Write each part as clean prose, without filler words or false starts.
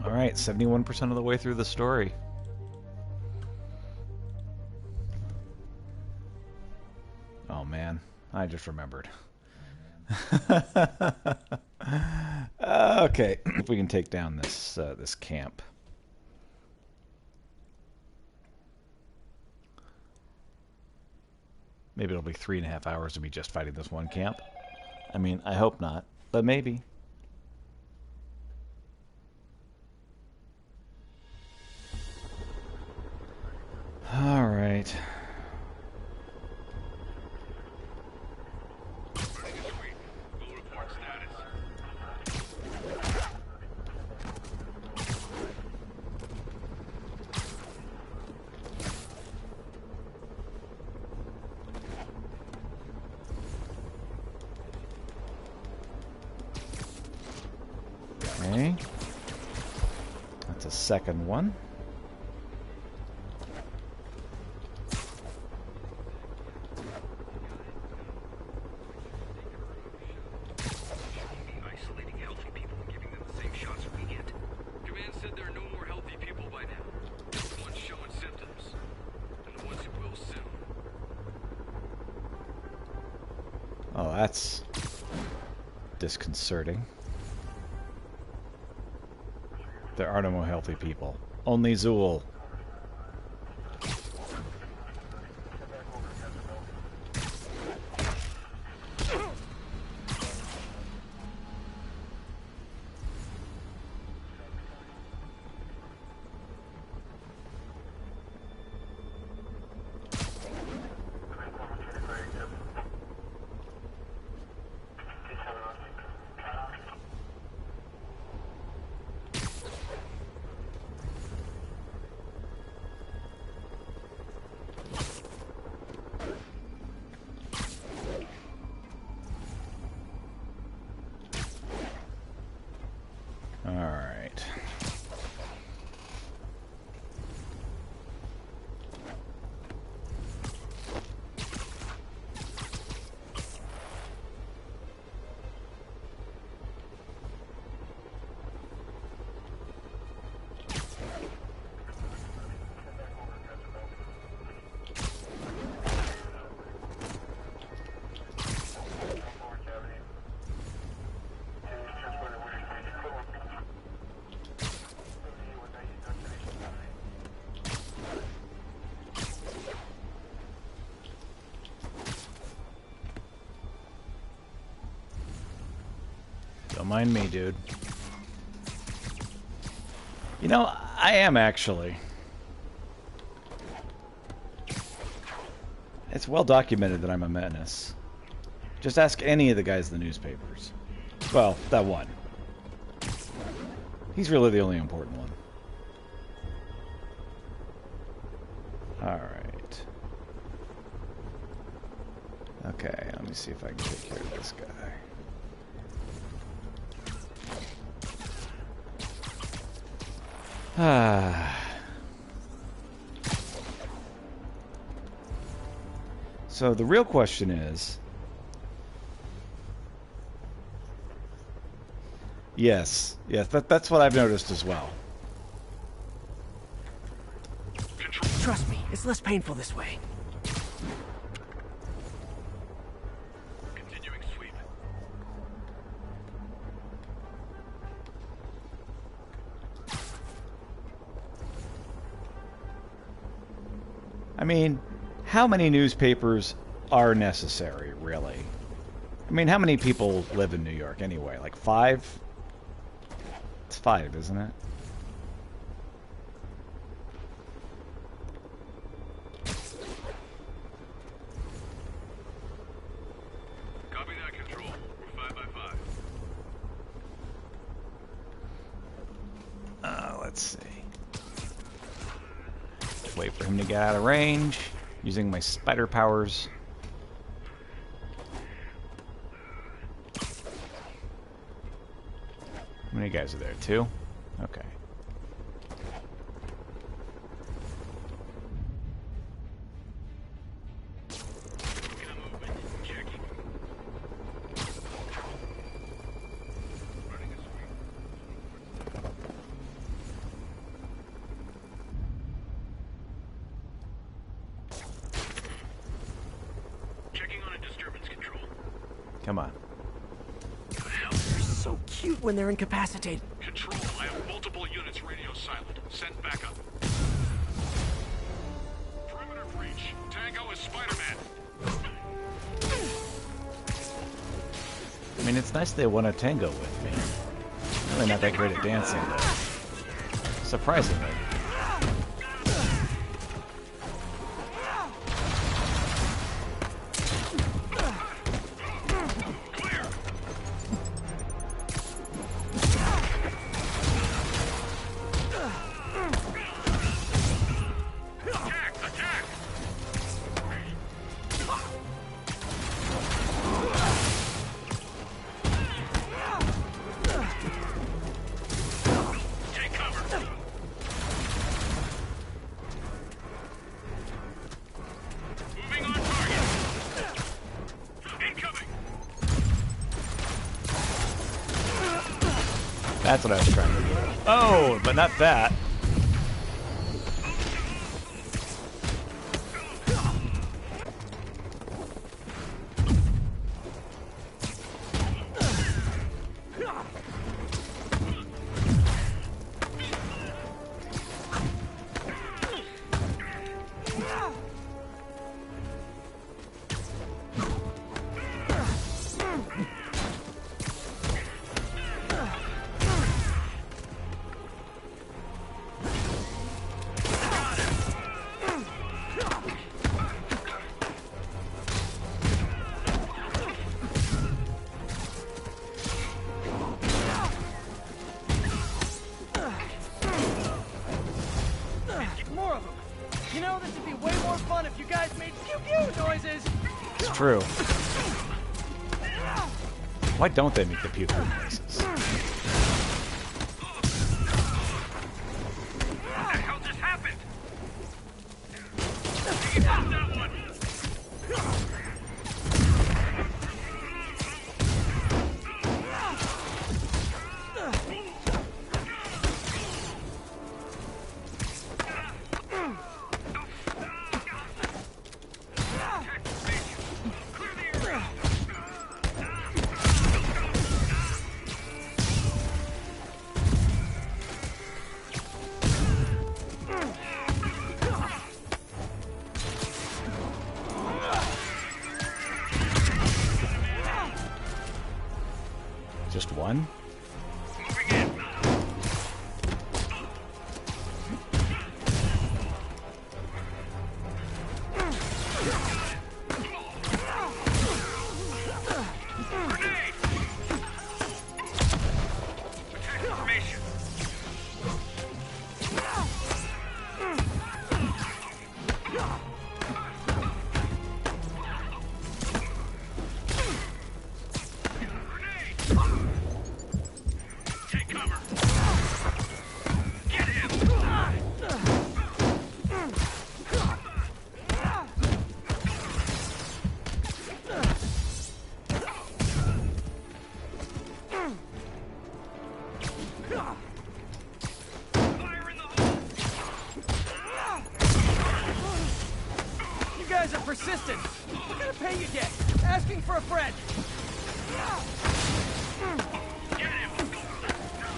Alright, 71% of the way through the story. Oh man, I just remembered. Okay, if we can take down this camp. Maybe it'll be 3.5 hours of me just fighting this one camp. I mean, I hope not, but maybe. All right. Okay. That's a second one. Oh, that's disconcerting. There are no more healthy people. Only Zool. Alright. Don't mind me, dude. You know, I am actually. It's well documented that I'm a menace. Just ask any of the guys in the newspapers. Well, that one. He's really the only important one. Alright. Okay, let me see if I can take care of this guy. So the real question is, yes, that's what I've noticed as well. Trust me, it's less painful this way. Continuing sweep. I mean, how many newspapers are necessary, really? I mean, how many people live in New York anyway? Like 5? It's 5, isn't it? Copy that, Control. We're 5 by 5. Let's see. Wait for him to get out of range. Using my spider powers. How many guys are there? 2? Okay. Come on. They're so cute when they're incapacitated. Control, I have multiple units radio silent. Send backup. Perimeter breach. Tango is Spider-Man. I mean, it's nice they want to tango with me. I'm really not that great at dancing, though. Surprisingly. That's what I was trying to do. Oh, but not that. True. Why don't they make the pew pew noises? What the hell just happened? You got that one. Just one? Persistent. What kind of pay you get? Asking for a friend.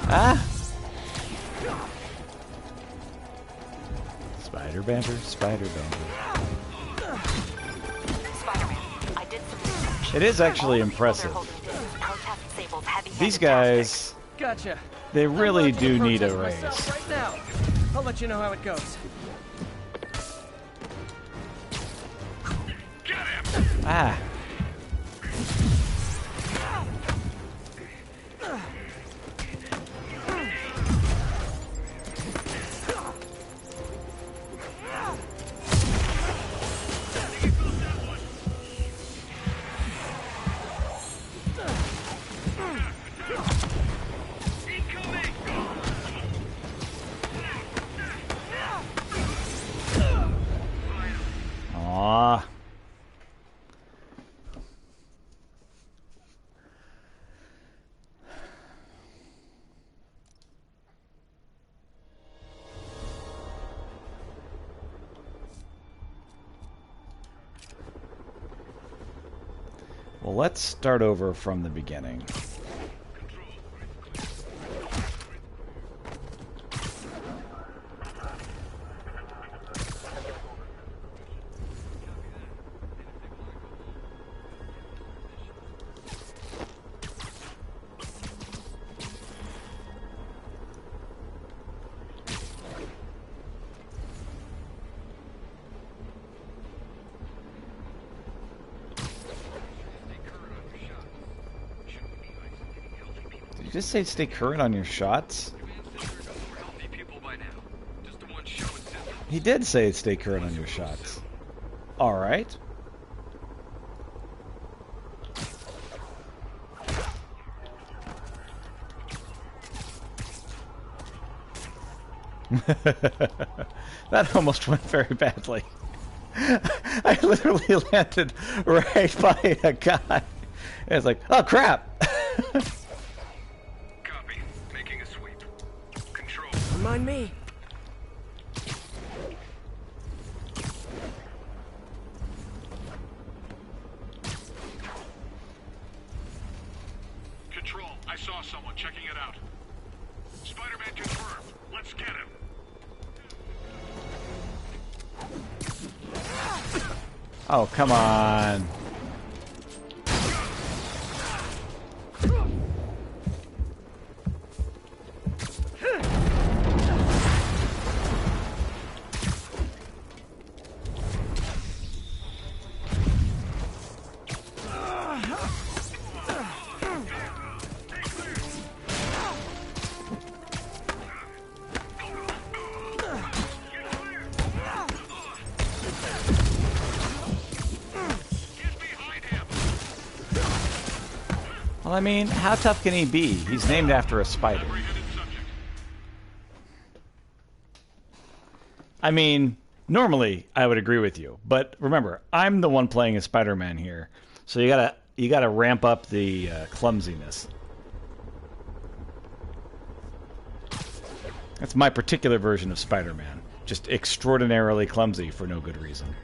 Ah! Spider banter, spider banter. Spider-Man, I did some research. It is actually impressive. These guys, Gotcha. they really I'm do launching need a protest raise. myself right now. I'll let you know how it goes. Ah. Aw. Well, let's start over from the beginning. Did you just say stay current on your shots? He did say stay current on your shots. Alright. That almost went very badly. I literally landed right by a guy. And it's like, oh crap! Copy. Making a sweep. Control. Remind me. Control. I saw someone checking it out. Spider-Man confirmed. Let's get him. Oh, come on. Well, I mean, how tough can he be? He's named after a spider. I mean, normally I would agree with you, but remember, I'm the one playing as Spider-Man here, so you gotta ramp up the clumsiness. That's my particular version of Spider-Man, just extraordinarily clumsy for no good reason.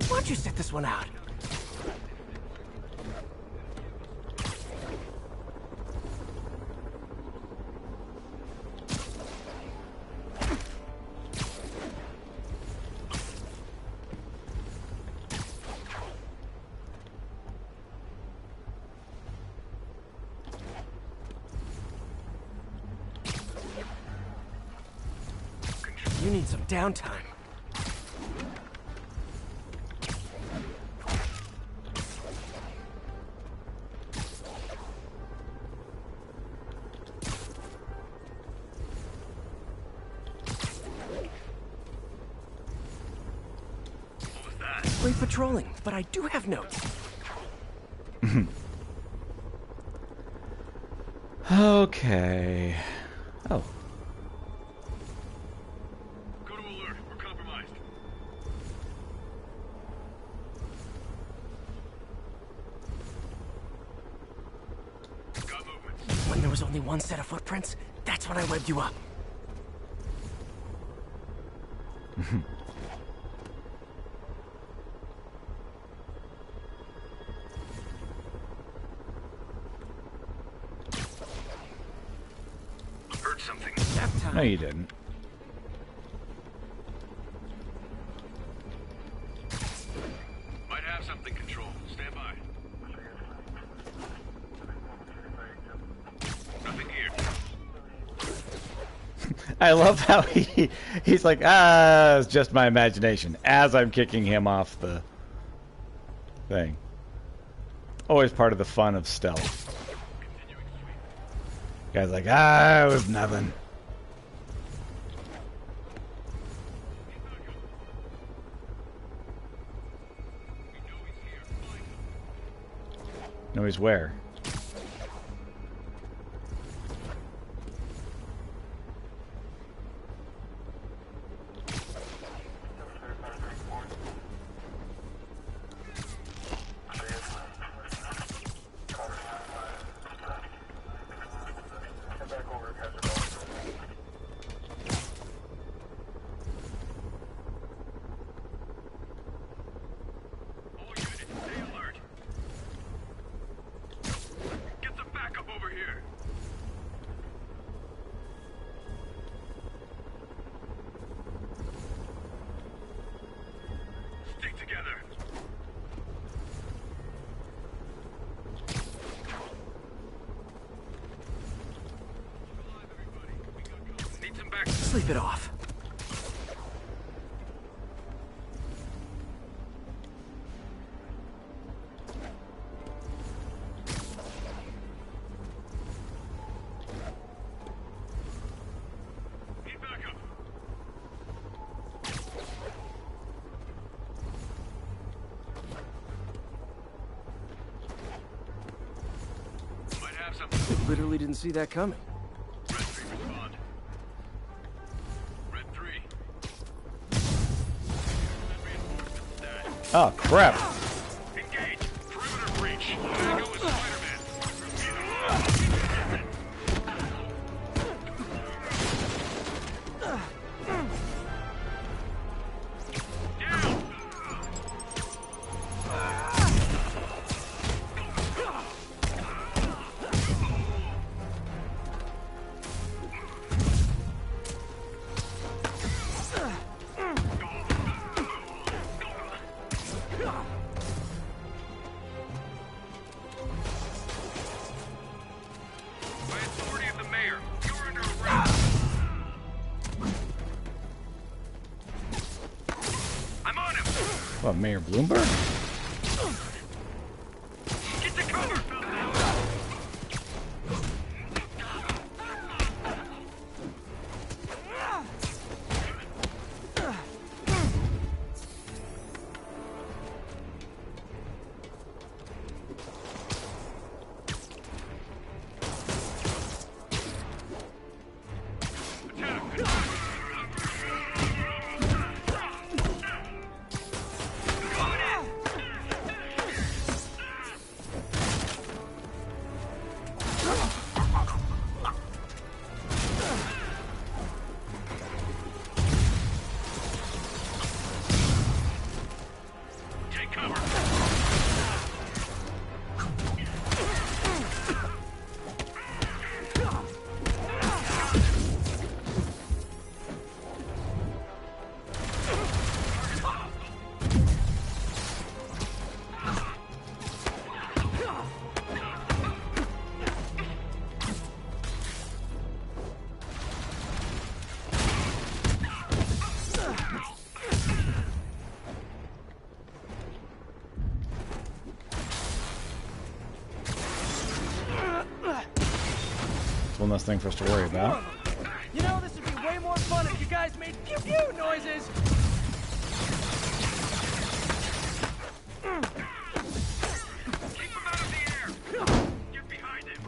Why'd you set this one out? You need some downtime. Great patrolling, but I do have notes. Okay. Oh. Go to alert. We're compromised. Got movement. When there was only one set of footprints, that's when I webbed you up. Heard something. That time. No, you didn't. Might have something, Control. Stand by. Nothing here. I love how he's like, it's just my imagination, as I'm kicking him off the thing. Always part of the fun of stealth. Guy's like, it was nothing. No, he's where? Sleep it off. Need backup. Might have something. Literally didn't see that coming. Red 3 respond. Red 3. Reinforcements dead. Oh, crap. Engage. Perimeter breach. Tango with Spider-Man. Down. By authority of the mayor, you're under arrest. I'm on him. What, Mayor Bloomberg? Get to cover. Take cover. It's one less thing for us to worry about. You know, this would be way more fun if you guys made pew-pew noises. Keep him out of the air. Get behind him.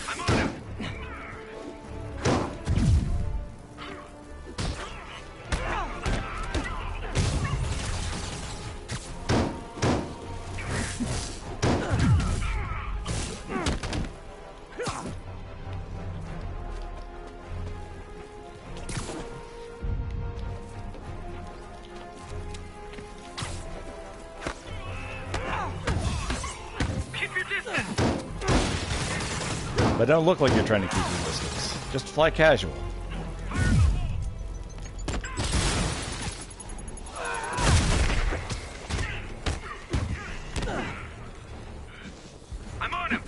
I'm on him. Keep your distance. But don't look like you're trying to keep your distance. Just fly casual. I'm on him.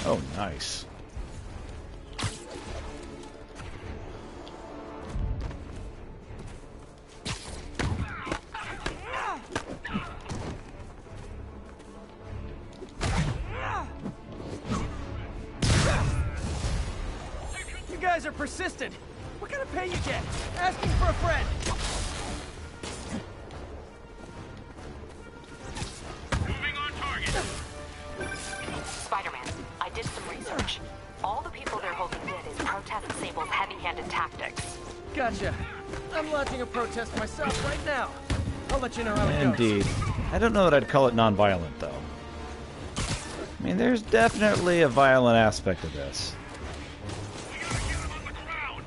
Oh, nice. You guys are persistent. What kind of pay you get? Asking for a friend. Moving on target. Spider-Man, I did some research. All the people they're holding dead is protest Sable's heavy-handed tactics. Gotcha. I'm launching a protest myself right now. I'll let you know how it goes. Indeed. I don't know that I'd call it non-violent, though. I mean, there's definitely a violent aspect of this. We gotta get him on the ground.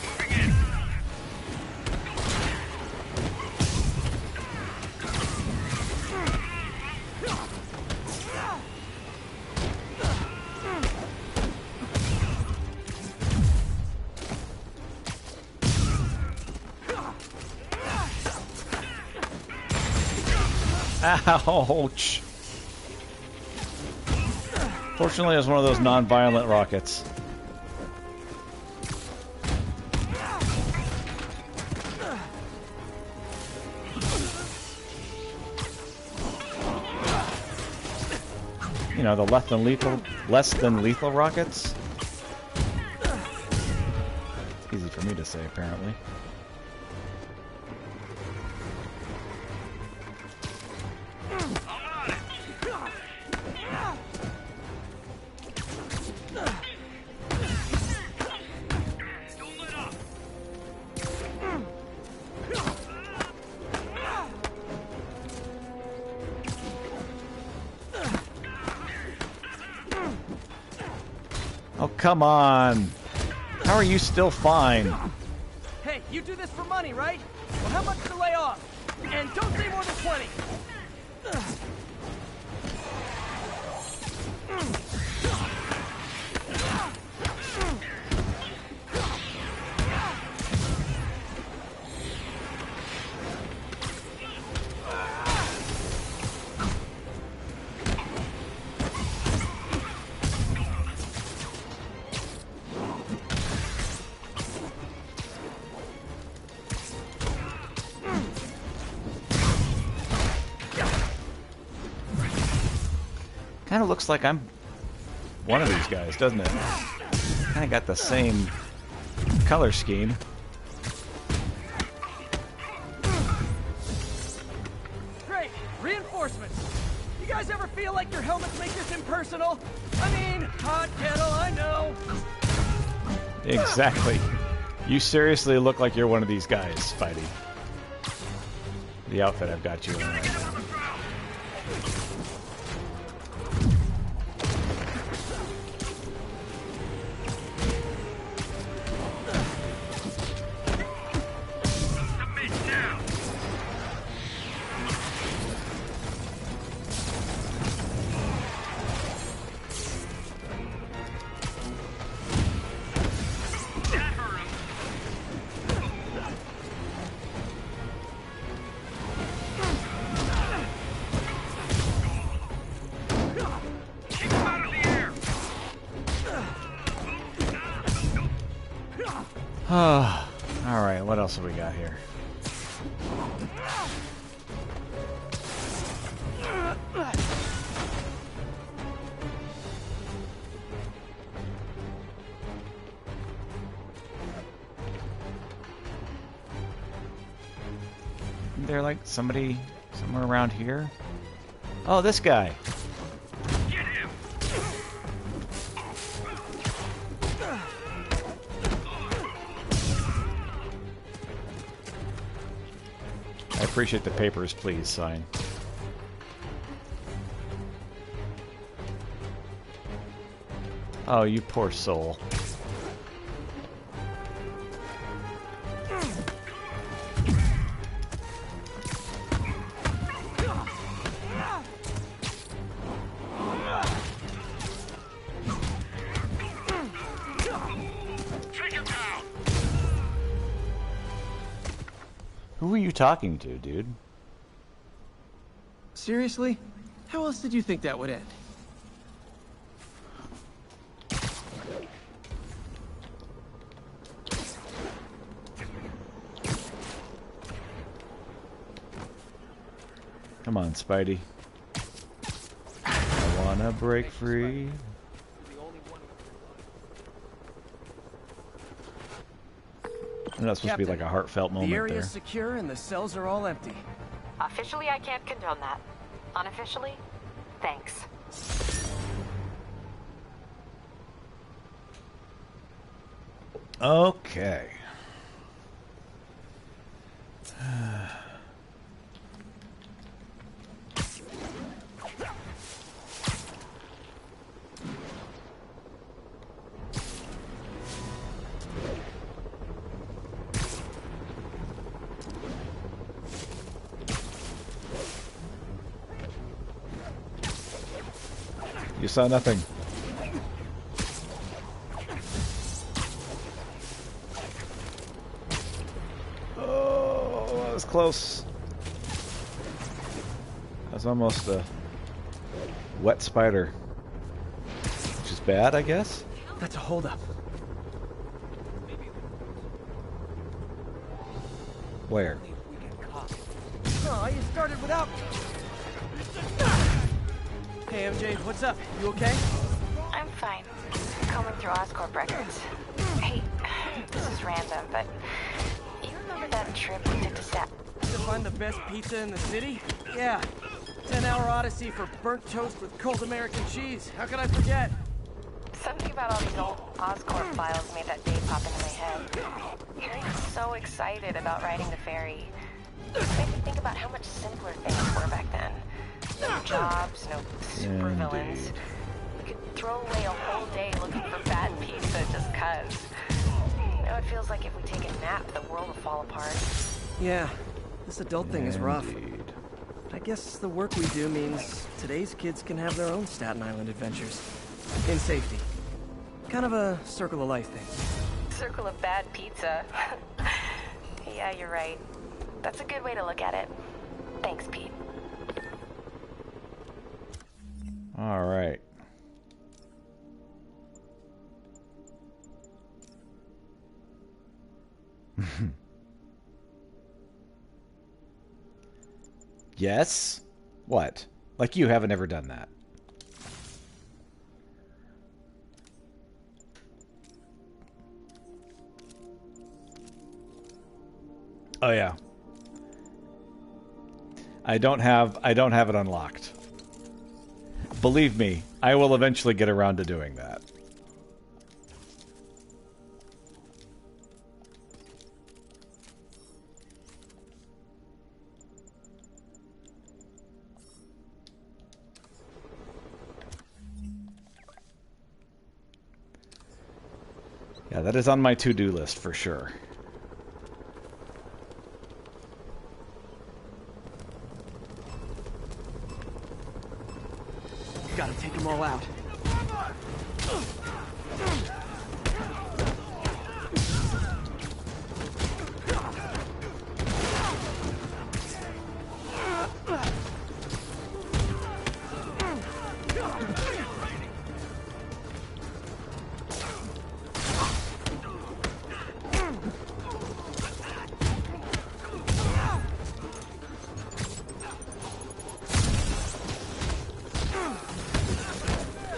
Moving in. Ouch! Fortunately, it was one of those non-violent rockets. You know, the less than lethal rockets. Easy for me to say, apparently. Oh, come on. How are you still fine? Hey, you do this for money, right? Well, how much to lay off? And don't say more than 20. Kind of looks like I'm one of these guys, doesn't it? Kind of got the same color scheme. Great! Reinforcements! You guys ever feel like your helmets make this impersonal? I mean, hot kettle, I know! Exactly. You seriously look like you're one of these guys, Spidey. The outfit I've got you in right now. Alright, what else have we got here? Isn't there like somebody somewhere around here? Oh, this guy. I appreciate the papers, please sign. Oh, you poor soul. Who are you talking to, dude? Seriously? How else did you think that would end? Come on, Spidey. I wanna break free. That's supposed to be like a heartfelt moment The area's there. secure and the cells are all empty. Officially, I can't condone that. Unofficially, thanks. Okay. You saw nothing. Oh, that was close. That's almost a wet spider. Which is bad, I guess? That's a holdup. Where? Oh, you started without... Hey, MJ, what's up? You okay? I'm fine. Combing through Oscorp records. Hey, this is random, but you remember that trip we took to Sat? To find the best pizza in the city? Yeah. 10-hour odyssey for burnt toast with cold American cheese. How could I forget? Something about all these old Oscorp files made that day pop into my head. I was so excited about riding the ferry. It made me think about how much simpler things were back then. No jobs, no supervillains. We could throw away a whole day looking for bad pizza just cuz. Now it feels like if we take a nap, the world will fall apart. Yeah, this adult thing is rough. Indeed. I guess the work we do means today's kids can have their own Staten Island adventures. In safety. Kind of a circle of life thing. Circle of bad pizza. Yeah, you're right. That's a good way to look at it. Thanks, Pete. All right. Yes? What? Like you haven't ever done that. Oh yeah. I don't have it unlocked. Believe me, I will eventually get around to doing that. Yeah, that is on my to-do list for sure. Gotta take them all out.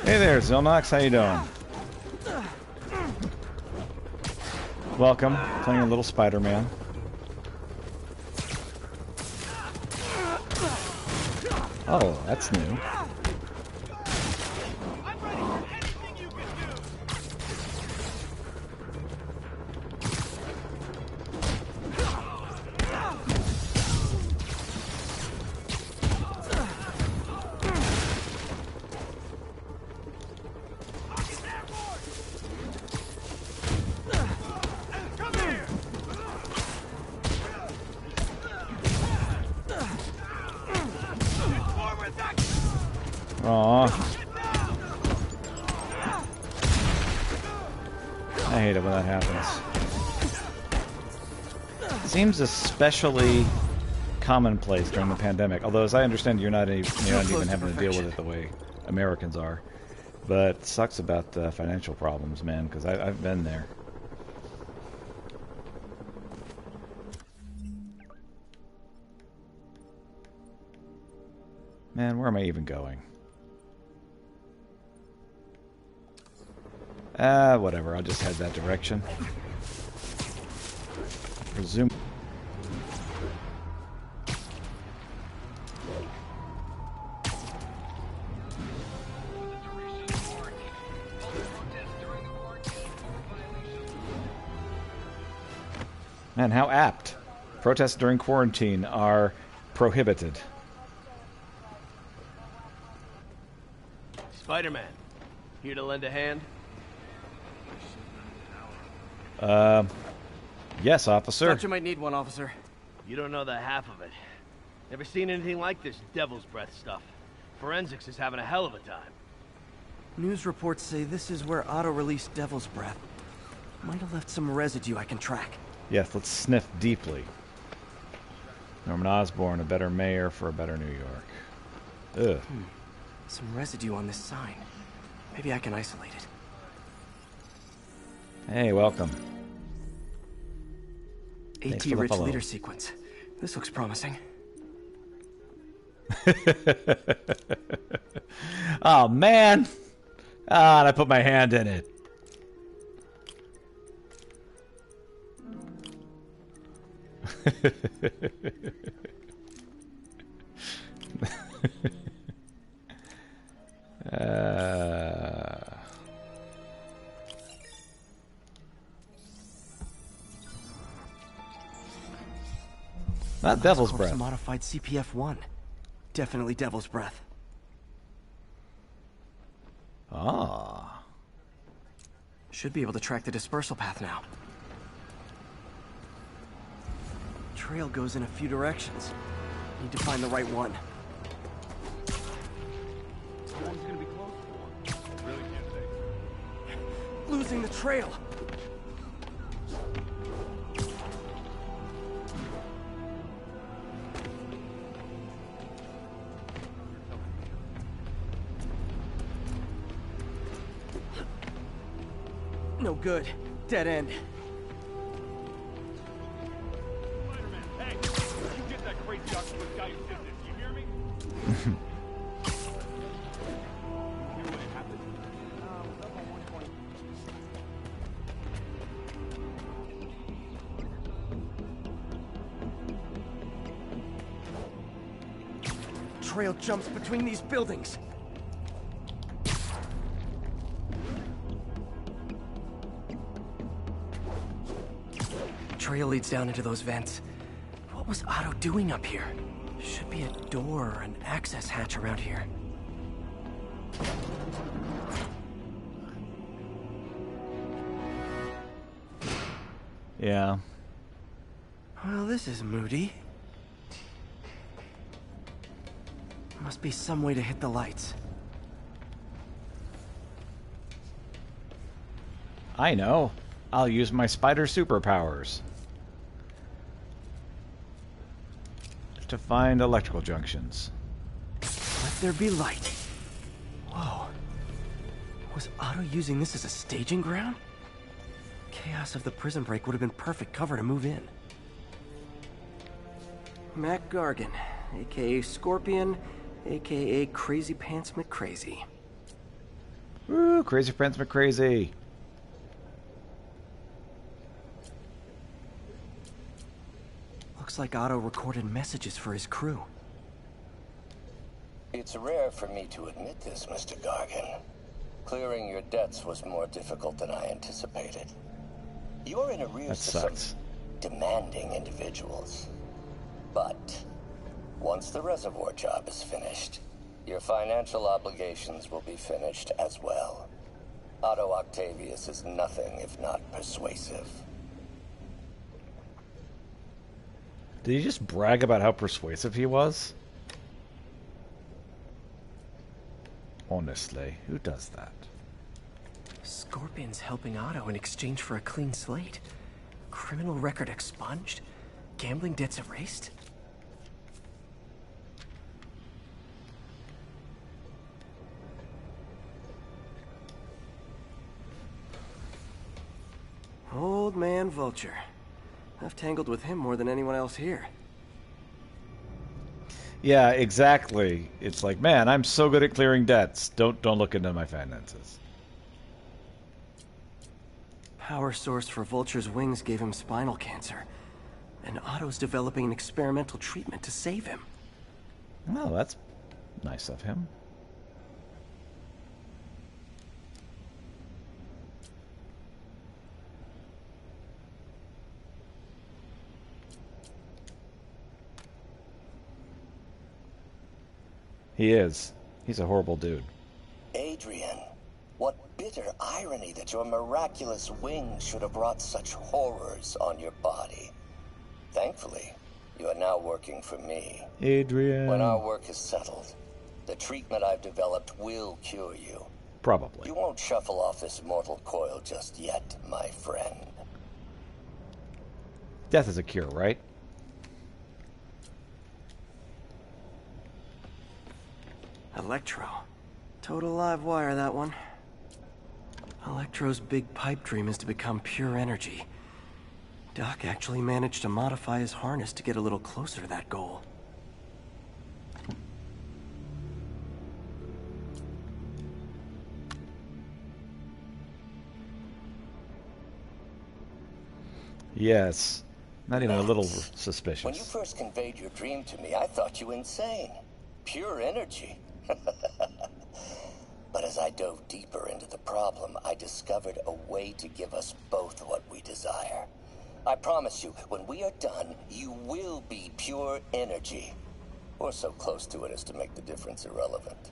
Hey there, Zilnox, how you doing? Welcome, playing a little Spider-Man. Oh, that's new. Aw. I hate it when that happens. Seems especially commonplace during the pandemic. Although, as I understand, you're not even having to deal with it the way Americans are. But it sucks about the financial problems, man, because I've been there. Man, where am I even going? Whatever, I'll just head that direction. Presume. Man, how apt. Protests during quarantine are prohibited. Spider-Man, here to lend a hand? Yes, officer. Thought you might need one, officer. You don't know the half of it. Never seen anything like this devil's breath stuff. Forensics is having a hell of a time. News reports say this is where Otto released Devil's Breath. Might have left some residue I can track. Yes, let's sniff deeply. Norman Osborn, a better mayor for a better New York. Ugh. Some residue on this sign. Maybe I can isolate it. Hey, welcome. AT for the rich follow. leader sequence. This looks promising. Oh, man. Ah, and I put my hand in it. Not Devil's Oscorp's Breath. modified CPF-1. Definitely Devil's Breath. Ah. Should be able to track the dispersal path now. Trail goes in a few directions. Need to find the right one. How long is it gonna be closed for? Really can't say. Losing the trail! No good. Dead end. Spider-Man, hey! You get that crazy octopus guy who did this, you hear me? Hear what happened? Up on 120. Trail jumps between these buildings. Trail leads down into those vents. What was Otto doing up here? Should be a door or an access hatch around here. Yeah. Well, this is moody. Must be some way to hit the lights. I know. I'll use my spider superpowers to find electrical junctions. Let there be light. Whoa. Was Otto using this as a staging ground? Chaos of the prison break would have been perfect cover to move in. Mac Gargan, aka Scorpion, aka Crazy Pants McCrazy. Woo, Crazy Pants McCrazy. Looks like Otto recorded messages for his crew. It's rare for me to admit this, Mr. Gargan. Clearing your debts was more difficult than I anticipated. You're in That arrears to sucks. some demanding individuals. But once the reservoir job is finished, your financial obligations will be finished as well. Otto Octavius is nothing if not persuasive. Did he just brag about how persuasive he was? Honestly, who does that? Scorpion's helping Otto in exchange for a clean slate. Criminal record expunged? Gambling debts erased? Old man Vulture. I've tangled with him more than anyone else here. Yeah, exactly. It's like, man, I'm so good at clearing debts. Don't look into my finances. Power source for Vulture's wings gave him spinal cancer. And Otto's developing an experimental treatment to save him. Well, that's nice of him. He is. He's a horrible dude. Adrian, what bitter irony that your miraculous wings should have brought such horrors on your body. Thankfully, you are now working for me. Adrian. When our work is settled, the treatment I've developed will cure you. Probably. You won't shuffle off this mortal coil just yet, my friend. Death is a cure, right? Electro. Total live wire, that one. Electro's big pipe dream is to become pure energy. Doc actually managed to modify his harness to get a little closer to that goal. Yes. Not even a little When you suspicious. first conveyed your dream to me, I thought you insane. Pure energy. But as I dove deeper into the problem, I discovered a way to give us both what we desire. I promise you, when we are done, you will be pure energy. Or so close to it as to make the difference irrelevant.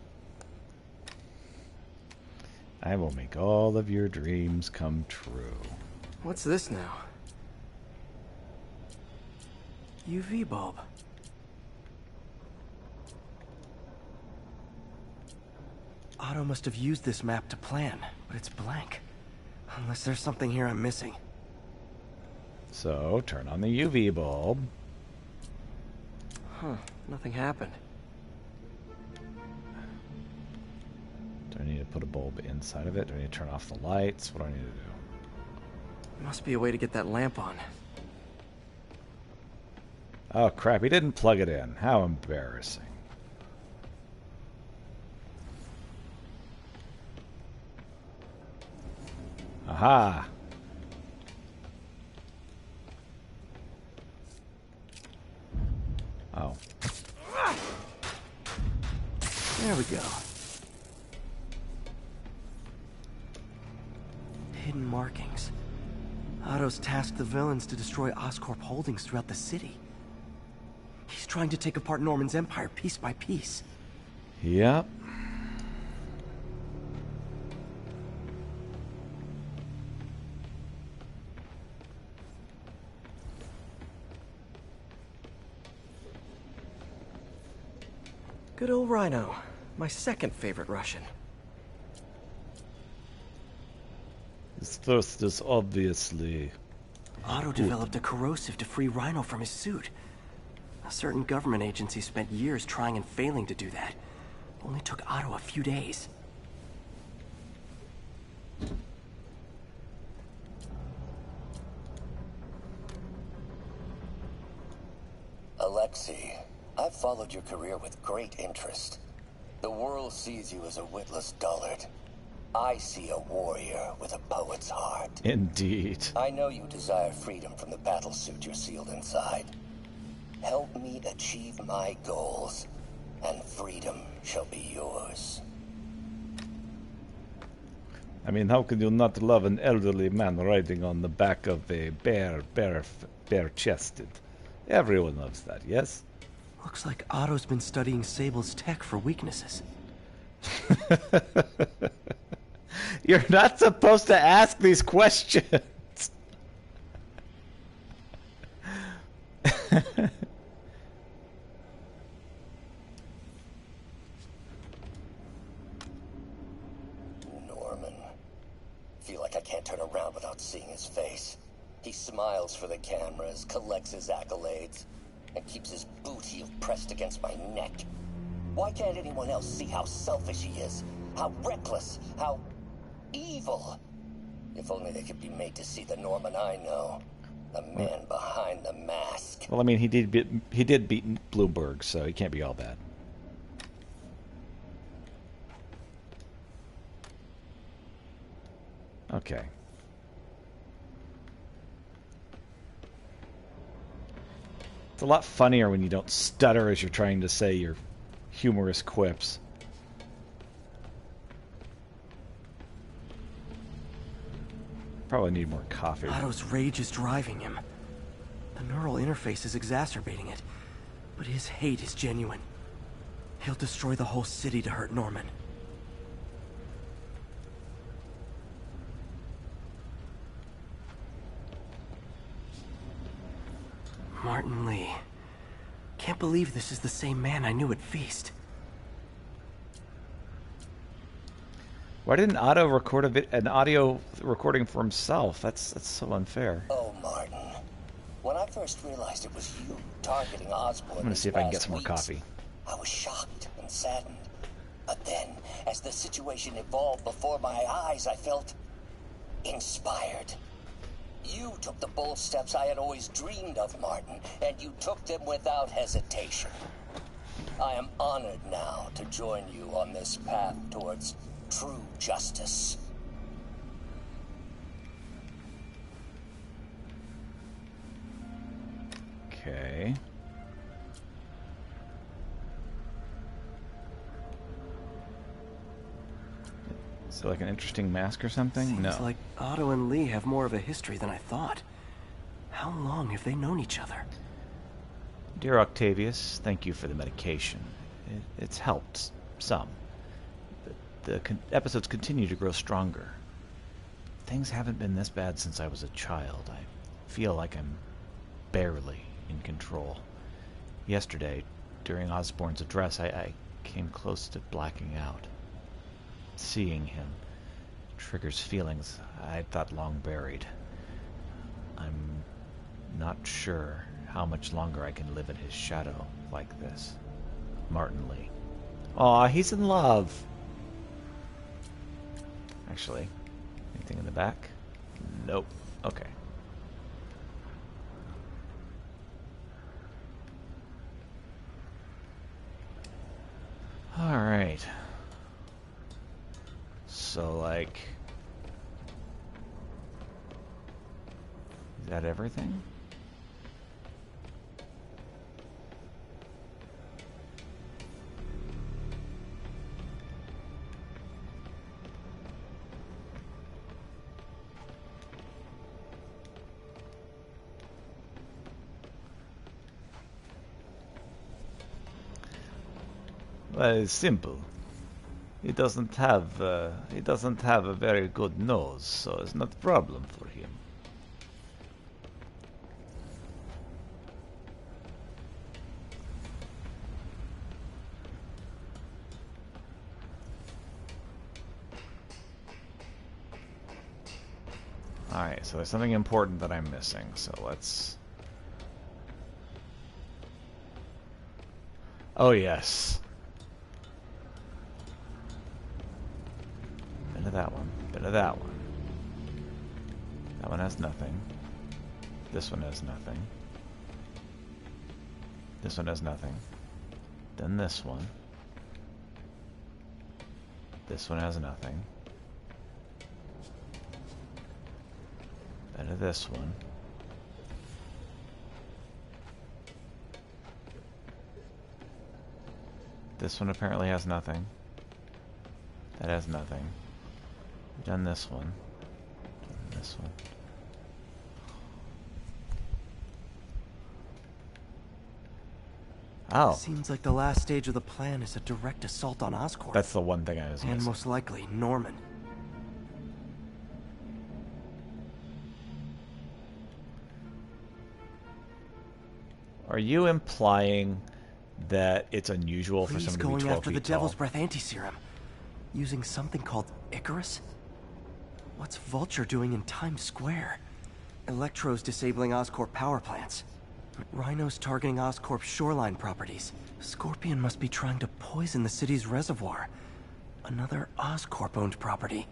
I will make all of your dreams come true. What's this now? UV bulb. Otto must have used this map to plan, but it's blank. Unless there's something here I'm missing. So, turn on the UV bulb. Huh, nothing happened. Do I need to put a bulb inside of it? Do I need to turn off the lights? What do I need to do? Must be a way to get that lamp on. Oh crap, he didn't plug it in. How embarrassing. Aha! Oh. There we go. Hidden markings. Otto's tasked the villains to destroy Oscorp holdings throughout the city. He's trying to take apart Norman's empire piece by piece. Yep. Good old Rhino. My second favorite Russian. His first is obviously... Otto developed a corrosive to free Rhino from his suit. A certain government agency spent years trying and failing to do that. Only took Otto a few days. Alexei, I've followed your career with great interest. The world sees you as a witless dullard. I see a warrior with a poet's heart. Indeed. I know you desire freedom from the battlesuit you're sealed inside. Help me achieve my goals, and freedom shall be yours. I mean, how could you not love an elderly man riding on the back of a bare-chested? Everyone loves that, yes? Looks like Otto's been studying Sable's tech for weaknesses. You're not supposed to ask these questions. Norman. Feel like I can't turn around without seeing his face. He smiles for the cameras, collects his accolades, and keeps his boot heel pressed against my neck. Why can't anyone else see how selfish he is? How reckless? How evil? If only they could be made to see the Norman I know. The man behind the mask. Well, I mean, he did beat Bloomberg, so he can't be all bad. Okay. It's a lot funnier when you don't stutter as you're trying to say your humorous quips. Probably need more coffee. Otto's rage is driving him. The neural interface is exacerbating it, but his hate is genuine. He'll destroy the whole city to hurt Norman. Martin Lee. Can't believe this is the same man I knew at Feast. Why didn't Otto record an audio recording for himself? That's so unfair. Oh, Martin. When I first realized it was you targeting Osborn, I'm gonna see if I can get some more coffee. I was shocked and saddened. But then, as the situation evolved before my eyes, I felt inspired. You took the bold steps I had always dreamed of, Martin, and you took them without hesitation. I am honored now to join you on this path towards true justice. Okay. Is it like an interesting mask or something? Seems No. like Otto and Lee have more of a history than I thought. How long have they known each other? Dear Octavius, thank you for the medication. It's helped some. The episodes continue to grow stronger. Things haven't been this bad since I was a child. I feel like I'm barely in control. Yesterday, during Osborn's address, I came close to blacking out. Seeing him triggers feelings I'd thought long buried. I'm not sure how much longer I can live in his shadow like this. Martin Lee. Aw, he's in love. Actually, anything in the back? Nope. Okay. Alright. So, like... Is that everything? Well, it's simple. He doesn't have a very good nose, so it's not a problem for him. Alright, so there's something important that I'm missing, so let's... Oh yes. Bit of that one, bit of that one. That one has nothing. This one has nothing. This one has nothing. Then this one. This one has nothing. Bit of this one. This one apparently has nothing. That has nothing. We've done this one. Done this one. Oh. Seems like the last stage of the plan is a direct assault on Oscorp. That's the one thing I was and missing. most likely Norman. Are you implying that it's unusual for Lee's someone to be going 12 after feet the Devil's tall? Breath anti-serum, using something called Icarus? What's Vulture doing in Times Square? Electro's disabling Oscorp power plants. Rhino's targeting Oscorp's shoreline properties. Scorpion must be trying to poison the city's reservoir. Another Oscorp-owned property.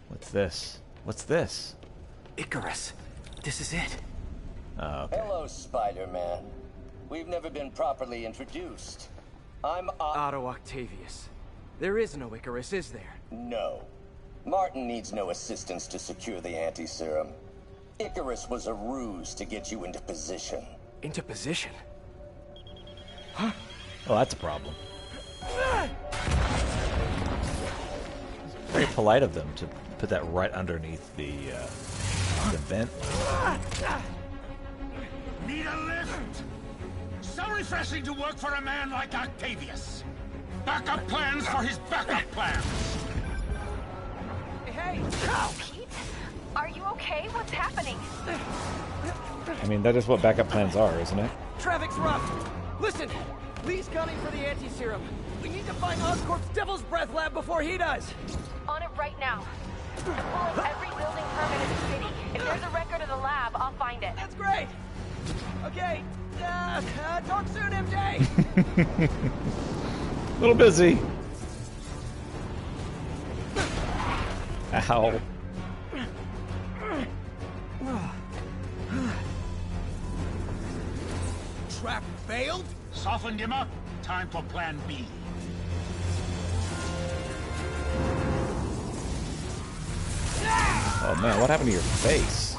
What's this? What's this? Icarus. This is it. Oh, okay. Hello, Spider-Man. We've never been properly introduced. I'm Otto Octavius. There is no Icarus, is there? No. Martin needs no assistance to secure the anti-serum. Icarus was a ruse to get you into position. Into position? Oh, that's a problem. Very polite of them to put that right underneath the vent. Need a lift? So refreshing to work for a man like Octavius. Backup plans for his backup plans. Hey! Pete? Are you okay? What's happening? I mean, that is what backup plans are, isn't it? Traffic's rough! Listen! Lee's gunning for the anti-serum. We need to find Oscorp's Devil's Breath lab before he does! On it right now. pull up every building permit in the city. If there's a record of the lab, I'll find it. That's great. Okay. Talk soon, MJ. A little busy. Ow. Trap failed? Softened him up. Time for plan B. Oh man, what happened to your face?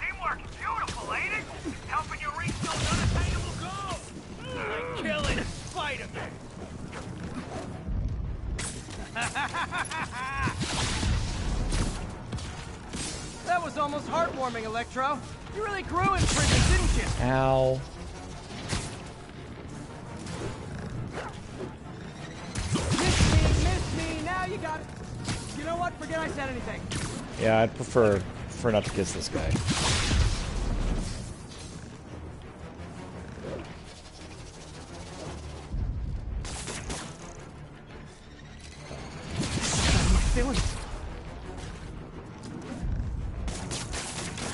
Teamwork is beautiful, ain't it? Helping you reach those unattainable goals. Like killing Spider-Man. That was almost heartwarming, Electro. You really grew in prison, didn't you? Ow. Miss me, now you got it. You know what? Forget I said anything. Yeah, I'd prefer not to kiss this guy.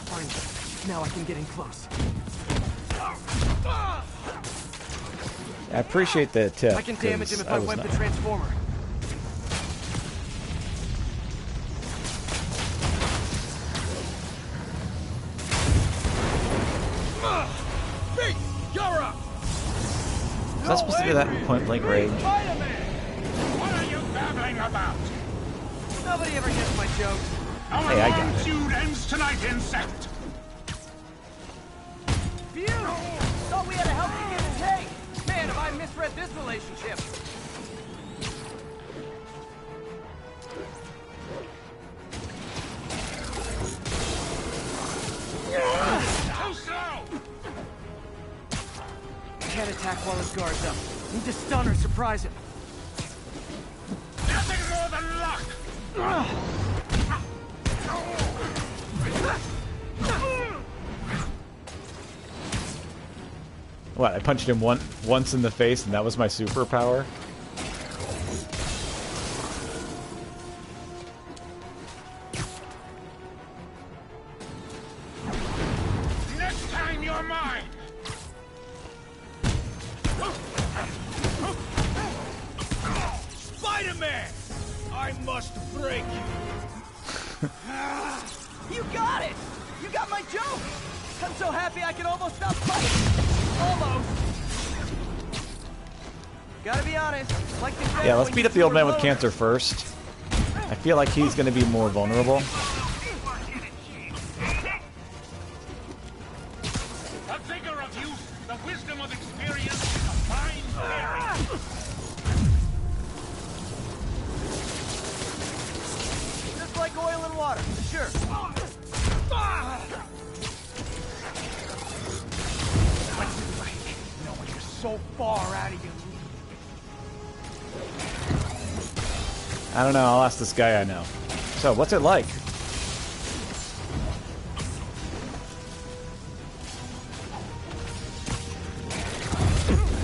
Fine. Now I can get in close. I appreciate the tip. I can damage him if I was web not- the transformer. Pete, you're up. Is that supposed to be that point blank range? What are you babbling about? Nobody ever gets my jokes. Our Hey, I got long it. feud ends tonight, insect. Phew! Thought we had a healthy give and take. Man, have I misread this relationship. Too slow. Can't attack while his guard's up. Need to stun or surprise him. Nothing more than luck. What? I punched him once in the face, and that was my superpower. Next time you're mine. Spider-Man! I must break you. You got it! You got my joke! I'm so happy I can almost stop fighting! Almost! Gotta be honest, like the Yeah, let's beat up the old man with cancer first. I feel like he's going to be more vulnerable. The vigor of youth, the wisdom of experience, a fine theory. Just like oil and water, sure. No, you're so far out of your league. I don't know. I'll ask this guy I know. So, what's it like?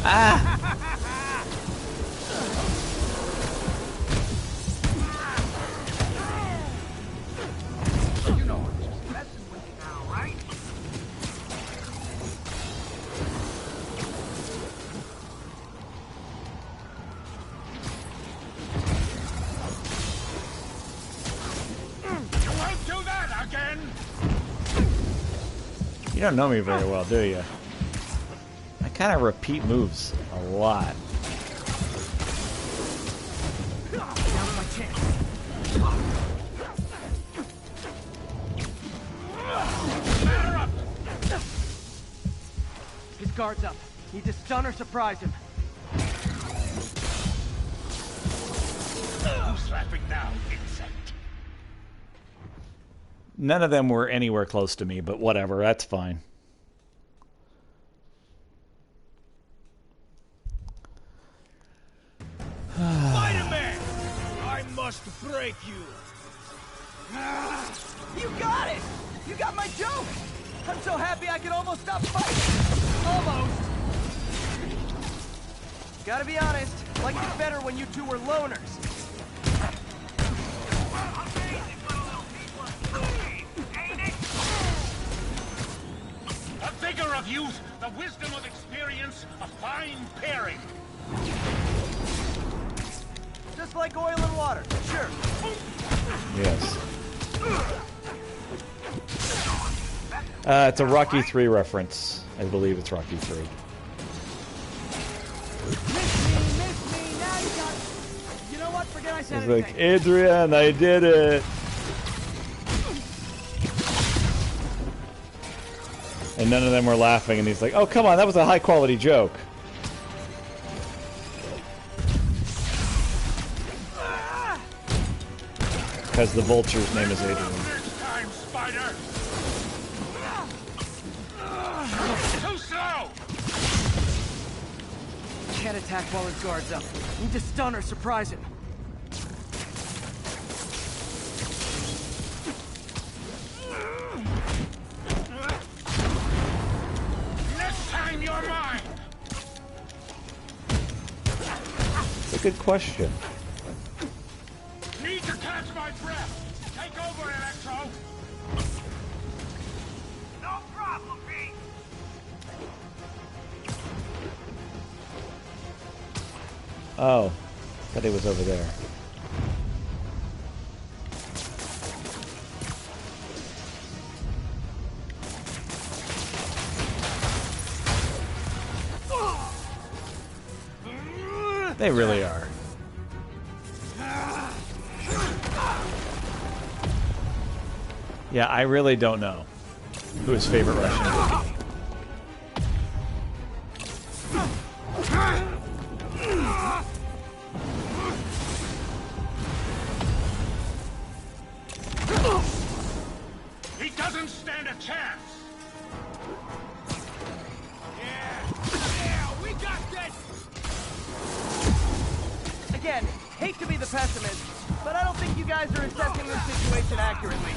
Ah! You know I'm just messing with you now, right? You won't do that again! You don't know me very well, do you? I kind of repeat moves a lot. Now's my chance. Batter up! His guard's up. Need to stun or surprise him. Who's laughing now, insect? None of them were anywhere close to me, but whatever, that's fine. Spider-Man! I must break you! You got it! You got my joke! I'm so happy I can almost stop fighting! Almost! Gotta be honest, Liked it better when you two were loners. The vigor of youth, the wisdom of experience, a fine pairing. Just like oil and water, sure. Yes. It's a Rocky 3 reference. I believe it's Rocky 3. Miss me, now you got... You know what, forget I said He's anything. like, Adrian, I did it. And none of them were laughing, and he's like, oh, come on, that was a high-quality joke. Because the vulture's name is Adrian. Next time, Spider. Too slow. Can't attack while his guard's up. Need to stun or surprise him. Next time, you're mine. It's a good question. Need to catch my breath. Take over, Electro. No problem, Pete. Oh, thought he was over there. They really are. Yeah, I really don't know who his favorite Russian would be. He doesn't stand a chance. Yeah, we got this. Again, hate to be the pessimist, but I don't think you guys are assessing this situation accurately.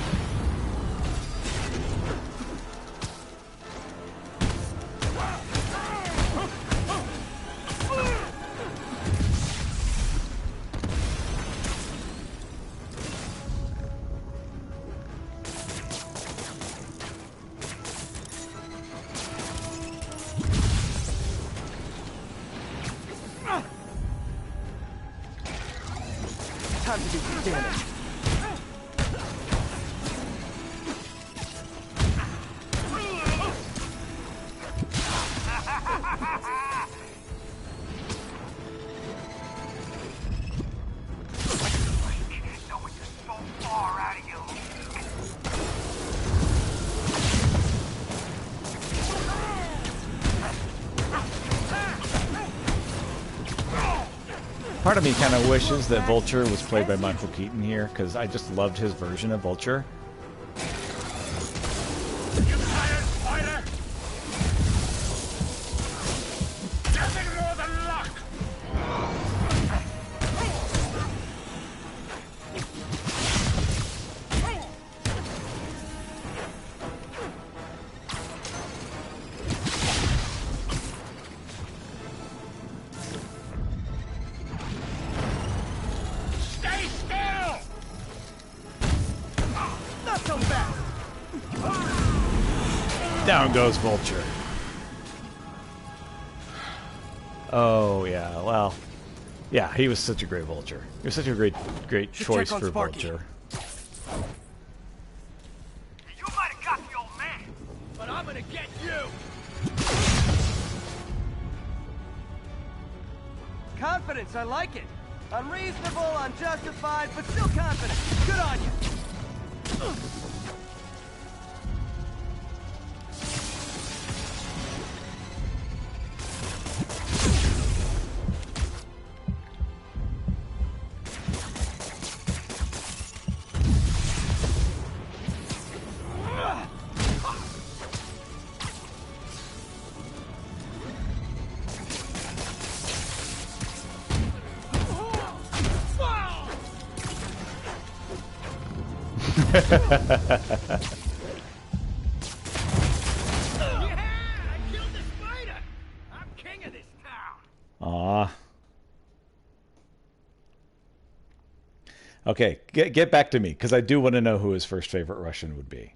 Time to do some damage. Part of me kind of wishes that Vulture was played by Michael Keaton here, because I just loved his version of Vulture. You tired, Spider? Nothing more than luck. Stay still. Not so fast! Down goes Vulture. Oh, yeah, well... Yeah, he was such a great Vulture. He was such a great Should choice check on for Sparky. Vulture. You might have got the old man, but I'm gonna get you. Confidence, I like it. Unreasonable, unjustified, but still confident. Good on you. Yeah, I killed the spider. I'm king of this town. Aw. Okay, get back to me, because I do want to know who his first favorite Russian would be.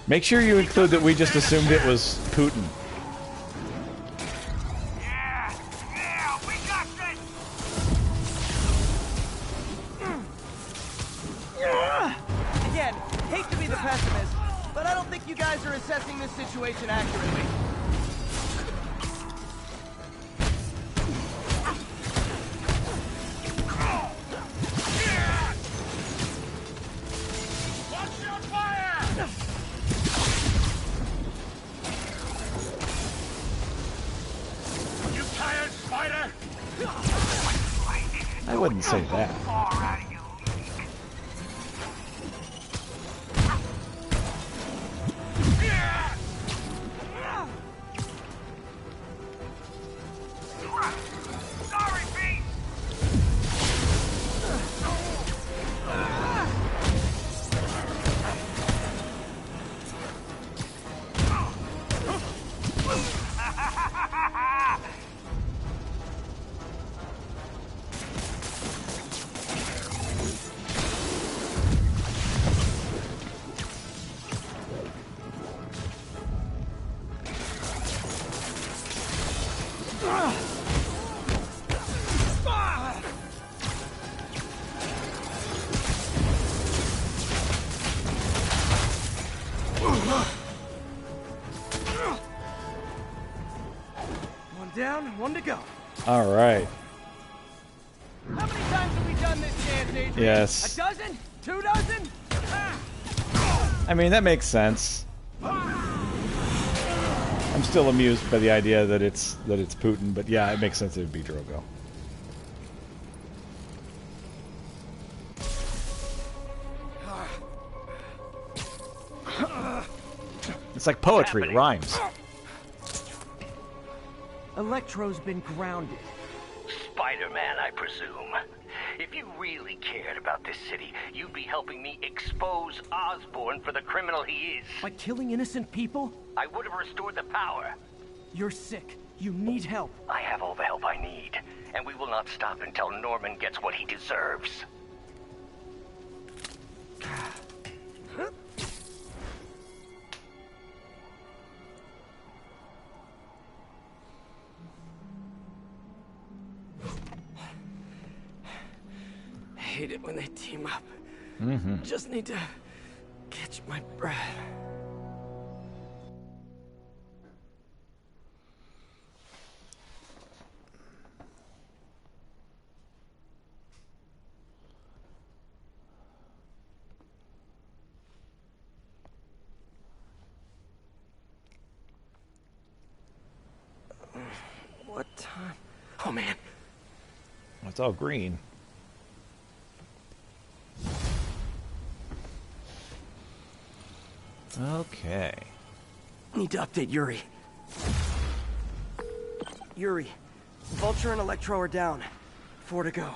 Make sure you include that we just assumed it was Putin. Yeah, we got this! Again, hate to be the pessimist, but I don't think you guys are assessing this situation accurately. Watch your fire! You tired, Spider? I wouldn't say that. Far out of your Sorry, Pete! One down, one to go. All right. How many times have we done this dance, Adrian? Yes. A dozen? 2 dozen? I mean, that makes sense. I'm still amused by the idea that it's Putin, but yeah, it makes sense it would be Drogo. It's like poetry, it rhymes. Electro's been grounded. Spider-Man, I presume. If you really cared about this city, you'd be helping me expose Osborn for the criminal he is. By killing innocent people? I would have restored the power. You're sick. You need help. I have all the help I need, and we will not stop until Norman gets what he deserves. I hate it when they team up. Mm-hmm. Just need to catch my breath. What time? Oh man. It's all green. Okay. Need to update Yuri. Yuri, Vulture and Electro are down. 4 to go.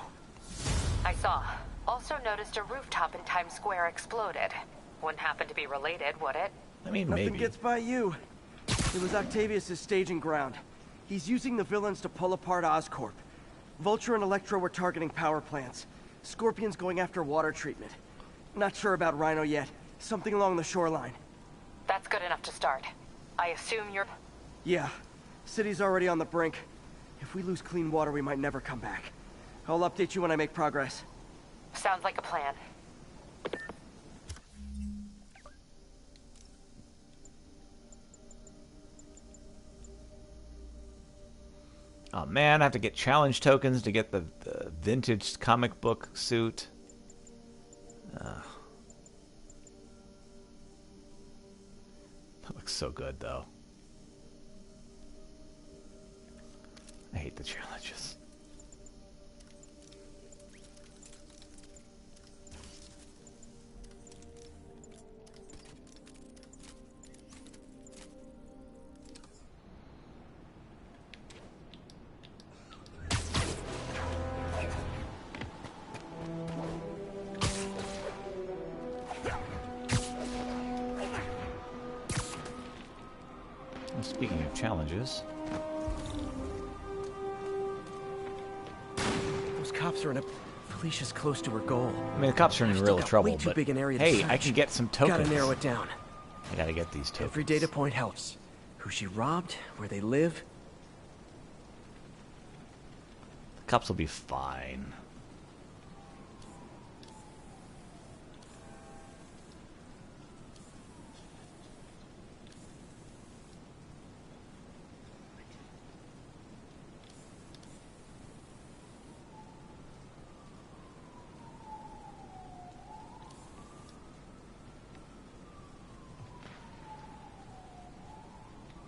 I saw. Also noticed a rooftop in Times Square exploded. Wouldn't happen to be related, would it? I mean, Nothing maybe. gets by you. It was Octavius' staging ground. He's using the villains to pull apart Oscorp. Vulture and Electro were targeting power plants. Scorpion's going after water treatment. Not sure about Rhino yet. Something along the shoreline. That's good enough to start. I assume you're... Yeah. City's already on the brink. If we lose clean water, we might never come back. I'll update you when I make progress. Sounds like a plan. Oh man, I have to get challenge tokens to get the vintage comic book suit. That looks so good, though. I hate the challenges. Speaking of challenges, cops are in a... Felicia's close to her goal. I mean, the cops are in real trouble, way too but big an area to hey, I search. can get some tokens. Gotta narrow it down. I gotta get these tokens. Every data point helps. Who she robbed, where they live. The cops will be fine.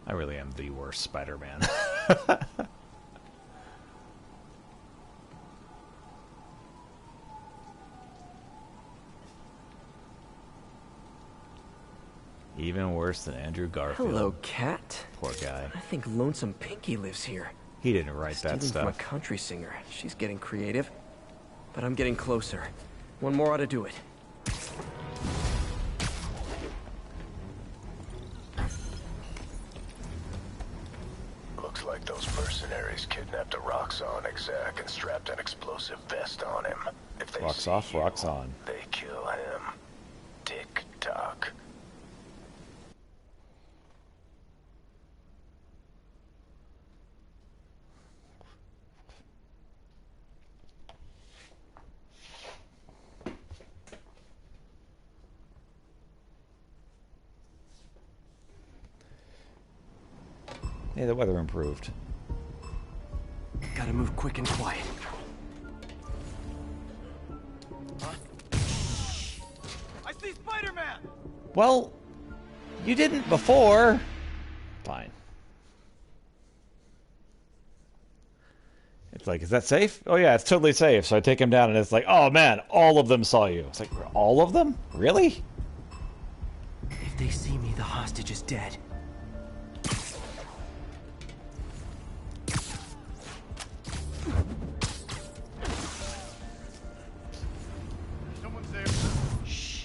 I really am the worst Spider-Man. Even worse than Andrew Garfield. Hello, cat. Poor guy. I think Lonesome Pinky lives here. He didn't write that Stealing from a stuff. country singer. She's getting creative. But I'm getting closer. One more ought to do it. Looks like those mercenaries kidnapped a Roxxon exec and strapped an explosive vest on him. If they Rocks see off, you, rocks on. they kill him. Tick-tock. Hey, the weather improved. Gotta move quick and quiet. I see Spider-Man! Well, you didn't before. Fine. It's like, is that safe? Oh yeah, it's totally safe. So I take him down and it's like, oh man, all of them saw you. It's like, all of them? Really? If they see me, the hostage is dead. Someone's there. Shh.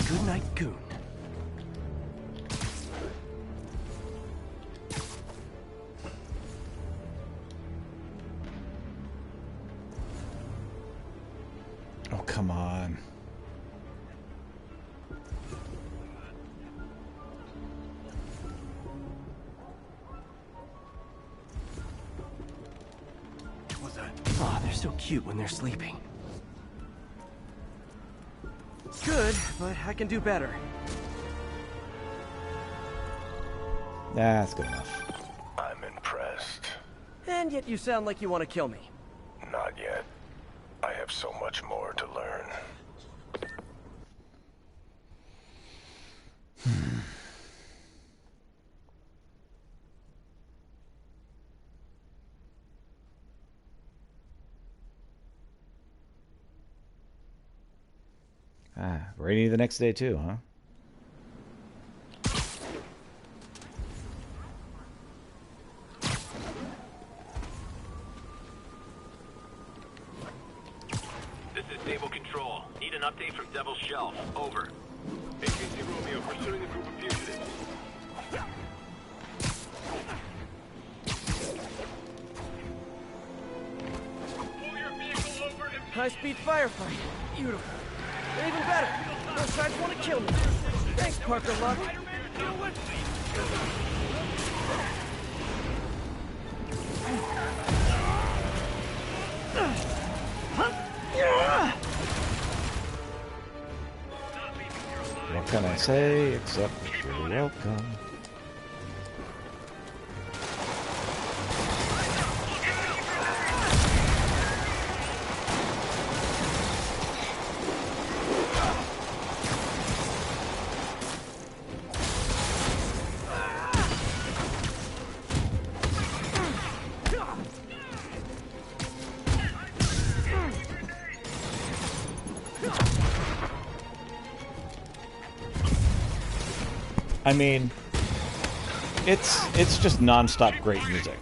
Good night, Goon. Oh, come on. What's that? Oh, they're so cute when they're sleeping. Good, but I can do better. That's good enough. I'm impressed. And yet you sound like you want to kill me. Not yet. I have so much more to learn. Ah, rainy the next day too, huh? This is Stable Control. Need an update from Devil's Shelf. Over. AKC Romeo pursuing a group of fugitives. Pull your vehicle over and... High-speed firefight. Beautiful. And even better, those sides want to kill me. Thanks, Parker Luck. What can I say except you're welcome? I mean, it's just non-stop great music.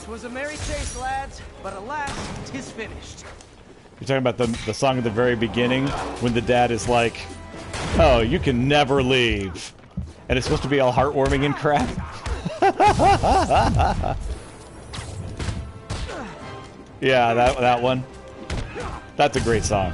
It was a merry chase, lads, but alas, 'tis finished. You're talking about the song at the very beginning when the dad is like, "Oh, you can never leave," and it's supposed to be all heartwarming and crap. Yeah, that one. That's a great song.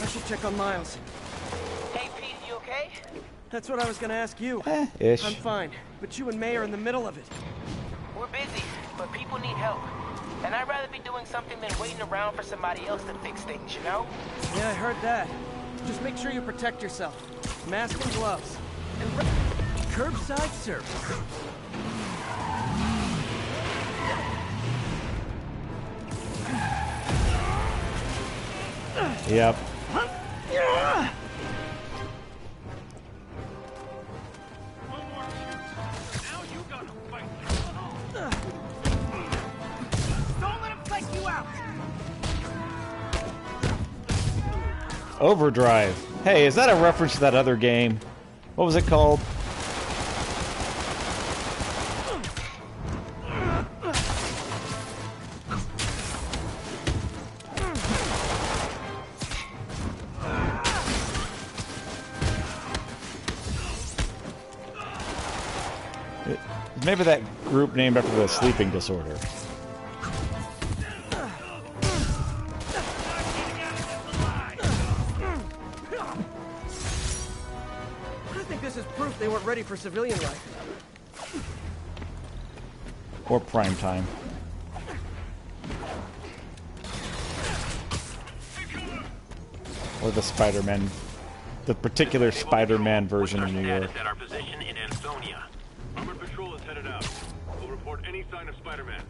I should check on Miles. Hey, Pete, you okay? That's what I was gonna ask you. Ish. I'm fine, but you and May are in the middle of it. We're busy, but people need help. And I'd rather be doing something than waiting around for somebody else to fix things, you know? Yeah, I heard that. Just make sure you protect yourself. Mask and gloves. And curbside service. Yep. Don't let him take you out! Overdrive. Hey, is that a reference to that other game? What was it called? Maybe that group named after the sleeping disorder. I think this is proof they weren't ready for civilian life. Or prime time. Or the Spider-Man. The particular Spider-Man version of New York. At our position in Ansonia. Armored patrol is headed out. We'll report any sign of Spider-Man.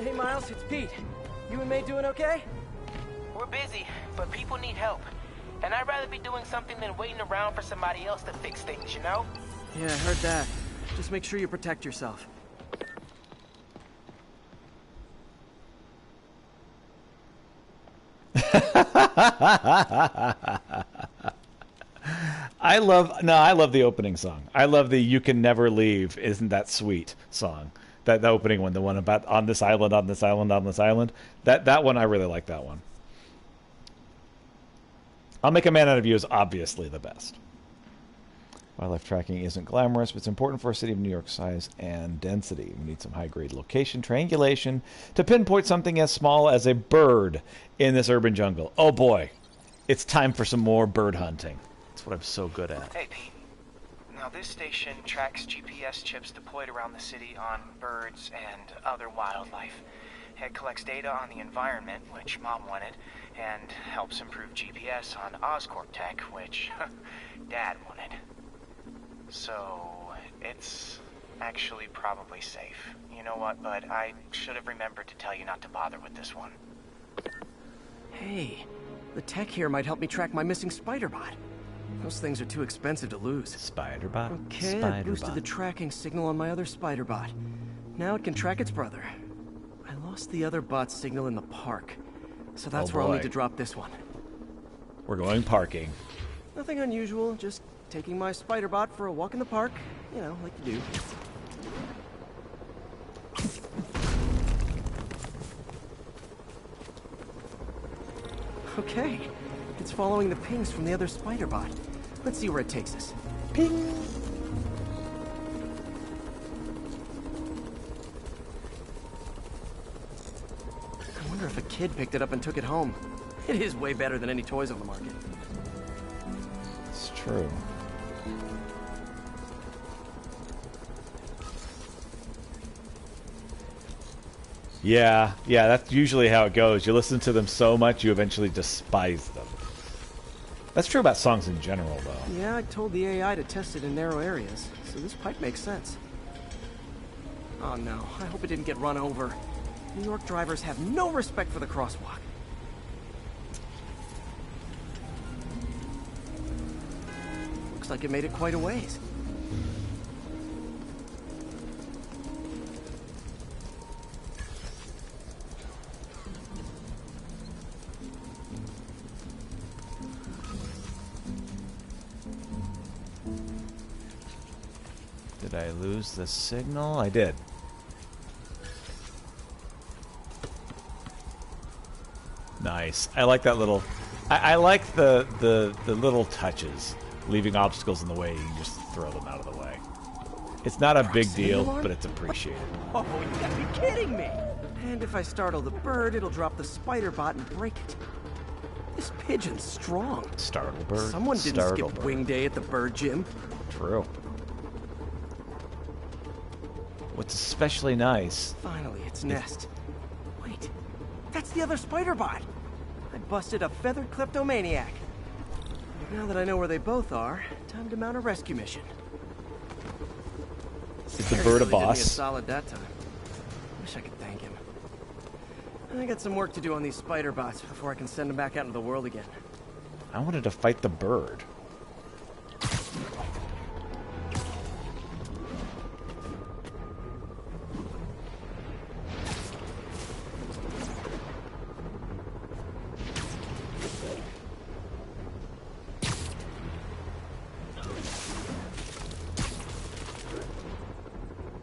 Hey, Miles, it's Pete. You and May doing okay? We're busy, but people need help. And I'd rather be doing something than waiting around for somebody else to fix things, you know? Yeah, I heard that. Just make sure you protect yourself. I love the opening song. I love the "You Can Never Leave, Isn't That Sweet" song. That the opening one, the one about on this island, on this island, on this island. That one, I really like that one. "I'll Make a Man Out of You" is obviously the best. Wildlife tracking isn't glamorous, but it's important for a city of New York's size and density. We need some high-grade location triangulation to pinpoint something as small as a bird in this urban jungle. Oh boy, it's time for some more bird hunting. That's what I'm so good at. Hey, Pete. Now, this station tracks GPS chips deployed around the city on birds and other wildlife. It collects data on the environment, which Mom wanted, and helps improve GPS on Oscorp tech, which Dad wanted. So, it's actually probably safe. You know what, bud? I should have remembered to tell you not to bother with this one. Hey, the tech here might help me track my missing Spider-Bot. Those things are too expensive to lose. Spider-Bot? Okay, I boosted the tracking signal on my other Spider-Bot. Now it can track its brother. I lost the other bot's signal in the park, so that's where I'll need to drop this one. We're going parking. Nothing unusual, just taking my Spider-Bot for a walk in the park. You know, like you do. Okay, it's following the pings from the other Spider-Bot. Let's see where it takes us. Ping! I wonder if a kid picked it up and took it home. It is way better than any toys on the market. It's true. Yeah, that's usually how it goes. You listen to them so much, you eventually despise them. That's true about songs in general, though. Yeah, I told the AI to test it in narrow areas, so this pipe makes sense. Oh no, I hope it didn't get run over. New York drivers have no respect for the crosswalk. Looks like it made it quite a ways. Did I lose the signal? I did. Nice. I like that little... I like the little touches. Leaving obstacles in the way, you can just throw them out of the way. It's not a big deal, but it's appreciated. Oh, you gotta be kidding me! And if I startle the bird, it'll drop the spider bot and break it. This pigeon's strong. Startle bird. Someone didn't skip wing day at the bird gym. True. What's especially nice... Finally, its nest. Wait, that's the other spider bot. I busted a feathered kleptomaniac. Now that I know where they both are, time to mount a rescue mission. Is the bird a boss? Did me a solid that time. Wish I could thank him. I got some work to do on these spider bots before I can send them back out into the world again. I wanted to fight the bird.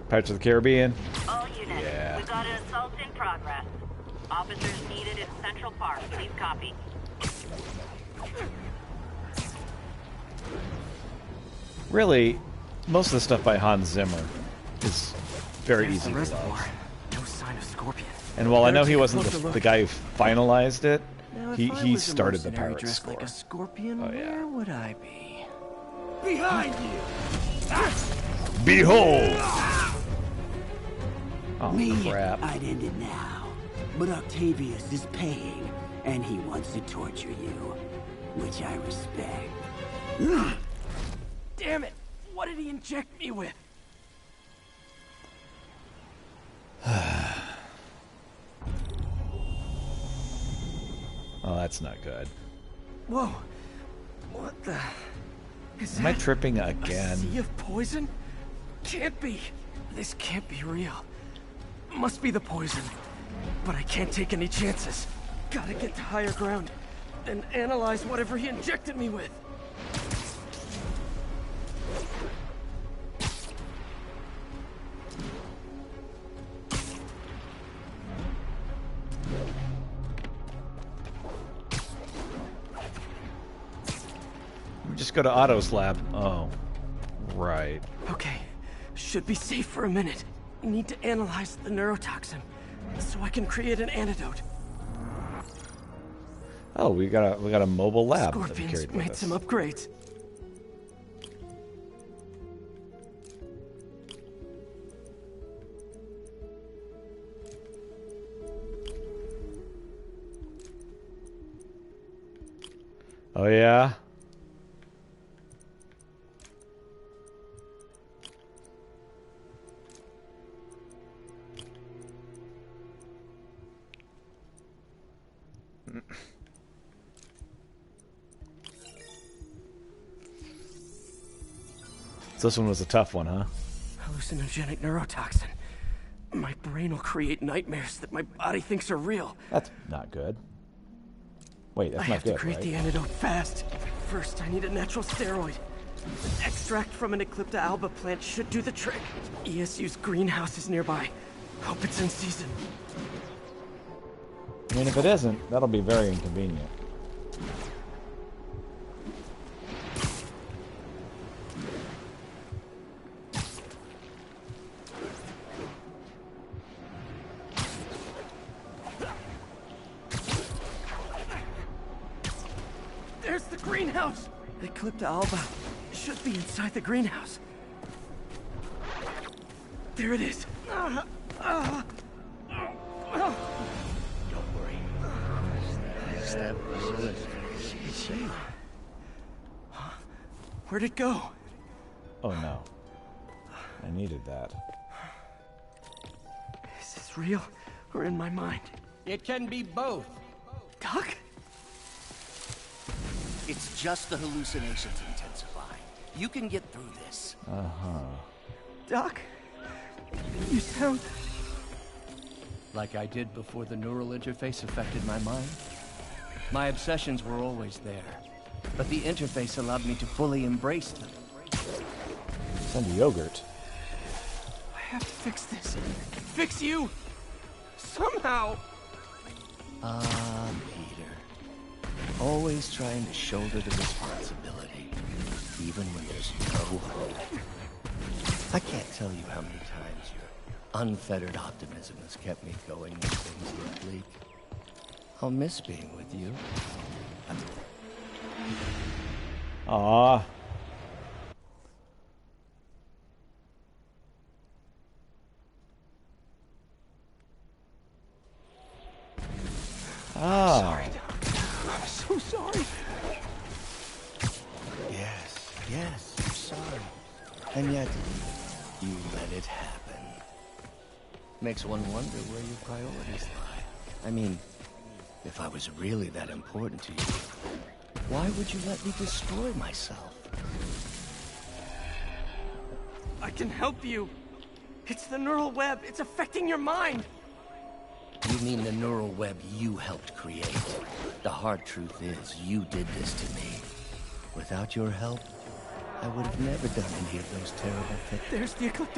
Pirates of the Caribbean. All units, we got an assault in progress. Officers needed in Central Park. Please copy. Really, most of the stuff by Hans Zimmer is very easy to love. No sign of Scorpion. And while I know he wasn't the guy who finalized it, he started the pirate score. Like a scorpion, where would I be? Behind you! Behold! Oh, Me, crap. I'd end it now. But Octavius is paying, and he wants to torture you, which I respect. Damn it! What did he inject me with? Oh, that's not good. Whoa! What the... Am I tripping again? A sea of poison? Can't be. This can't be real. Must be the poison. But I can't take any chances. Gotta get to higher ground and analyze whatever he injected me with. Just go to Otto's lab. Oh, right. Okay, should be safe for a minute. Need to analyze the neurotoxin so I can create an antidote. Oh, we got a mobile lab. Scorpions made some upgrades. Oh yeah. So this one was a tough one, huh? Hallucinogenic neurotoxin. My brain will create nightmares that my body thinks are real. That's not good. Wait, that's I not have good, to create right? the antidote fast. First, I need a natural steroid. An extract from an Eclipta alba plant should do the trick. ESU's greenhouse is nearby. Hope it's in season. I mean, if it isn't, that'll be very inconvenient. There's the greenhouse! The Eclipta alba should be inside the greenhouse. There it is. Don't worry. Step forward. It's safe. Where'd it go? Oh no. I needed that. Is this real or in my mind? It can be both. Doc? It's just the hallucinations intensifying. You can get through this. Uh-huh. Doc? You sound... like I did before the neural interface affected my mind. My obsessions were always there, but the interface allowed me to fully embrace them. Send yogurt. I have to fix this. Fix you! Somehow! Peter. Always trying to shoulder the responsibility, even when there's no hope. I can't tell you how many times your unfettered optimism has kept me going when things get bleak. I'll miss being with you. Ah. Ah. Sorry, Doc. I'm so sorry. Yes, you're sorry. And yet, you let it happen. Makes one wonder where your priorities lie. I mean, if I was really that important to you, why would you let me destroy myself? I can help you. It's the neural web. It's affecting your mind. You mean the neural web you helped create? The hard truth is, you did this to me. Without your help, I would have never done any of those terrible things. There's the Eclipse.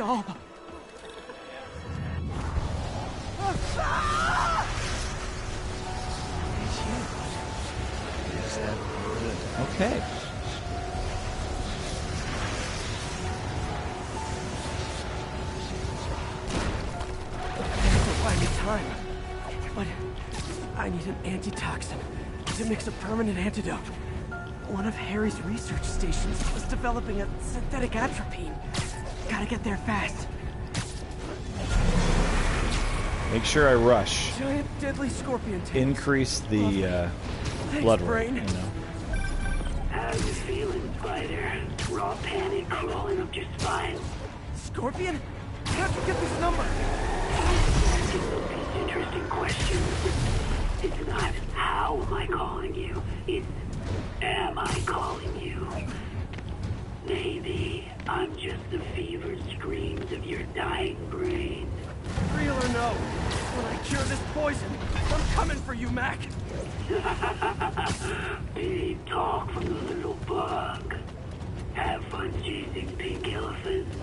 Okay. We're finding time. But I need an antitoxin to mix a permanent antidote. One of Harry's research stations was developing a synthetic atropine. Gotta get there fast. Make sure I rush. Giant deadly scorpion tails. Increase the blood rate, you know. How you feeling, Spider? Raw panic crawling up your spine? Scorpion? How'd you get this number? Asking those interesting questions. It's not how am I calling you, it's am I calling you? Maybe I'm just the fevered screams of your dying brain. Real or no, when I cure this poison, I'm coming for you, Mac. Big talk from the little bug. Have fun chasing pink elephants.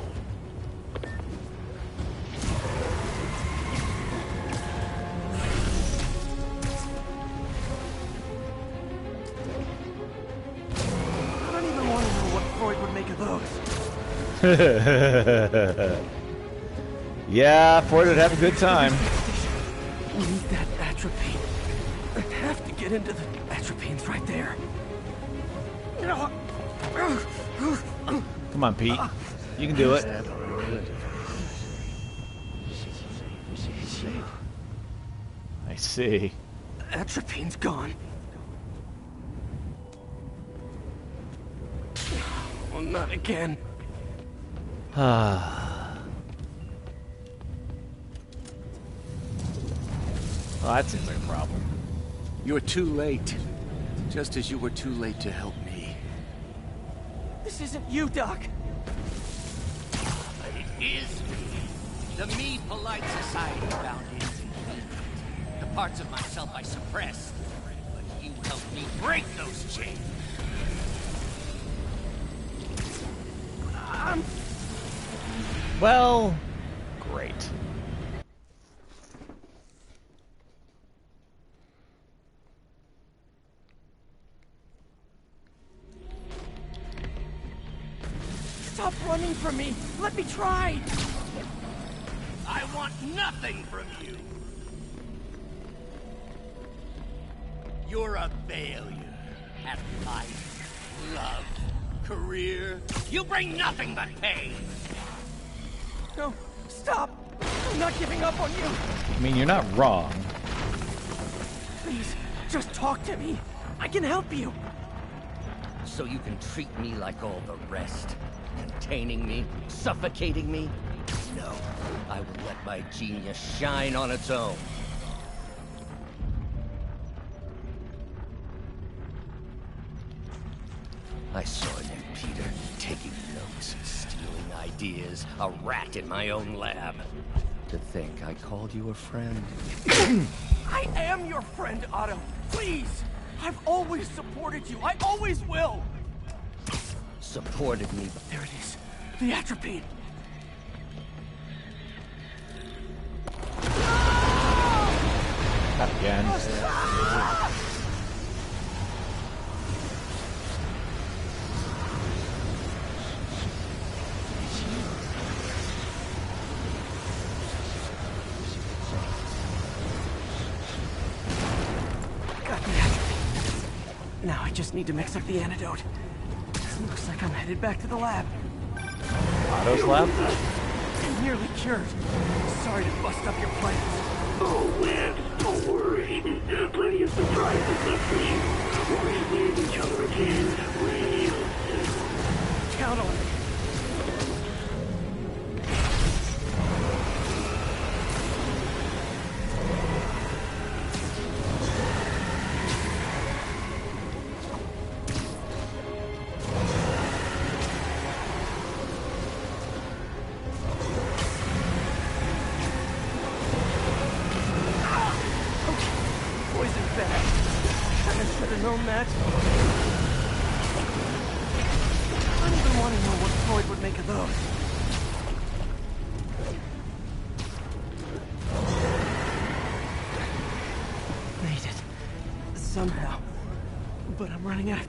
I don't even want to know what Freud would make of those. Yeah, Freud would have a good time. We need that atropine. I have to get into the atropine's right there. Come on, Pete. You can do it. I see. Atropine's gone. Well, not again. Well, that seems like a problem. You're too late. Just as you were too late to help me. This isn't you, Doc. But it is me. The me polite society found inconvenient. The parts of myself I suppressed. But you helped me break those chains. Well, great. Stop running from me. Let me try. I want nothing from you. You're a failure at life, love, career. You bring nothing but pain. No, stop. I'm not giving up on you. I mean, you're not wrong. Please, just talk to me. I can help you. So you can treat me like all the rest. Containing me, suffocating me? No, I will let my genius shine on its own. I saw you, Peter, taking notes, stealing ideas, a rat in my own lab. To think I called you a friend. I am your friend, Otto. Please! I've always supported you. I always will! Supported me. There it is. The atropine. Not again. Got the atropine. Now I just need to mix up the antidote. Looks like I'm headed back to the lab. Otto's lab? I'm nearly cured. Sorry to bust up your plans. Oh, man, don't worry. Plenty of surprises left for you. We'll see each other again real soon. Count on me.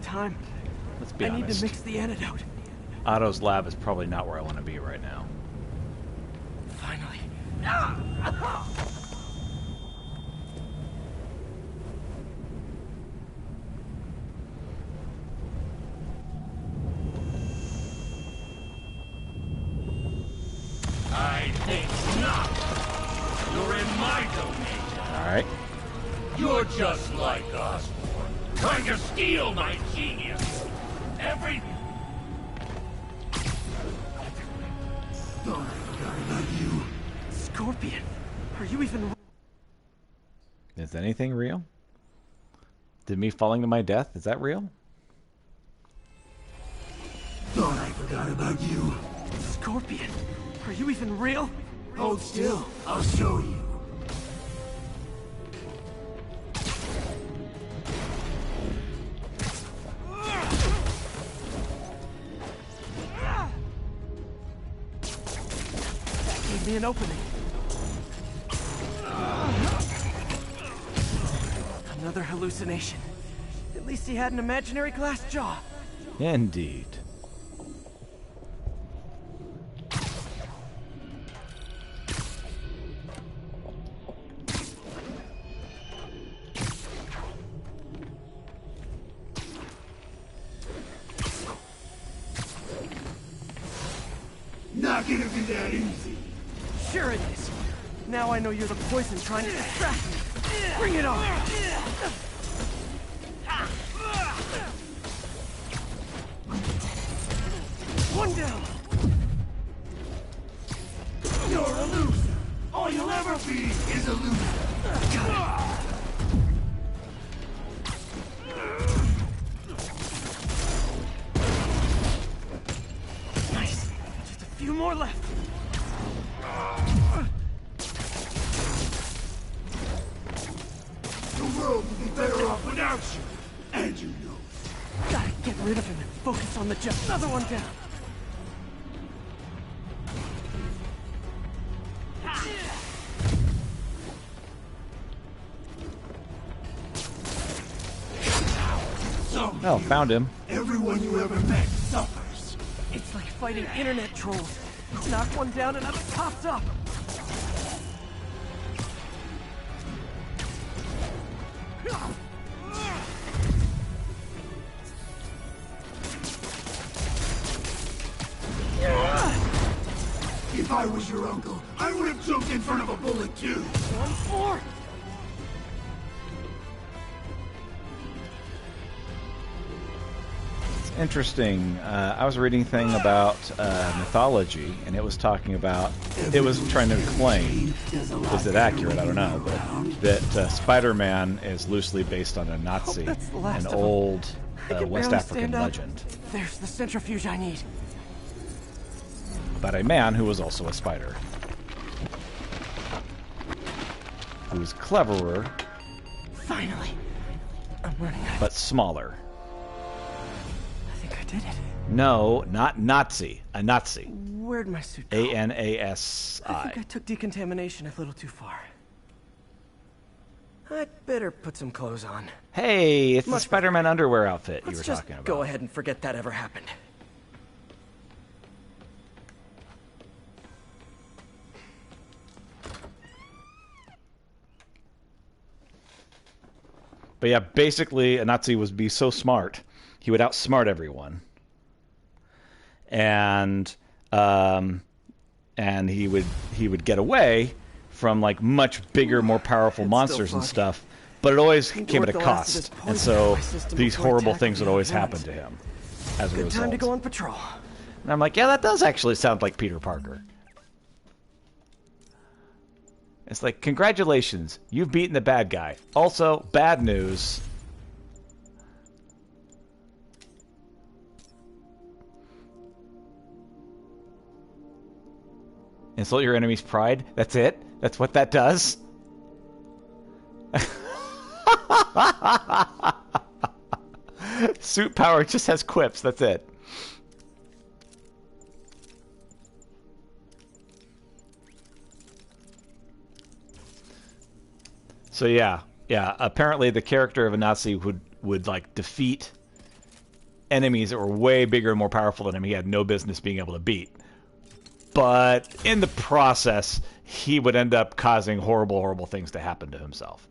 Time. Let's be honest. I need to mix the antidote. Otto's lab is probably not where I want to be right now. Finally. I think not. You're in my domain. All right. You're just like Osborn, trying to steal my genius. Every... Thought I forgot about you. Scorpion, are you even... Is anything real? Did me falling to my death, is that real? Thought I forgot about you. Scorpion, are you even real? Hold still, I'll show you. Me an opening. Another hallucination. At least he had an imaginary glass jaw. Indeed. Not gonna be that easy. Sure it is. Now I know you're the poison trying to distract me. Bring it on! One down! You're a loser! All you'll ever be is a loser! Nice! Just a few more left! The world would be better off without you. And you know. Gotta get rid of him and focus on the job. Another one down. Oh, found him. Everyone you ever met suffers. It's like fighting internet trolls. Knock one down, another pops up. If I was your uncle, I I would have choked in front of a bullet too. 1-4. Interesting. I was reading a thing about mythology, and it was talking about, it was trying to claim, is it accurate? I don't know, but that Spider-Man is loosely based on a Nazi, an old West African legend. There's the centrifuge I need. About a man who was also a spider. Who was cleverer. Finally. I'm running out. But smaller. I think I did it. No, not Nazi. A Nazi. Where'd my suit go? A-N-A-S-I. I think I took decontamination a little too far. I'd better put some clothes on. Hey, it's the Spider-Man underwear outfit you were talking about. Go ahead and forget that ever happened. But yeah, basically, a Nazi would be so smart, he would outsmart everyone, and he would get away from like much bigger, more powerful monsters and stuff. But it always came at a cost, and so these horrible things would always happen to him as a result. Good time to go on patrol. And I'm like, yeah, that does actually sound like Peter Parker. It's like, congratulations, you've beaten the bad guy. Also, bad news. Insult your enemy's pride? That's it? That's what that does? Suit power just has quips, that's it. So yeah, apparently the character of a Nazi would like defeat enemies that were way bigger and more powerful than him. He had no business being able to beat. But in the process, he would end up causing horrible, horrible things to happen to himself.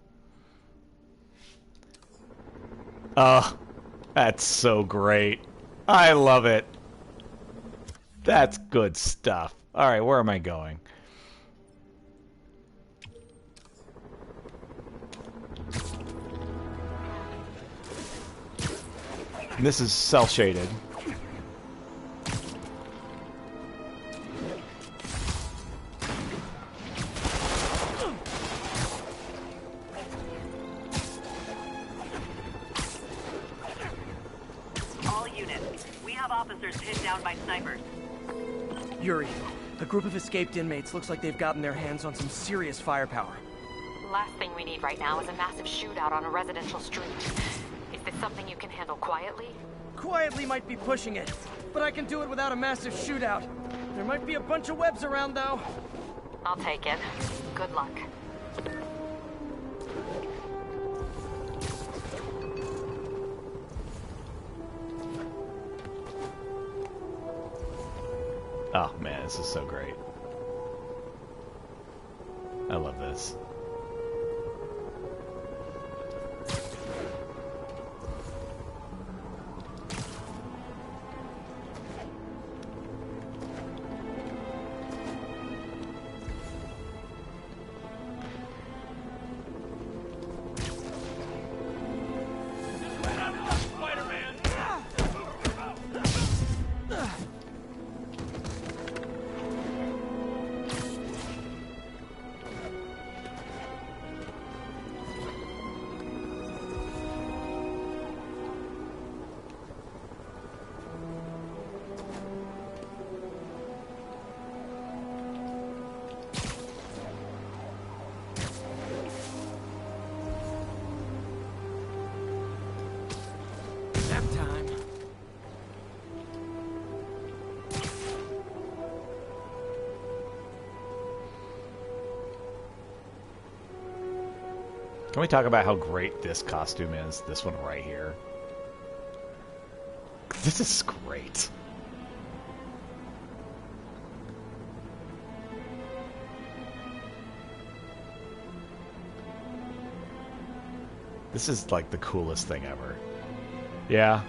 That's so great. I love it. That's good stuff. All right, where am I going? This is cel-shaded. All units, we have officers pinned down by snipers. Yuri, a group of escaped inmates looks like they've gotten their hands on some serious firepower. Last thing we need right now is a massive shootout on a residential street. Is this something you can handle quietly? Quietly might be pushing it, but I can do it without a massive shootout. There might be a bunch of webs around, though. I'll take it. Good luck. Oh man, this is so great. I love this. Can we talk about how great this costume is? This one right here. This is great. This is like the coolest thing ever. Yeah.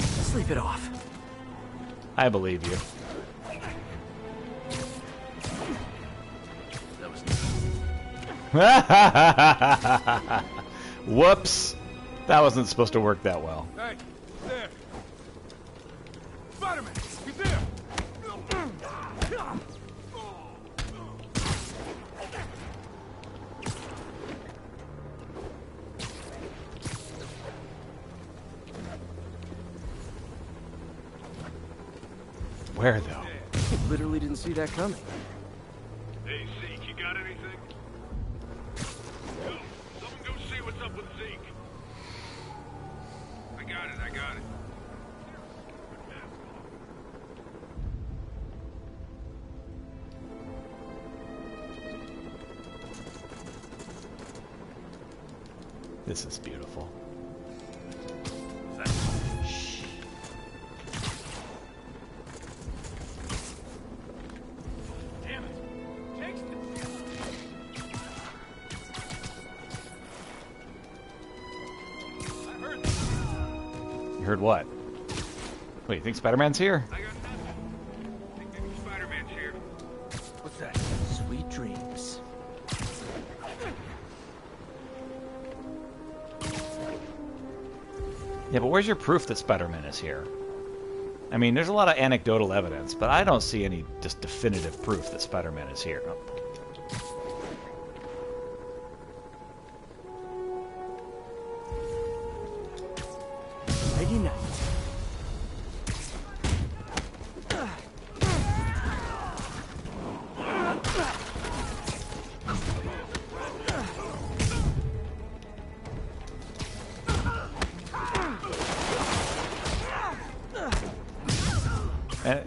Sleep it off. I believe you. Whoops. That wasn't supposed to work that well. Hey, there. Spider-Man, he's there. Where, though? Literally didn't see that coming. Hey, Zeke, you got anything? Yo, someone go see what's up with Zeke. I got it. This is beautiful. Heard what? Wait, you think Spider-Man's here? I got nothing. I think maybe Spider-Man's here. What's that? Sweet dreams. Yeah, but where's your proof that Spider-Man is here? I mean, there's a lot of anecdotal evidence, but I don't see any just definitive proof that Spider-Man is here. Oh. Ready now.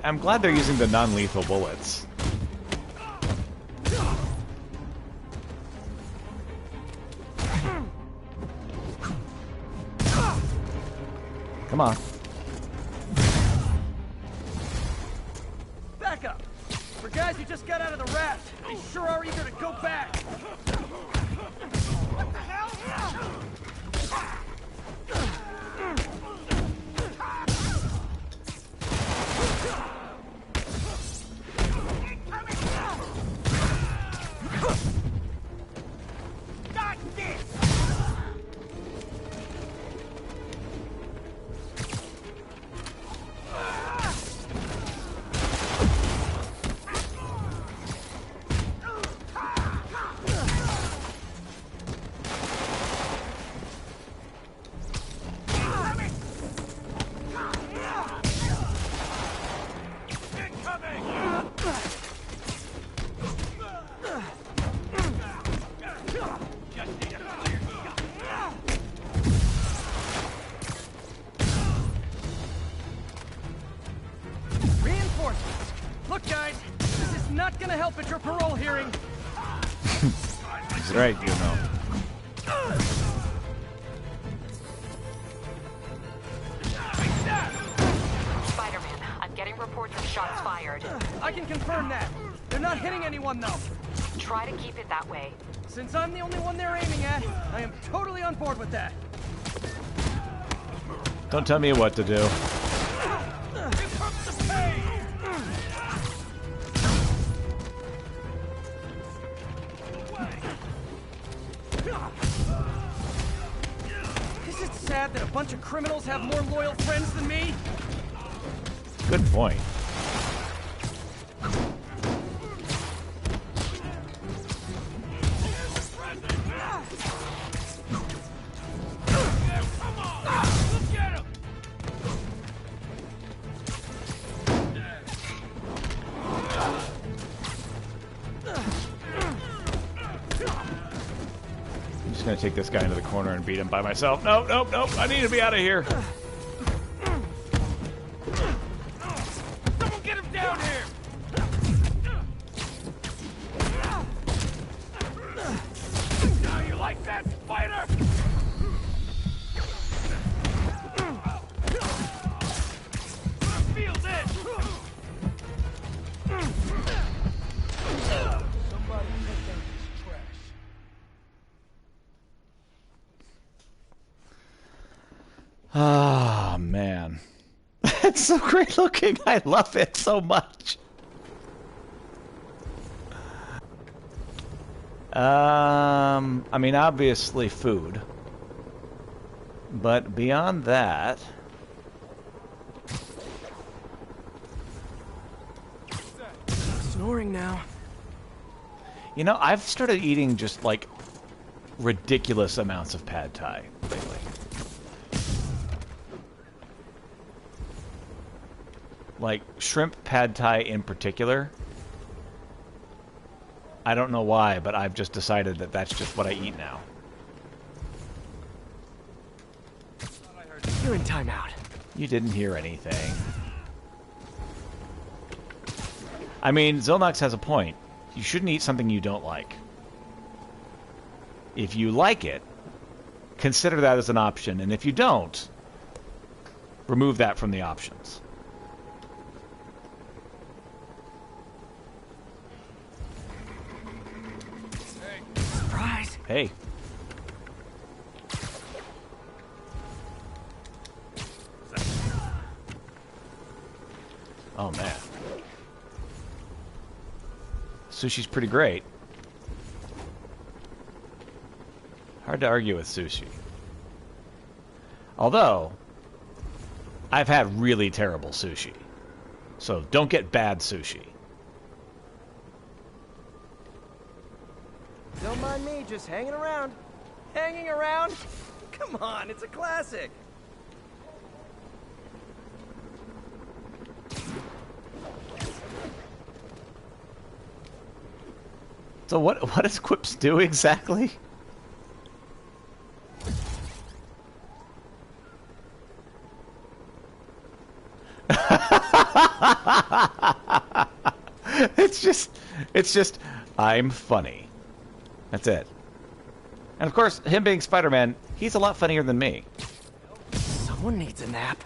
I'm glad they're using the non-lethal bullets. Come on. Back up! For guys who just got out of the raft, they sure are eager to go back! What the hell? Look, guys, this is not gonna help at your parole hearing. He's right, you know. Spider-Man, I'm getting reports of shots fired. I can confirm that. They're not hitting anyone, though. Try to keep it that way. Since I'm the only one they're aiming at, I am totally on board with that. Don't tell me what to do. Is it sad that a bunch of criminals have more loyal friends than me? Good point. I'm just gonna take this guy into the corner and beat him by myself. Nope, nope, nope. I need to be out of here. Someone get him down here! Now you like that, Spider? Feel this! Somebody pick up this trash. Ah, man. It's so great looking. I love it so much. I mean, obviously food. But beyond that... Snoring now. You know, I've started eating just, like, ridiculous amounts of pad thai lately. Like, shrimp pad thai in particular. I don't know why, but I've just decided that that's just what I eat now. You're in timeout. You didn't hear anything. I mean, Zilnox has a point. You shouldn't eat something you don't like. If you like it, consider that as an option, and if you don't, remove that from the options. Surprise! Hey. Oh, man. Sushi's pretty great. Hard to argue with sushi. Although, I've had really terrible sushi. So don't get bad sushi. Don't mind me, just hanging around. Hanging around? Come on, it's a classic. So what does Quips do exactly? It's just I'm funny. That's it. And of course, him being Spider-Man, he's a lot funnier than me. Someone needs a nap.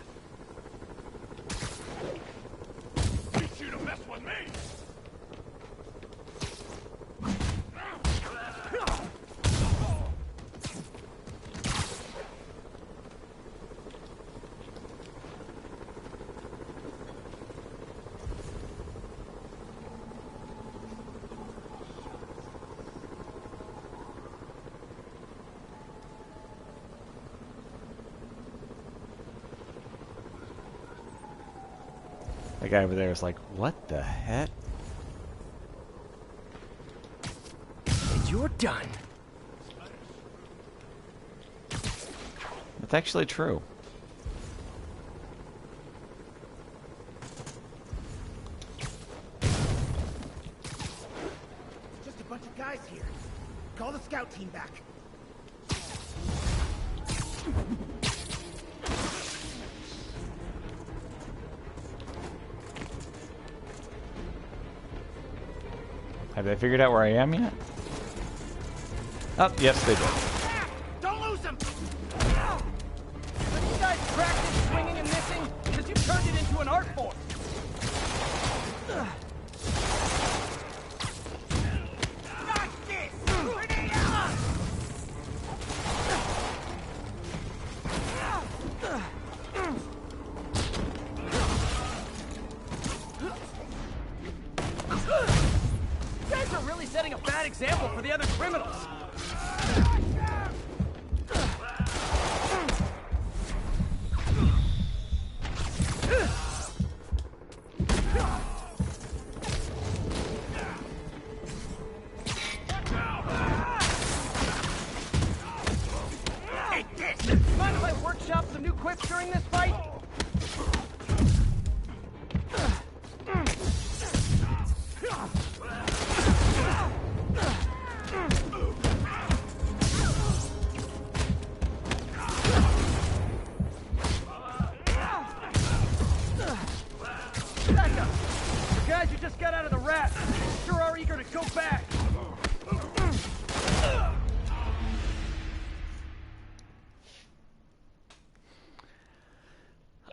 The guy over there is like, what the heck? And you're done. That's actually true. Just a bunch of guys here. Call the scout team back. Have they figured out where I am yet? Oh, yes, they did. Don't lose him! Have you guys practiced swinging and missing? Because you've turned it into an art form. Setting a bad example for the other criminals. Mind if I workshop some new quips during this fight?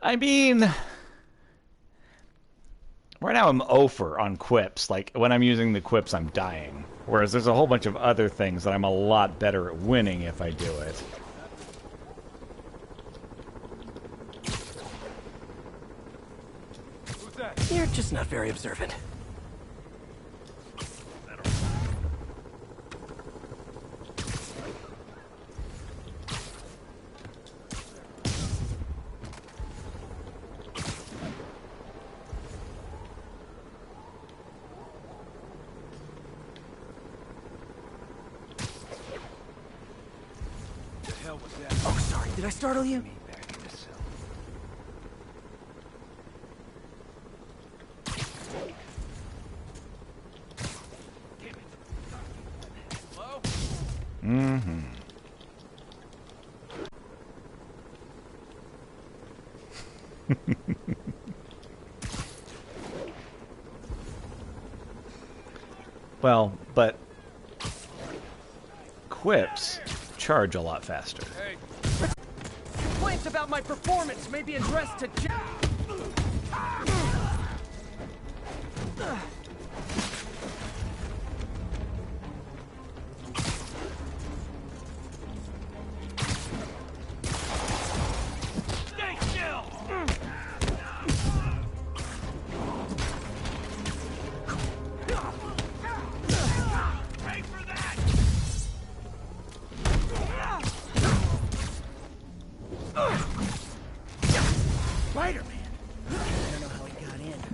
I mean, right now I'm 0 on quips. Like, when I'm using the quips, I'm dying. Whereas there's a whole bunch of other things that I'm a lot better at winning if I do it. Who's that? You're just not very observant. Did I startle you? Mm-hmm. Well, but quips charge a lot faster. Hey. Complaints about my performance may be addressed to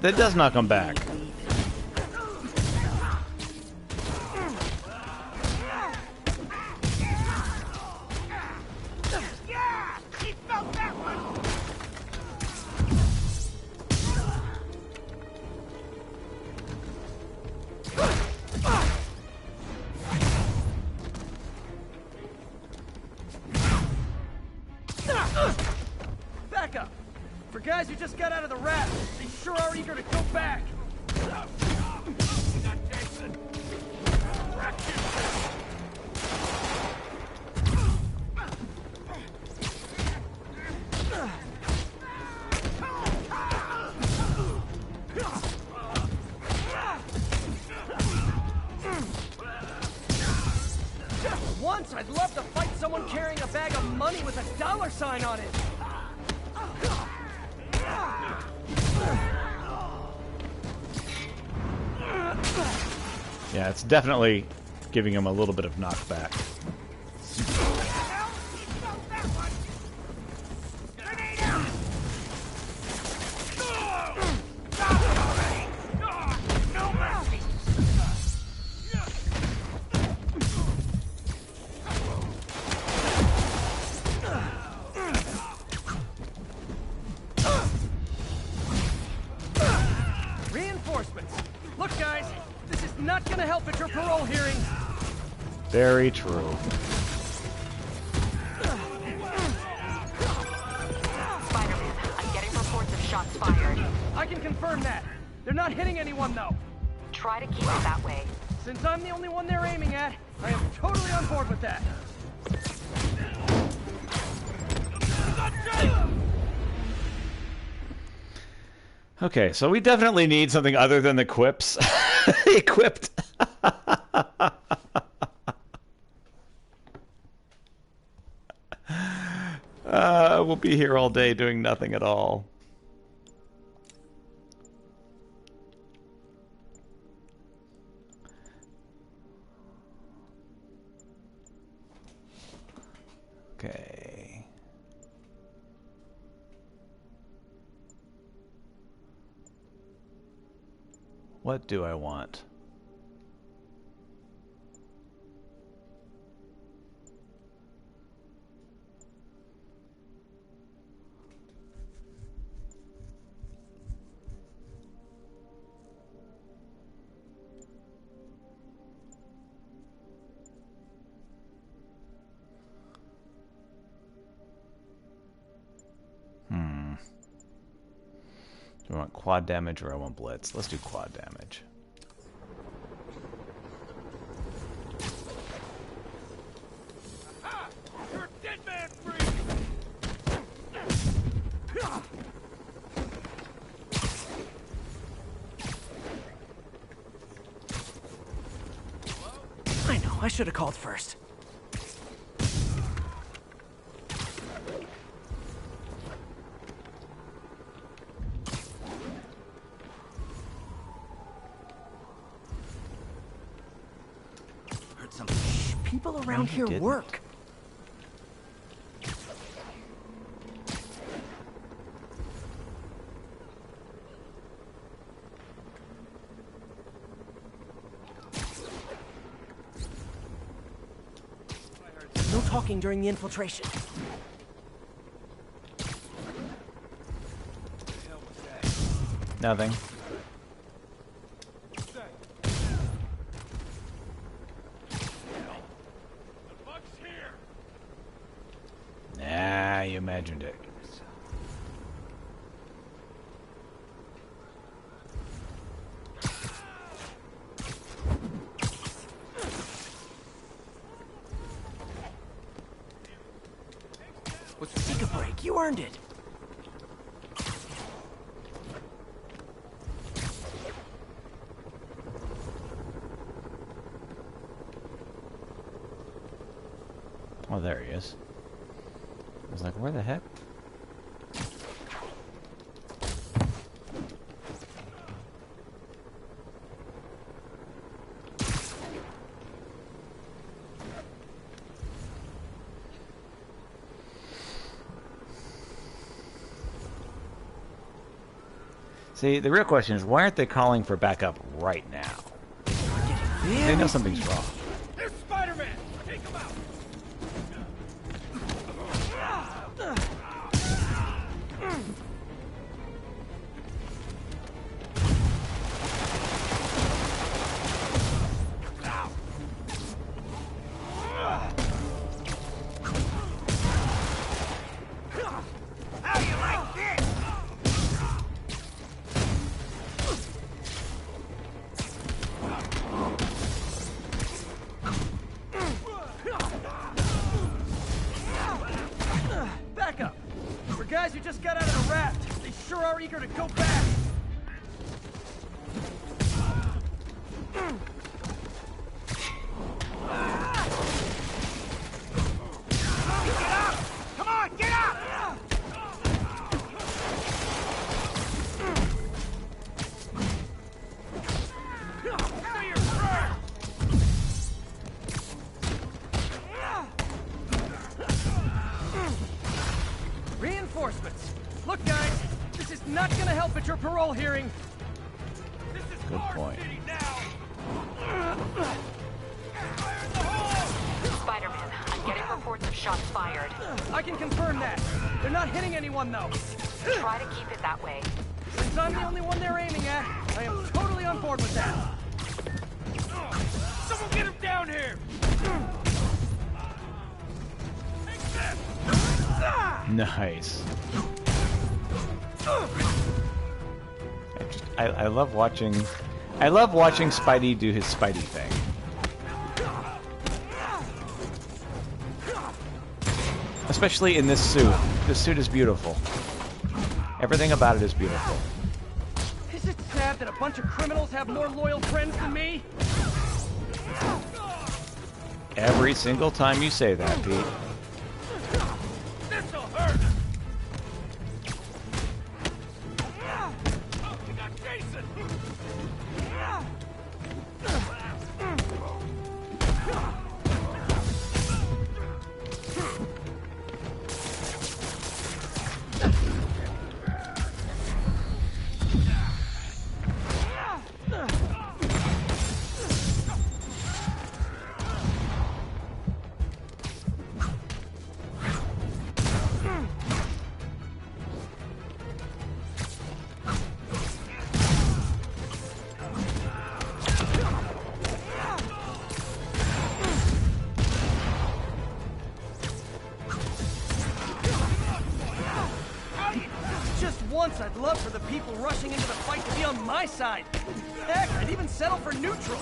That does not come back. back up. For guys who just got out of the raft, they sure are eager to go back. Once I'd love to fight someone carrying a bag of money with a dollar sign on it. Yeah, it's definitely giving him a little bit of knockback. Reinforcements. Look, guys, this is not gonna help at your parole hearing. Very true. Spider-Man, I'm getting reports of shots fired. I can confirm that. They're not hitting anyone, though. Try to keep it that way. Since I'm the only one they're aiming at, I am totally on board with that. Okay, so we definitely need something other than the quips equipped. We'll be here all day doing nothing at all. Okay. What do I want? Do I want quad damage or I want blitz? Let's do quad damage. You're a dead man free! I know, I should have called first. People around here work. No talking during the infiltration. Nothing. Nah, you imagined it. Take a break. You earned it. Oh, there he is. I was like, where the heck? See, the real question is, why aren't they calling for backup right now? They know something's wrong. There's Spider-Man! Take him out! How you like this? Back up. For guys who just got out of the raft, they sure are eager to go back. Get up! Come on, get up! Say your prayer! Reinforcements. Look, guys, this is not gonna help at your parole hearing. This is Good point. Spider-Man, I'm getting reports of shots fired. I can confirm that. They're not hitting anyone, though. Try to keep it that way. Since I'm the only one they're aiming at, I am totally on board with that. Someone get him down here! Nice. I love watching. I love watching Spidey do his Spidey thing. Especially in this suit. This suit is beautiful. Everything about it is beautiful. Is it sad that a bunch of criminals have more loyal friends than me? Every single time you say that, Pete. This'll hurt! We got Jason! Just once, I'd love for the people rushing into the fight to be on my side. Heck, I'd even settle for neutral.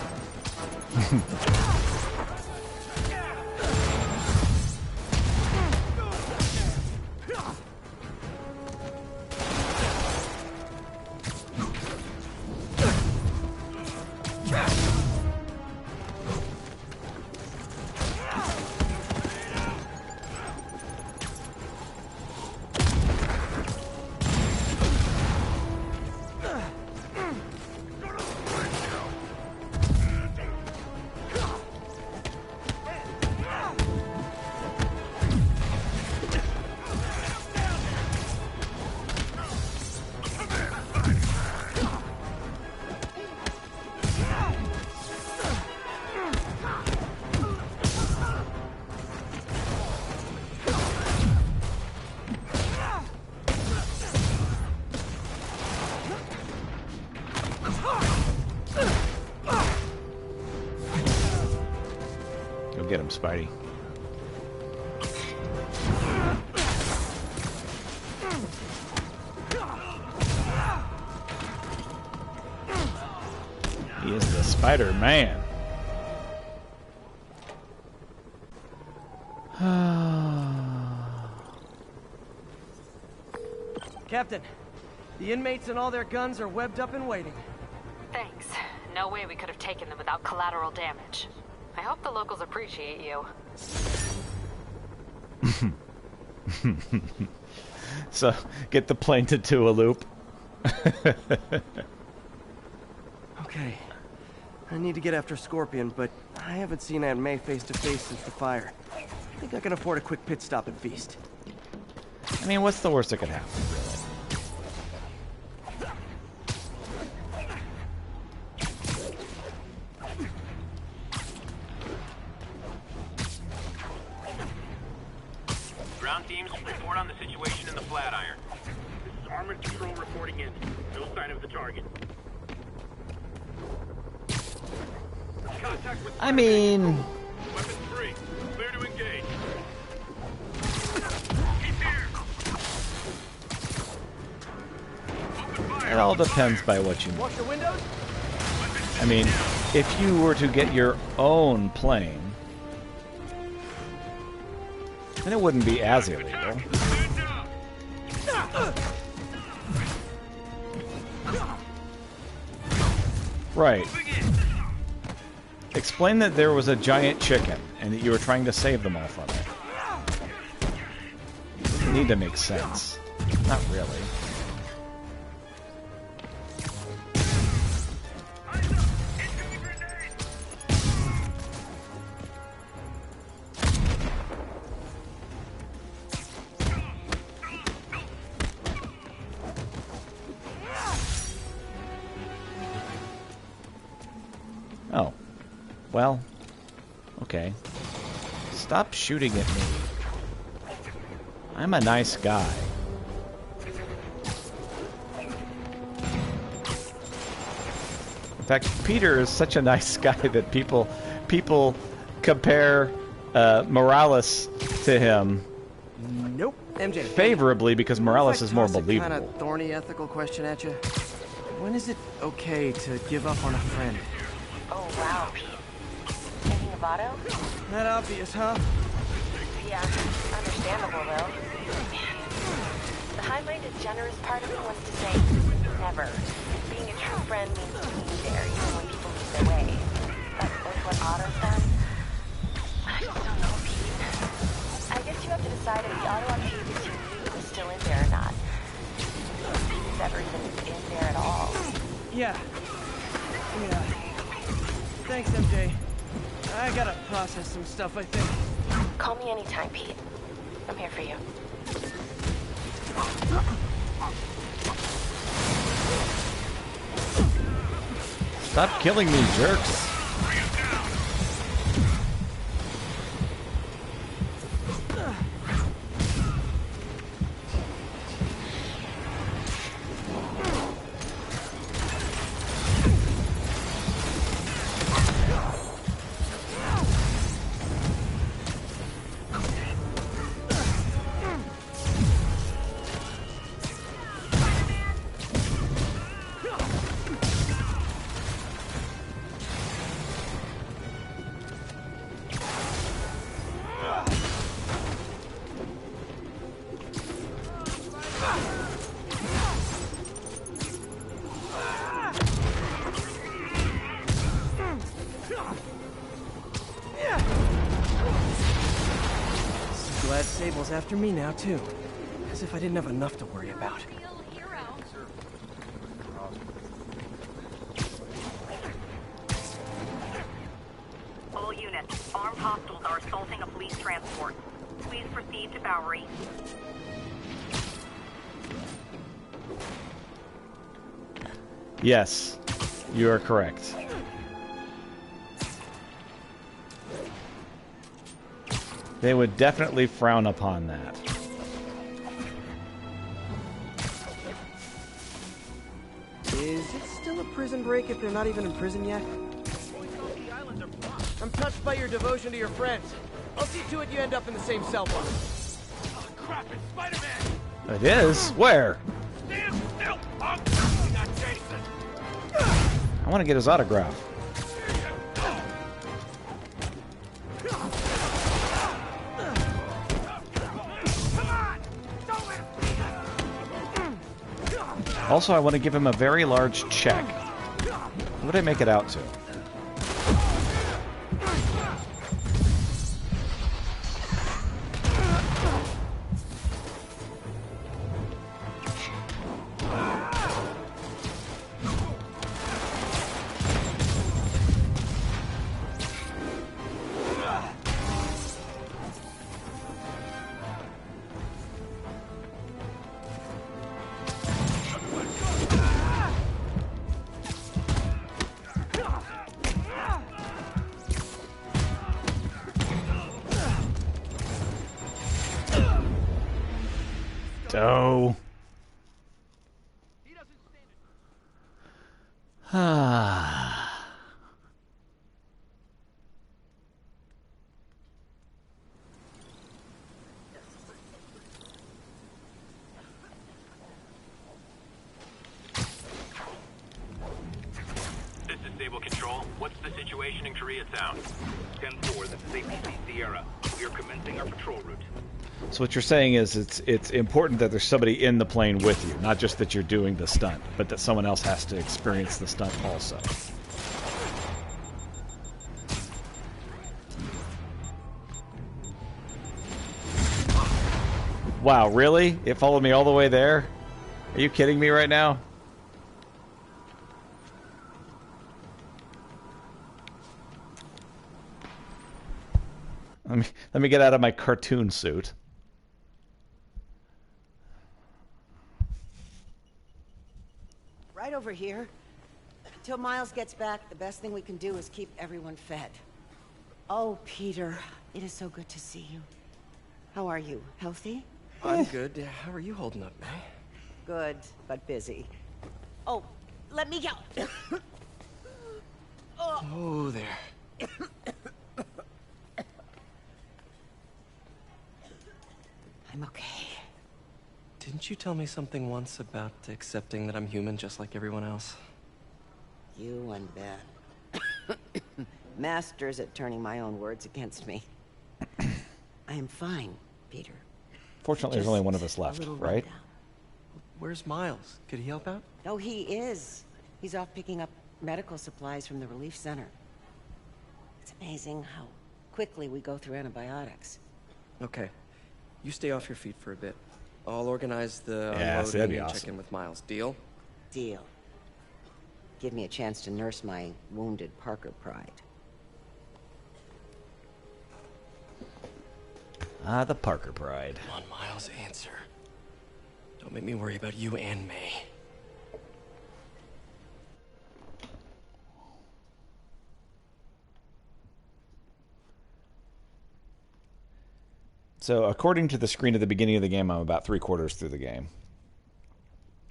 Go get him, Spidey. He is the Spider-Man. Captain, the inmates and all their guns are webbed up and waiting. Thanks. No way we could have taken them without collateral damage. I hope the locals appreciate you. So, get the plane to do a loop. Okay. I need to get after Scorpion, but I haven't seen Aunt May face to face since the fire. I think I can afford a quick pit stop at Feast. I mean, what's the worst that could happen, really? Ground teams, report on the situation in the Flatiron. This is Armored Control reporting in. No sign of the target. Contact with I mean... Weapons free. Clear to engage. It all depends by what you mean. Watch your windows? I mean, if you were to get your own plane, then it wouldn't be as illegal. Right. Explain that there was a giant chicken and that you were trying to save them all from it. Doesn't need to make sense. Not really. Oh. Well, okay. Stop shooting at me. I'm a nice guy. In fact, Peter is such a nice guy that people compare Morales to him. Nope. MJ. Favorably because Morales is more believable. Kind of thorny ethical question at you. When is it okay to give up on a friend? Oh, wow, Pete. Thinking of Otto? Not obvious, huh? Yeah, understandable, though. The high-minded, generous part of me wants to say, never. Being a true friend means being there, even when people lose their way. But with what Otto's done, I just don't know, Pete. I guess you have to decide if the Otto Octavius you knew is still in there or not. If he's ever even in there at all. Yeah. Thanks, MJ. I gotta process some stuff, I think. Call me anytime, Pete. I'm here for you. Stop killing me, jerks. Glad Sable's after me now, too. As if I didn't have enough to worry about. All units, armed hostiles are assaulting a police transport. Please proceed to Bowery. Yes, you are correct. They would definitely frown upon that. Is it still a prison break if they're not even in prison yet? The islands are blocked. I'm touched by your devotion to your friends. I'll see to it you end up in the same cell block. Oh, crap, it's Spider-Man! It is? Where? Stand still, punk! You're not Jason! I want to get his autograph. Also, I want to give him a very large check. What would I make it out to? Oh. This is Stable Control. What's the situation in Koreatown? 10-4, this is APC Sierra. We are commencing our patrol route. So what you're saying is it's important that there's somebody in the plane with you, not just that you're doing the stunt, but that someone else has to experience the stunt also. Wow, really? It followed me all the way there? Are you kidding me right now? Let me get out of my cartoon suit. Right over here. Until Miles gets back, the best thing we can do is keep everyone fed. Oh, Peter, it is so good to see you. How are you? Healthy? I'm good. How are you holding up, May? Good, but busy. Oh, let me go. Oh, there. I'm okay. Didn't you tell me something once about accepting that I'm human just like everyone else? You and Ben. Masters at turning my own words against me. I am fine, Peter. Fortunately, there's only one of us left, right? Where's Miles? Could he help out? Oh, he is. He's off picking up medical supplies from the relief center. It's amazing how quickly we go through antibiotics. Okay. You stay off your feet for a bit. I'll organize the that'd unloading be and awesome. check in with Miles. Deal? Deal. Give me a chance to nurse my wounded Parker pride. Ah, the Parker pride. Come on, Miles, answer. Don't make me worry about you and May. So, according to the screen at the beginning of the game, I'm about 3/4 through the game.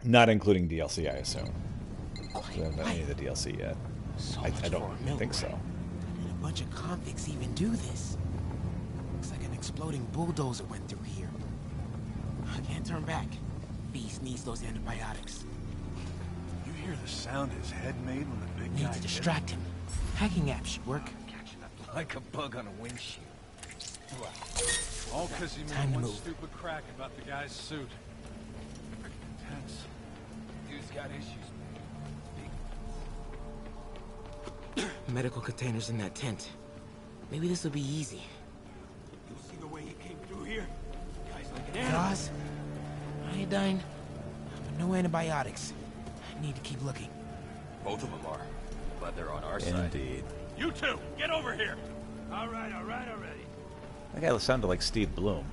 Not including DLC, I assume. I haven't done any of the DLC yet. I don't think so. Did a bunch of convicts even do this? Looks like an exploding bulldozer went through here. I can't turn back. Beast needs those antibiotics. You hear the sound his head made when the big guy Need to distract him. Hacking app should work. Catching up like a bug on a windshield. All because he Time made to one move. stupid crack about the guy's suit. Intense. Dude's got issues. Medical containers in that tent. Maybe this will be easy. You see the way he came through here? Guys like an animal. Gauze, iodine, but no antibiotics. I need to keep looking. Both of them are. Glad they're on our side. Indeed. You two, get over here! All right already. That guy sounded like Steve Bloom.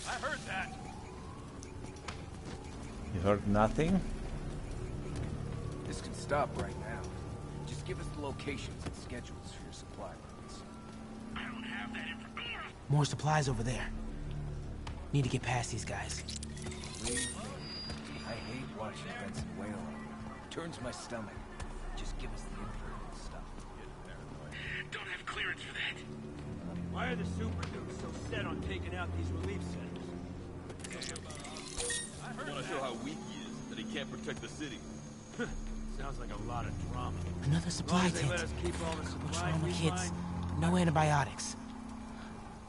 I heard that. You heard nothing? This can stop right now. Just give us the locations and schedules for your supply runs. I don't have that information. More supplies over there. Need to get past these guys. Believe me, I hate watching Benson wail on you. Turns my stomach. Just give us the info and stuff. Don't have clearance for that. Why are the Super Dukes so set on taking out these relief centers? I want to show how weak he is, that he can't protect the city. Sounds like a lot of drama. Another supply As long as they tent. let us keep all the What's supplies wrong with we kids? find? No antibiotics.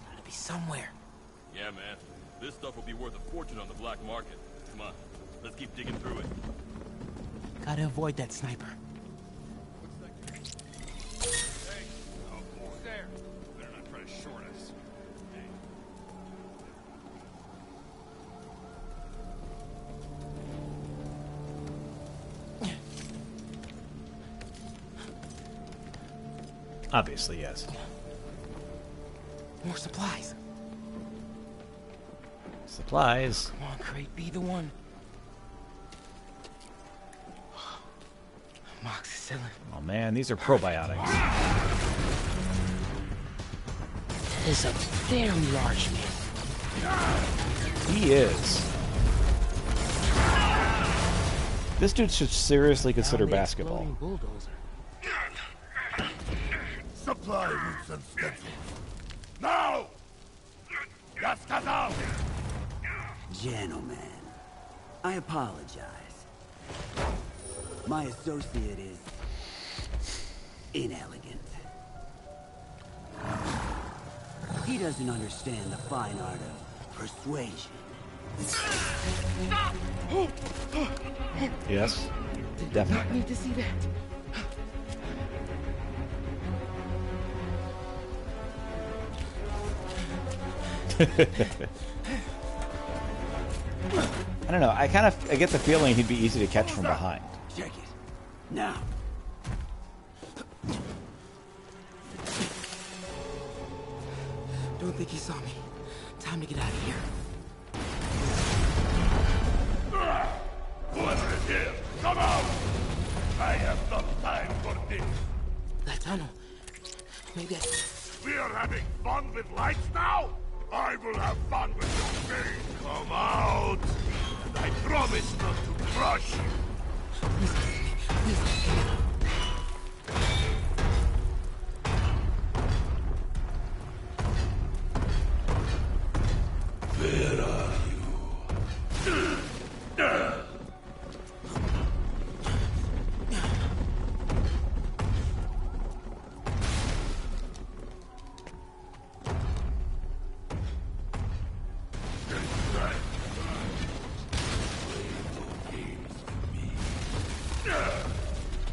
Gotta be somewhere. Yeah, man. This stuff will be worth a fortune on the black market. Come on, let's keep digging through it. Gotta avoid that sniper. Oh, boy. There. Better not try to short us. Obviously, yes. More supplies. Supplies. Come on, Crate, be the one. Amoxicillin. Oh man, these are probiotics. Is a very large man. He is. This dude should seriously consider basketball. Bulldozer. Supply routes and schedules. Now! Yaskazal! Gentlemen, I apologize. My associate is inelegant. He doesn't understand the fine art of persuasion. Yes, definitely. Need to see that. I don't know. I get the feeling he'd be easy to catch from behind. Check it. Now. Don't think he saw me. Time to get out of here. Whoever is here, come out! I have no time for this. That tunnel. Maybe I... We are having fun with lights now? I will have fun with your game. Come out! And I promise not to crush you. Where are you?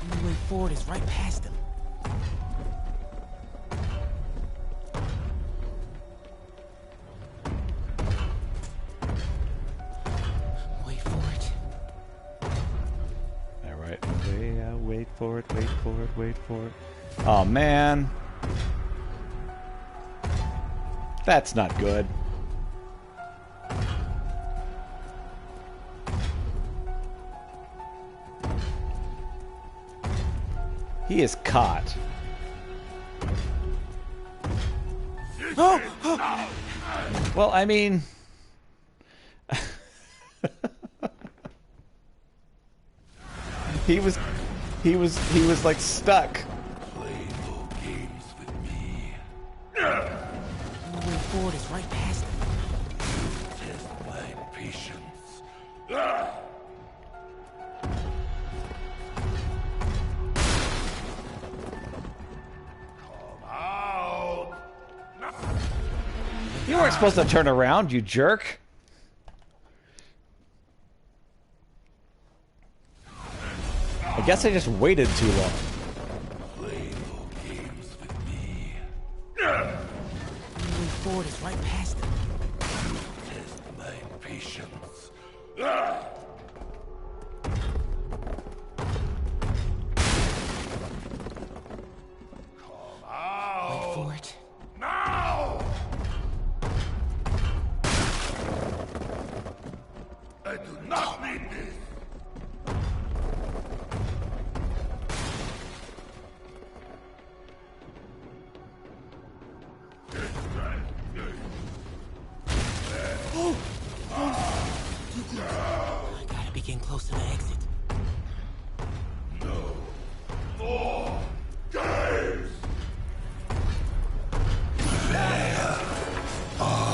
The only way forward is right past him. Wait for it. All right. Wait for it. Wait for it. Wait for it. Oh man, that's not good. He is caught. Well, I mean... he was like stuck. Play no games with me. The only way forward is right past him. Test my patience. You weren't supposed to turn around, you jerk. I guess I just waited too long. Play no games with me. The only way forward is right past him. Test my patience. Wait for it. Now! I do not need this. Oh! getting close to the exit. No more games! Where are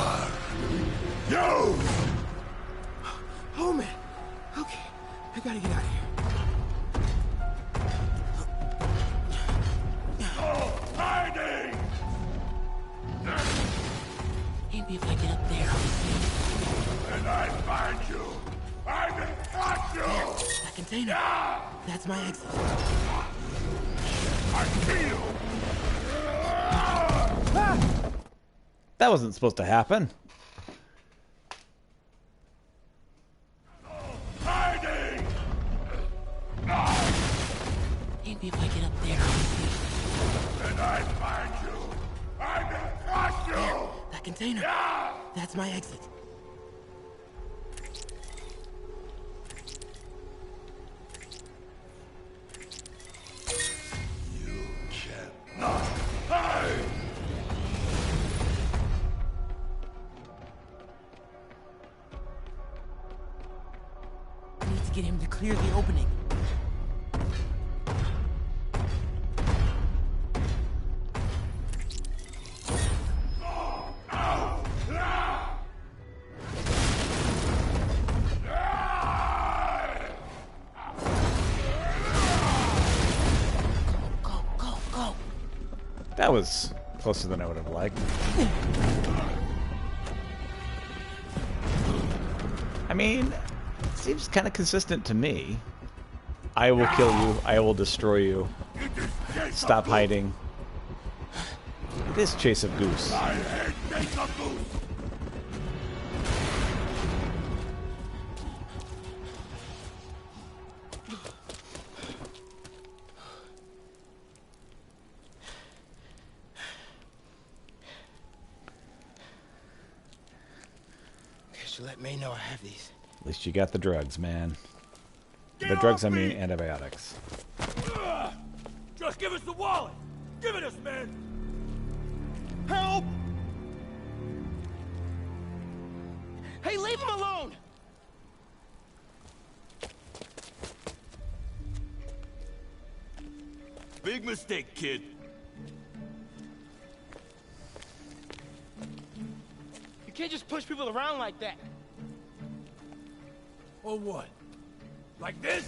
you? Oh man. Okay, I gotta get out of here. Hiding! Maybe if I get up there, I'll be safe. And I find you! I will cut you! That container. Yeah. That's my exit. I feel! That wasn't supposed to happen. Hiding! Maybe if I get up there, I'll be safe. And I find you! I will cut you! That container. Yeah. That's my exit. Not hide! I need to get him to clear the opening. That was closer than I would have liked. I mean, it seems kind of consistent to me. I will kill you. I will destroy you. Stop hiding. It is Chase of Goose. I hate Chase of Goose! You let me know I have these. At least you got the drugs, man. The drugs, I mean antibiotics. Just give us the wallet! Give it us, man! Help! Hey, leave him alone! Big mistake, kid. You can't just push people around like that. Or what? Like this?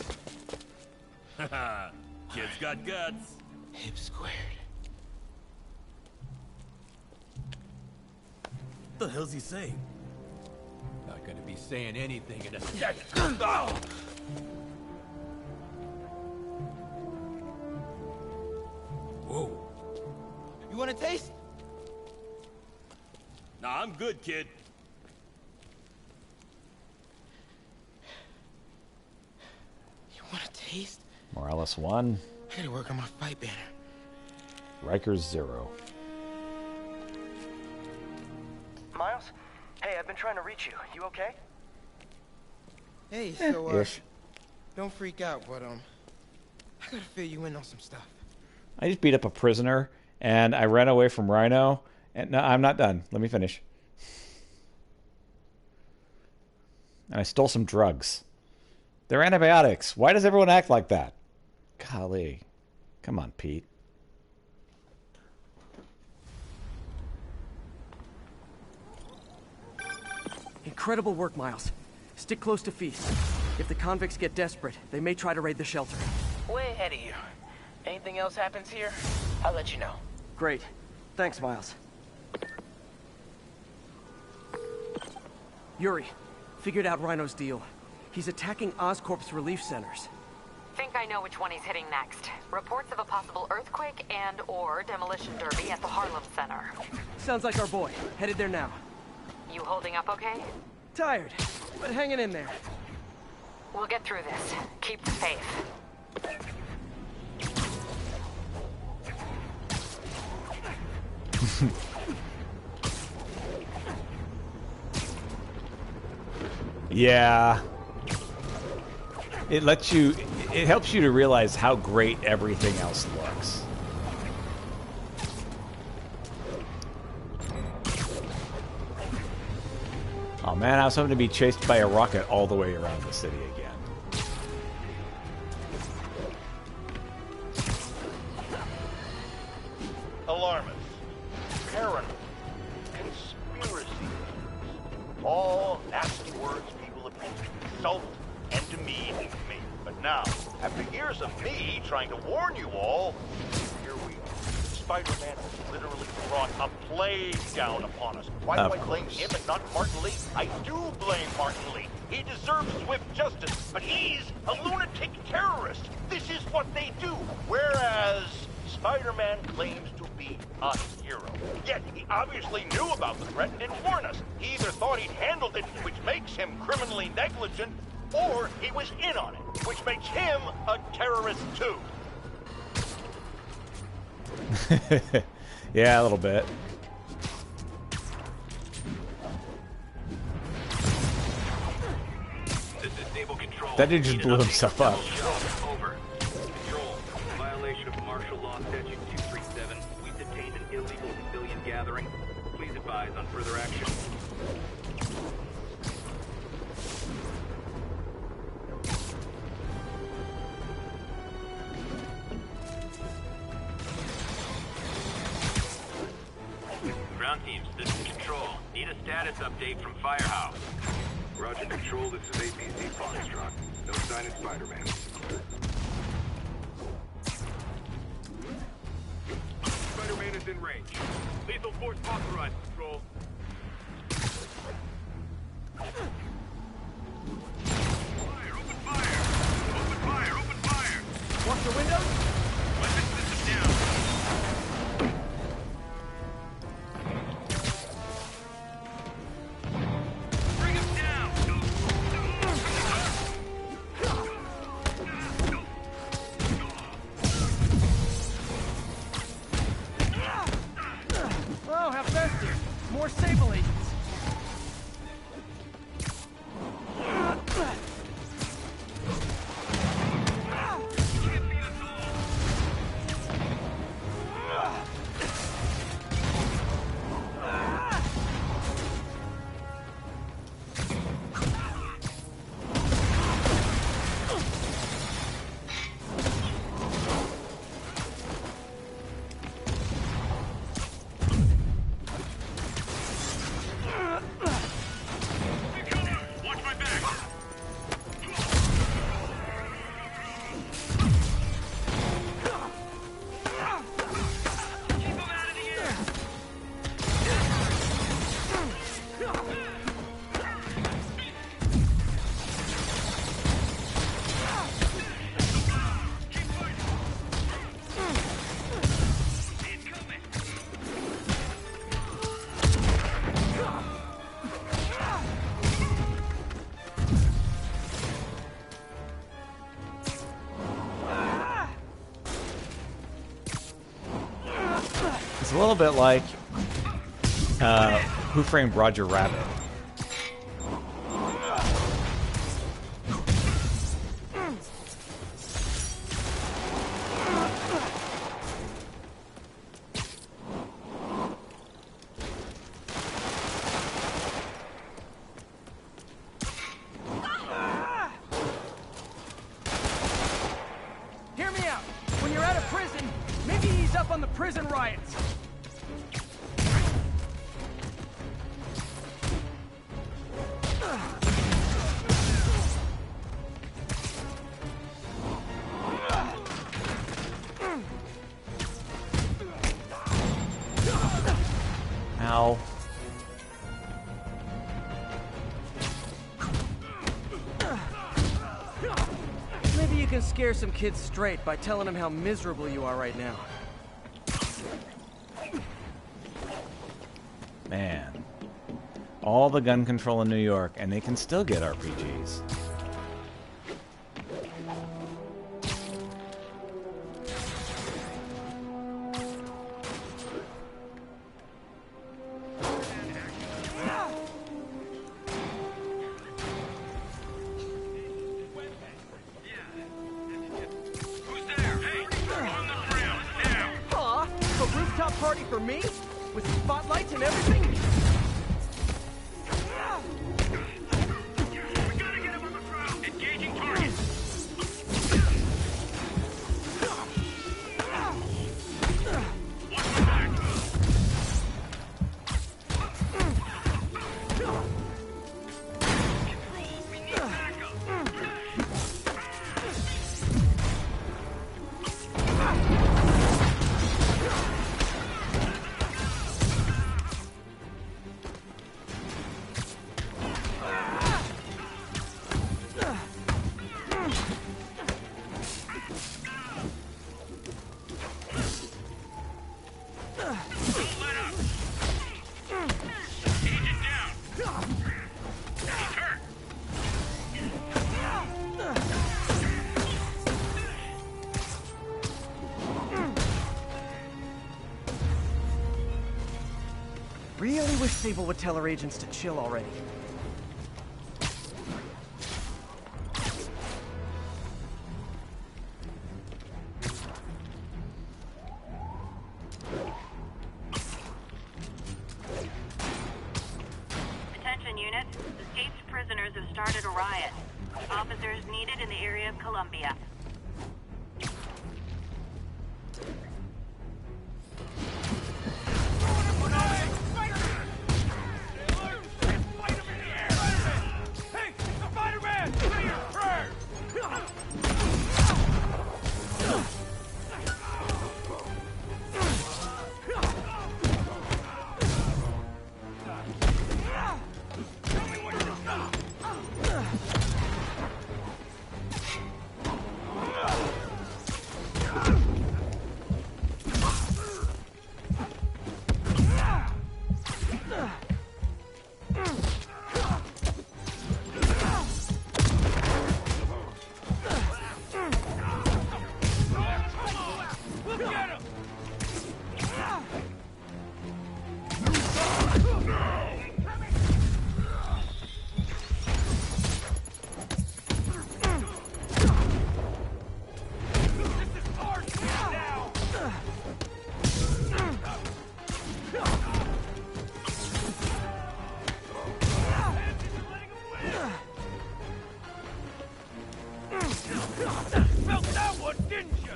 Haha, kid's got guts. Hip squared. What the hell's he saying? Not gonna be saying anything in a second. Whoa. You want a taste? Nah, I'm good, kid. You want a taste? Morales 1. I gotta work on my fight banner. Rikers 0. Miles? Hey, I've been trying to reach you. You okay? Hey, so, Ish. don't freak out, but, I gotta fill you in on some stuff. I just beat up a prisoner, and I ran away from Rhino. And no, I'm not done. Let me finish. And I stole some drugs. They're antibiotics. Why does everyone act like that? Golly. Come on, Pete. Incredible work, Miles. Stick close to Feast. If the convicts get desperate, they may try to raid the shelter. Way ahead of you. Anything else happens here, I'll let you know. Great. Thanks, Miles. Yuri, figured out Rhino's deal. He's attacking Oscorp's relief centers. Think I know which one he's hitting next. Reports of a possible earthquake and/or demolition derby at the Harlem Center. Sounds like our boy. Headed there now. You holding up okay? Tired, but hanging in there. We'll get through this. Keep the faith. Yeah. It lets you, it helps you to realize how great everything else looks. Oh man, I was hoping to be chased by a rocket all the way around the city again. all nasty words people have used to insult and demean me. But now, after years of me trying to warn you all, here we are. Spider-Man has literally brought a plague down upon us. Why do I blame him and not Martin Lee? I do blame Martin Lee. He deserves swift justice, but he's a lunatic terrorist. This is what they do. Whereas Spider-Man claims to be a hero. Yet he obviously knew about the threat and didn't warn us. He either thought he'd handled it, which makes him criminally negligent, or he was in on it, which makes him a terrorist too. Yeah, a little bit. That dude just blew himself up. Over. Control. Violation of martial law statute 237. We detained an illegal civilian gathering. Please advise on further action. Ground teams, this is Control. Need a status update from Firehouse. Roger, Control, this is APC Foxtrot. No sign of Spider-Man. Spider-Man is in range. Lethal force authorized, Control. Fire, open fire! Open fire, open fire! Watch your windows? Weapon system down. Bring him down! Oh, how festive. More Sable agents. It's a little bit like Who Framed Roger Rabbit. Hear me out. When you're out of prison, maybe ease up on the prison riots. Ow. Maybe you can scare some kids straight by telling them how miserable you are right now. Man. All the gun control in New York, and they can still get RPGs. Aw, a rooftop party for me? With spotlights and everything? Engaging target. wish Sable would tell her agents to chill already. Attention units, escaped prisoners have started a riot. Officers needed in the area of Columbia. Felt that one, didn't you?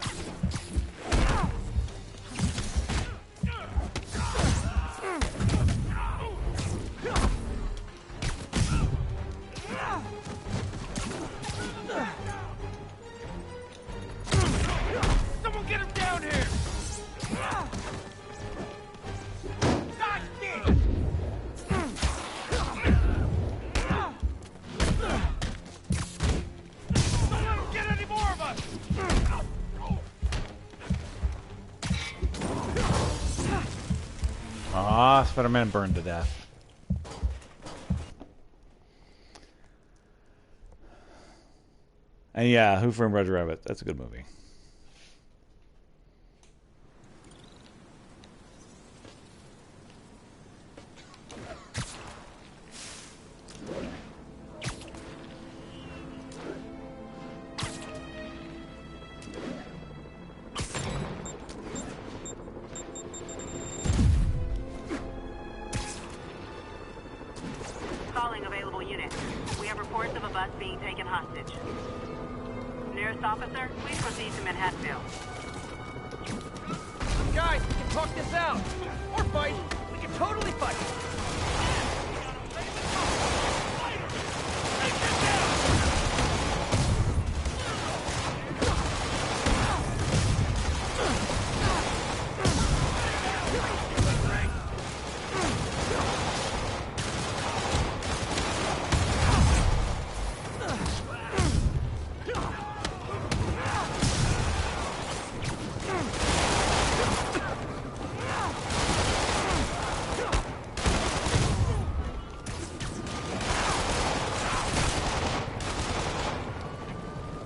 Someone get him down here! God damn! Don't let him get any more of us! Ah, Spider-Man burned to death. And yeah, Who Framed Roger Rabbit? That's a good movie. Calling available units. We have reports of a bus being taken hostage. Nearest officer, please proceed to Manhattanville. Guys, we can talk this out. Or fight. We can totally fight.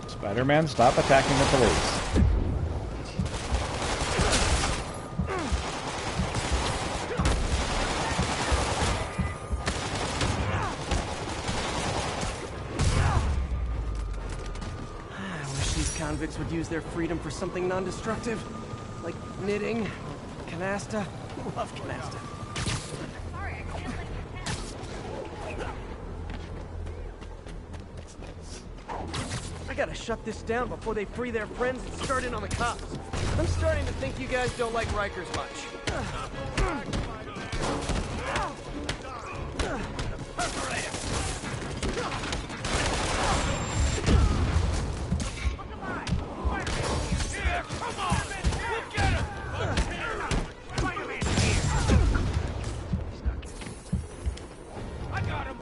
Spider-Man, stop attacking the police. I wish these convicts would use their freedom for something non-destructive. Like knitting, canasta. Love canasta. I gotta shut this down before they free their friends and start in on the cops. I'm starting to think you guys don't like Rikers much. Yeah, come on! We'll get him! I got him!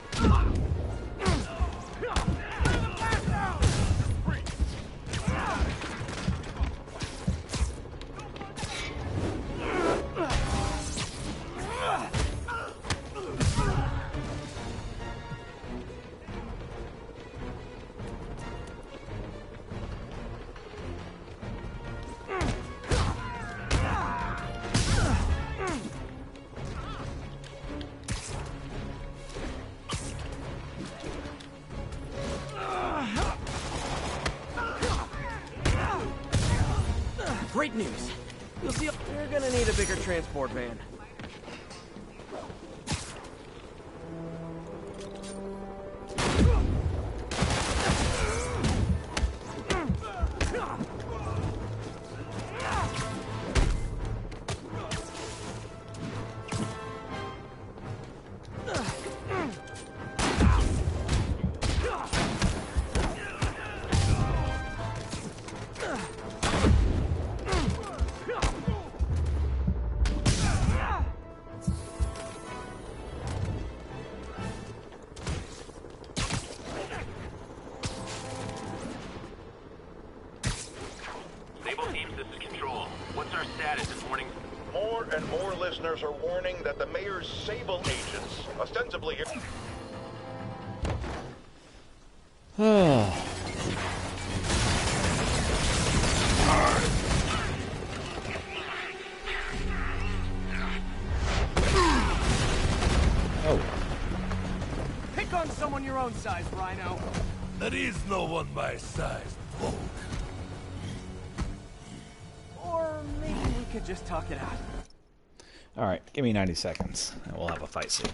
great news. You'll see. You're gonna need a bigger transport van. Are warning that the mayor's Sable agents, ostensibly here. Oh. Pick on someone your own size, Rhino. There is no one my size, Volk. Or maybe we could just talk it out. Alright, give me 90 seconds, and we'll have a fight scene.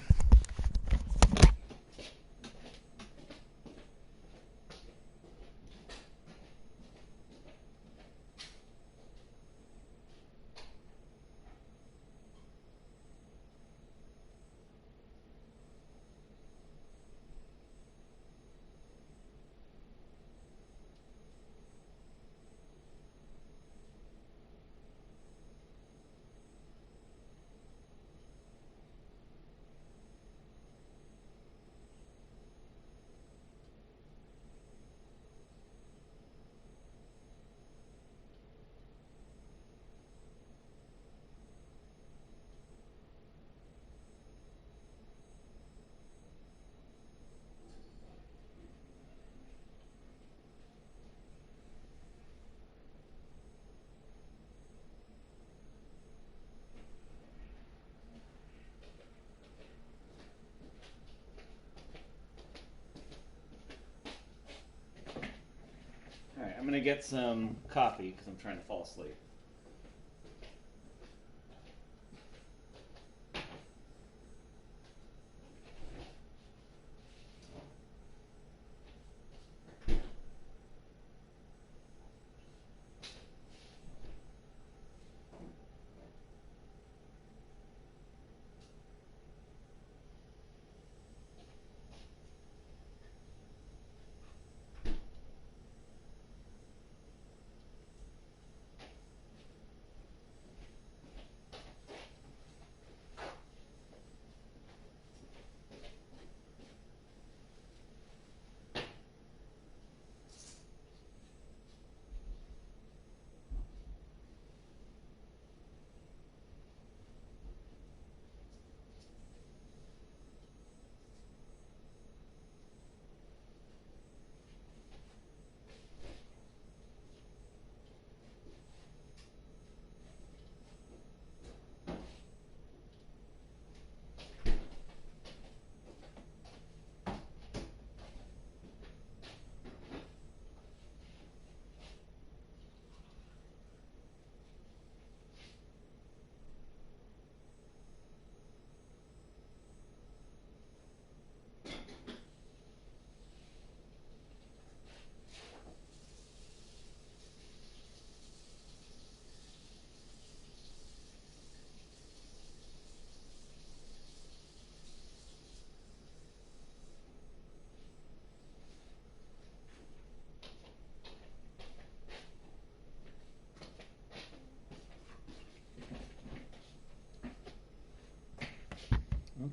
Alright, I'm gonna get some coffee because I'm trying to fall asleep.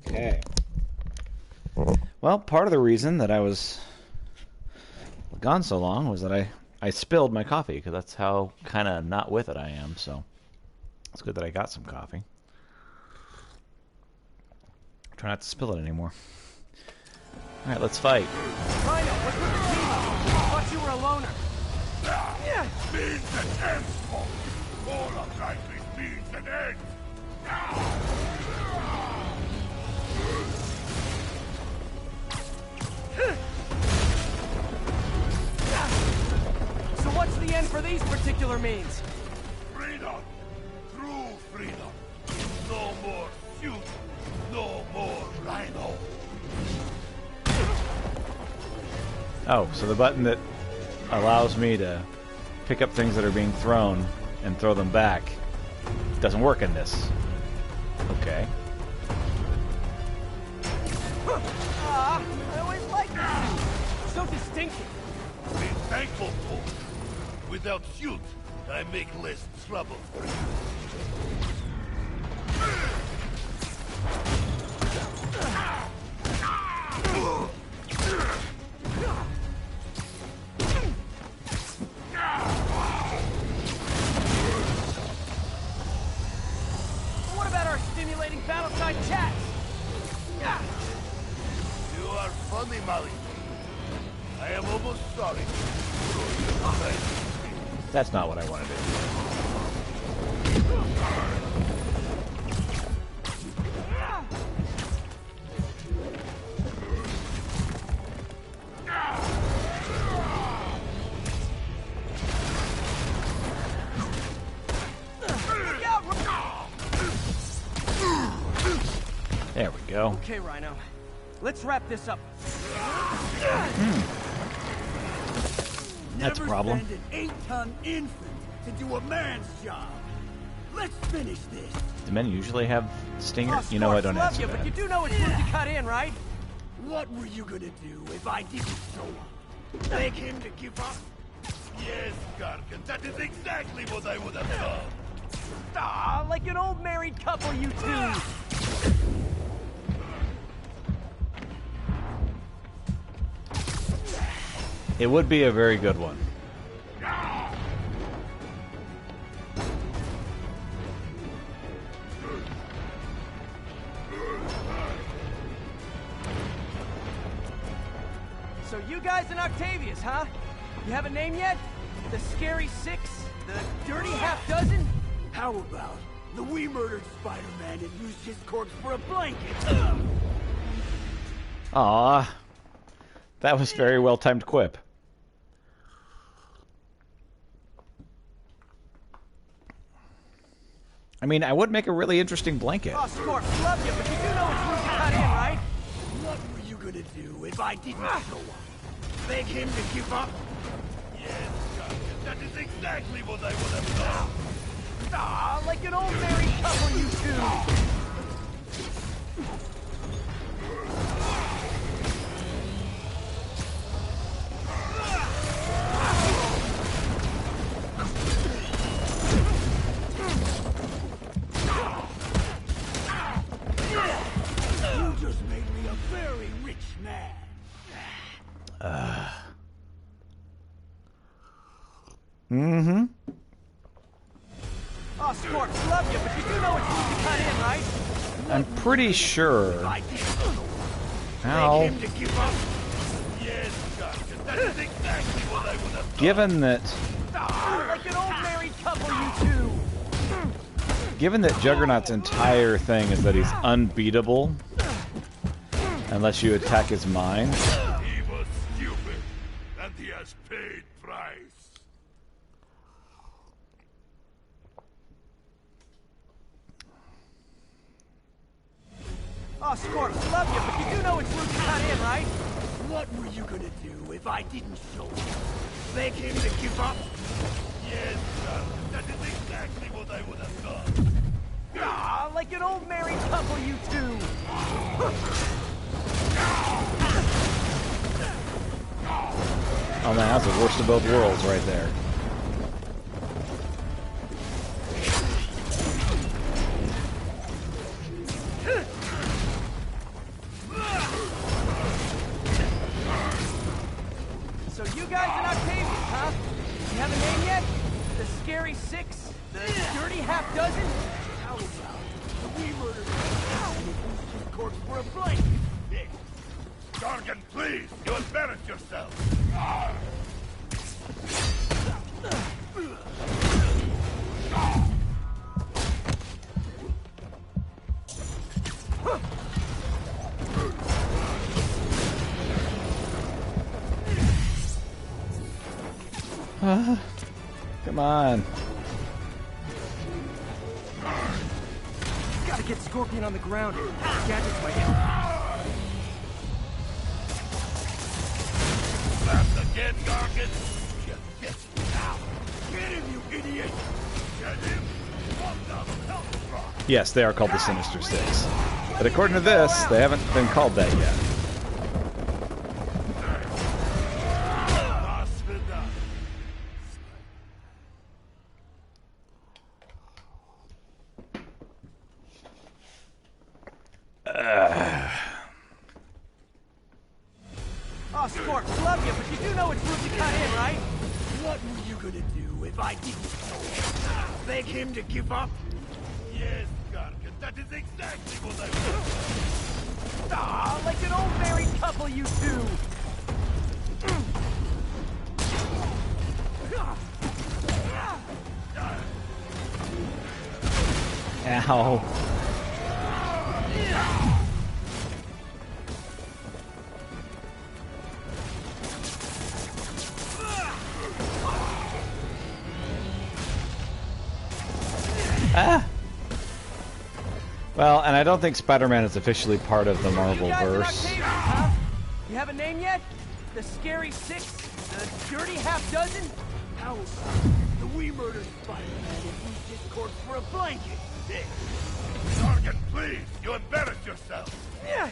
Okay. Well, part of the reason that I was gone so long was that I spilled my coffee, because that's how kind of not with it I am, so it's good that I got some coffee. Try not to spill it anymore. Alright, let's fight. Rhino, what's with the team? I thought you were a loner. Yeah. Means an end. All of life means an end. So what's the end for these particular means? Freedom Oh, so the button that allows me to pick up things that are being thrown and throw them back doesn't work in this. Okay. I always liked it. So distinctive. Be thankful for. Without suit, I make less trouble. What about our stimulating battle-side chats? You are funny, Molly. I am almost sorry. That's not what I wanted to do. There we go. Okay, Rhino. Let's wrap this up. That's a problem. Never send an 8-ton infant to do a man's job. Let's finish this. Do men usually have stingers? You know, I don't love answer you, but that. you do know it's rude to cut in, right? What were you gonna do if I didn't show up? Beg him to give up? Yes, Gargan, that is exactly what I would have done. Ah, like an old married couple, you two. It would be a very good one. So you guys in Octavius, huh? You have a name yet? The Scary Six? The Dirty Half Dozen? How about the we murdered Spider-Man and used his corpse for a blanket? Aw. That was very well-timed quip. I mean, I would make a really interesting blanket. Oh, Scorp, love you, but you do know it's rude to cut in, right? What were you gonna do if I didn't show up? Beg him to give up? Yes, Gargan, that is exactly what I would have done. Ah, like an old married couple, you two. You just made me a very rich man. Mm-hmm. Oh, Scorp, love you, but you do know it's rude to cut in, right? I'm pretty sure. Ow. Yes, Gargan, that is exactly what I would have done. Given that... Ah, like an old married couple, you two. Given that Juggernaut's entire thing is that he's unbeatable, unless you attack his mind. He was stupid, and he has paid price. Oh, Scorp, love you, but you do know it's rude to cut in, right? What were you gonna do if I didn't show up? Beg him to give up? Yes, Gargan, that is exactly what I would have done. Ah, like an old married couple, you two. Oh man, that's the worst of both worlds right there. So you guys in Octavius, huh? You have a name yet? The Scary Six? The Dirty Half Dozen? How about the we murdered Spider-Man and used his corpse for a blanket? Gargan, please, you embarrass yourself. Come on. Gotta get Scorpion on the ground. Gadget's my help. again, Gargan? Get this now. Get him, you idiot! Get him! Walk down the health rock. Yes, they are called the Sinister Six. But according to this, they haven't been called that yet. Oscorp, love you, but you do know it's rude to cut in, right? What were you gonna do if I didn't beg him to give up? Yes, Gargan, that is exactly what I want. Ah, like an old married couple, you two. Ow. Ah. Well, and I don't think Spider-Man is officially part of the Marvel-verse. You have a name yet? The Scary Six? The Dirty Half Dozen? How about the We Murdered Spider-Man and used his corpse for a blanket? Dick. Gargan, please! You embarrass yourself! Yeah.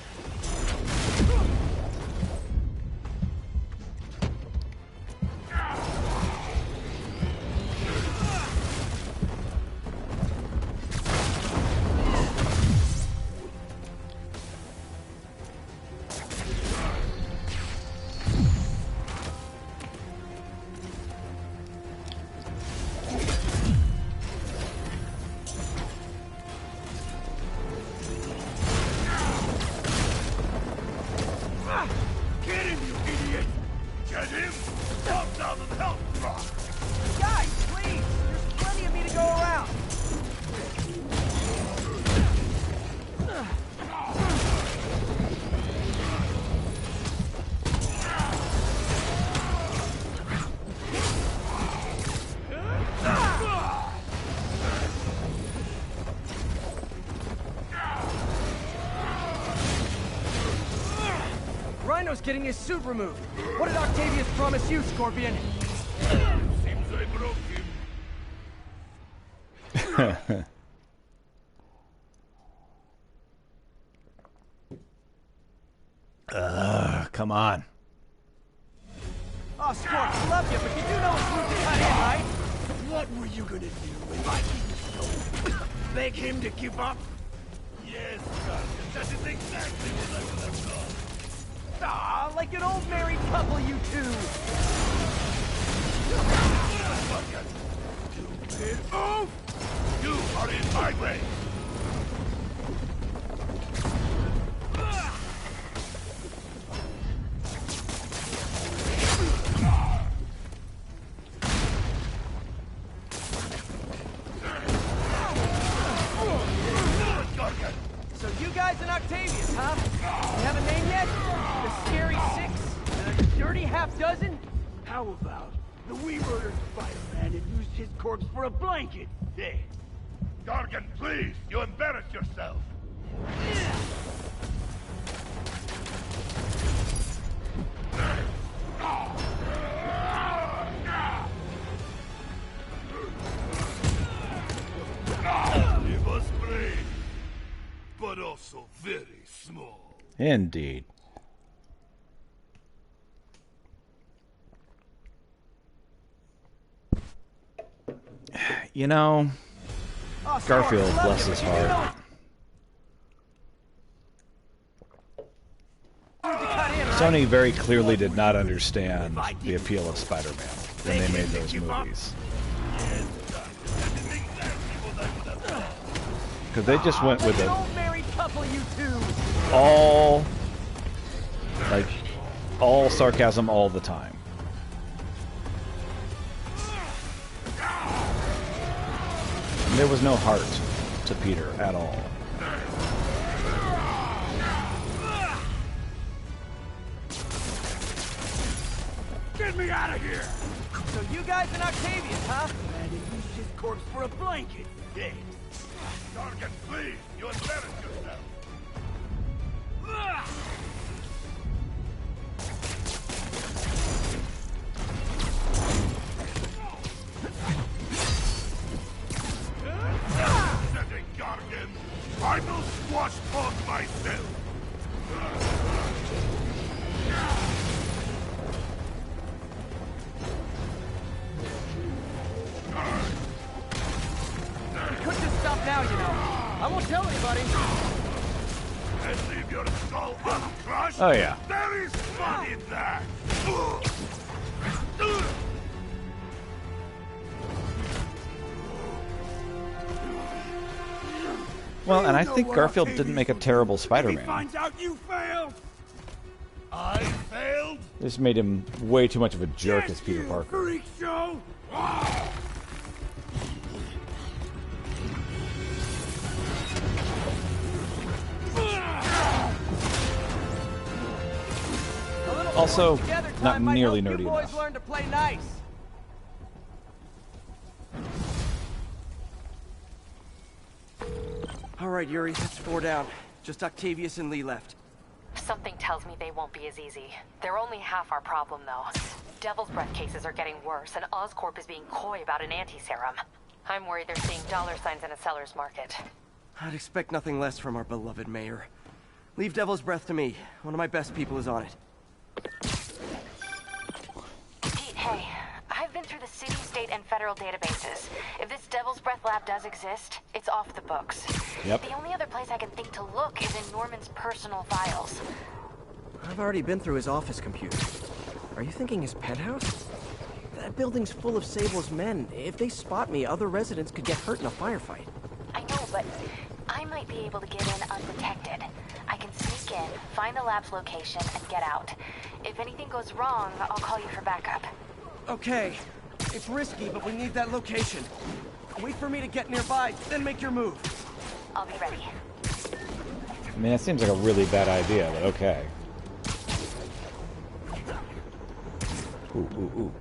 Rhino's getting his suit removed. What did Octavius promise you, Scorpion? Seems I broke him. Come on. Oh, Scorp, love you, but you do know it's rude to cut in, right? What were you gonna do if I didn't beg him to give up? Yes, Gargan, that is exactly what I would have done. Ah, like an old married couple, you two. Stupid oaf! You are in my way. So you guys and Octavius, huh? You have a name yet? The Scary Six? The Dirty Half Dozen? How about the We Murdered Spider-Man and used his corpse for a blanket? There. Gargan, please! You embarrass yourself! He was brave, but also very small. Indeed. You know, Garfield, bless his heart. Sony very clearly did not understand the appeal of Spider-Man when they made those movies. Because they just went with it all sarcasm all the time. And there was no heart to Peter at all. Get me out of here! So you guys and Octavius, huh? And he used his corpse for a blanket. Dead. Gargan, please! You embarrass yourself! tell anybody. And leave your skull uncrushed? Oh, yeah. There is fun in that! Well, and I think Garfield didn't make a terrible He Spider-Man. finds out you failed! I failed? This made him way too much of a jerk Yes, as Peter you Parker. freak show! Also, Together not time might nearly help nerdy you boys enough. learn to play nice. All right, Yuri, that's 4 down. Just Octavius and Lee left. Something tells me they won't be as easy. They're only half our problem, though. Devil's Breath cases are getting worse, and Oscorp is being coy about an anti-serum. I'm worried they're seeing dollar signs in a seller's market. I'd expect nothing less from our beloved mayor. Leave Devil's Breath to me. One of my best people is on it. Pete, hey. I've been through the city, state, and federal databases. If this Devil's Breath lab does exist, it's off the books. Yep. The only other place I can think to look is in Norman's personal files. I've already been through his office computer. Are you thinking his penthouse? That building's full of Sable's men. If they spot me, other residents could get hurt in a firefight. I know, but I might be able to get in undetected. I can sneak in, find the lab's location, and get out. If anything goes wrong, I'll call you for backup. Okay. It's risky, but we need that location. Wait for me to get nearby, then make your move. I'll be ready. I mean, that seems like a really bad idea, but okay. Ooh, ooh, ooh.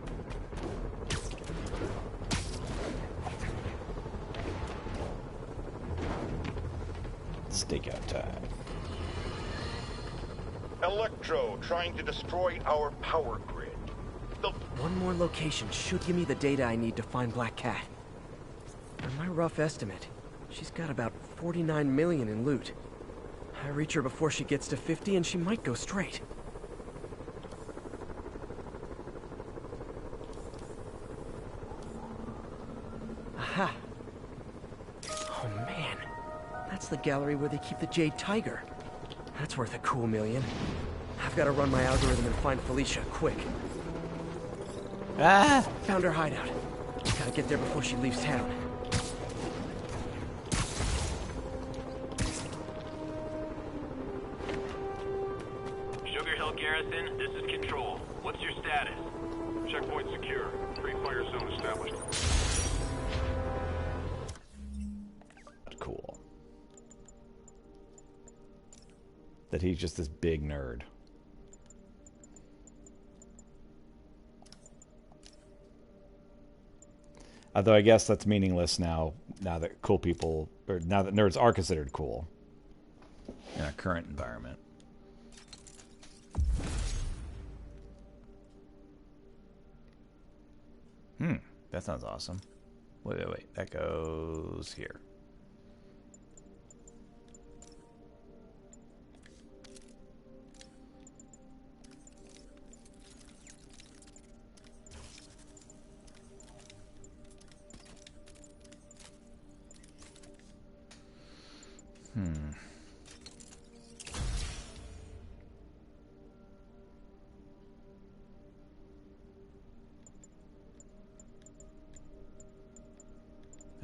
Stakeout time. Electro trying to destroy our power grid. One more location should give me the data I need to find Black Cat. On my rough estimate, she's got about 49 million in loot. I reach her before she gets to 50 and she might go straight. Aha! Oh man, that's the gallery where they keep the Jade Tiger. That's worth a cool million. I've got to run my algorithm and find Felicia, quick. Ah! Found her hideout. Gotta get there before she leaves town. Sugar Hill Garrison, this is Control. What's your status? Checkpoint secure. Free fire zone established. Cool. That he's just this big nerd. Although I guess that's meaningless now that cool people, or now that nerds are considered cool in our current environment. That sounds awesome. Wait. That goes here.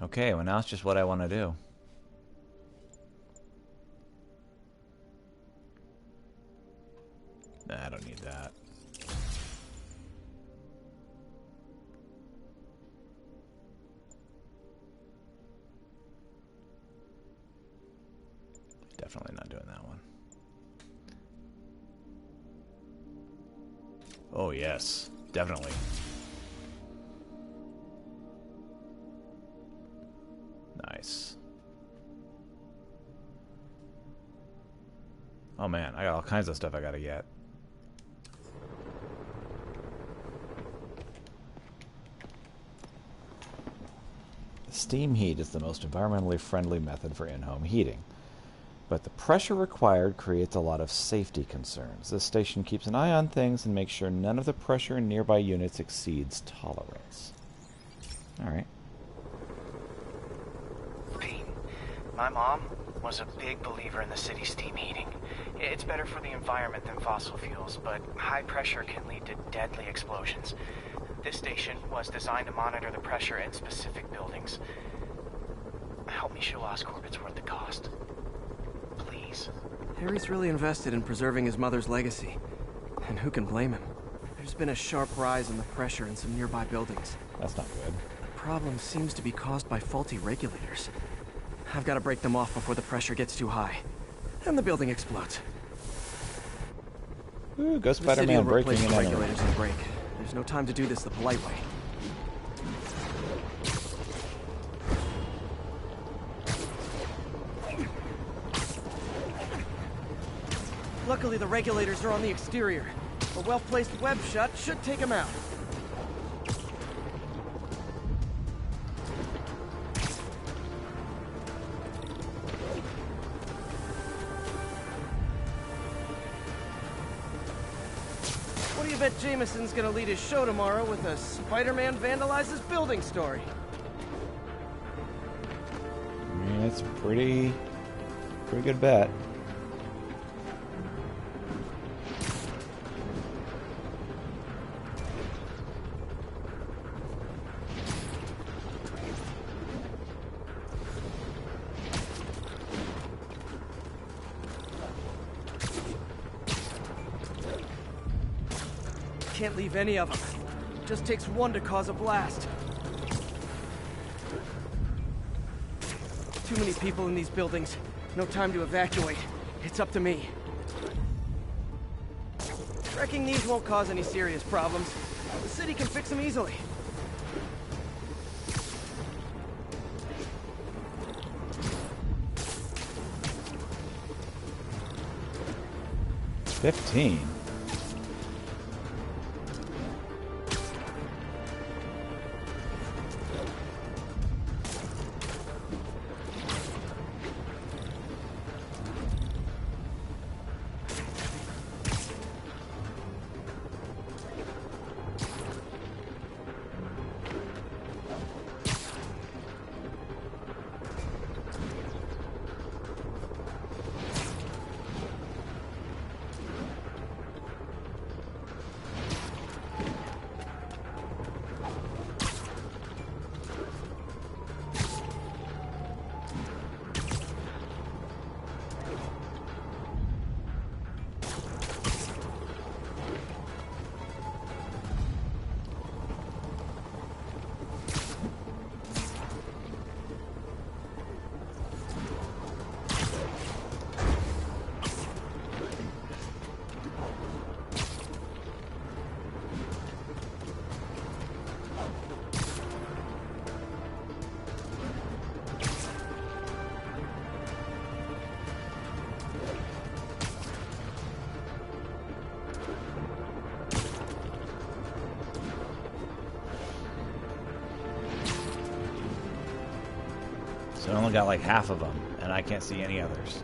Okay, well now it's just what I want to do. Nah, I don't need that. Definitely not doing that one. Oh yes, definitely. Nice. Oh man, I got all kinds of stuff I gotta get. Steam heat is the most environmentally friendly method for in-home heating, but the pressure required creates a lot of safety concerns. This station keeps an eye on things and makes sure none of the pressure in nearby units exceeds tolerance. Alright. Pete, my mom, was a big believer in the city's steam heating. It's better for the environment than fossil fuels, but high pressure can lead to deadly explosions. This station was designed to monitor the pressure in specific buildings. Help me show Oscorp it's worth the cost. Please. Harry's really invested in preserving his mother's legacy. And who can blame him? There's been a sharp rise in the pressure in some nearby buildings. That's not good. The problem seems to be caused by faulty regulators. I've got to break them off before the pressure gets too high. And the building explodes. Ooh, go Spider-Man breaking and entering. Regulators in the break. There's no time to do this the polite way. Luckily, the regulators are on the exterior. A well-placed web shut should take them out. What do you bet Jameson's gonna lead his show tomorrow with a Spider-Man vandalizes building story? I mean, it's a pretty good bet. Can't leave any of them. Just takes one to cause a blast. Too many people in these buildings. No time to evacuate. It's up to me. Wrecking these won't cause any serious problems. The city can fix them easily. $15. So I only got like half of them, and I can't see any others.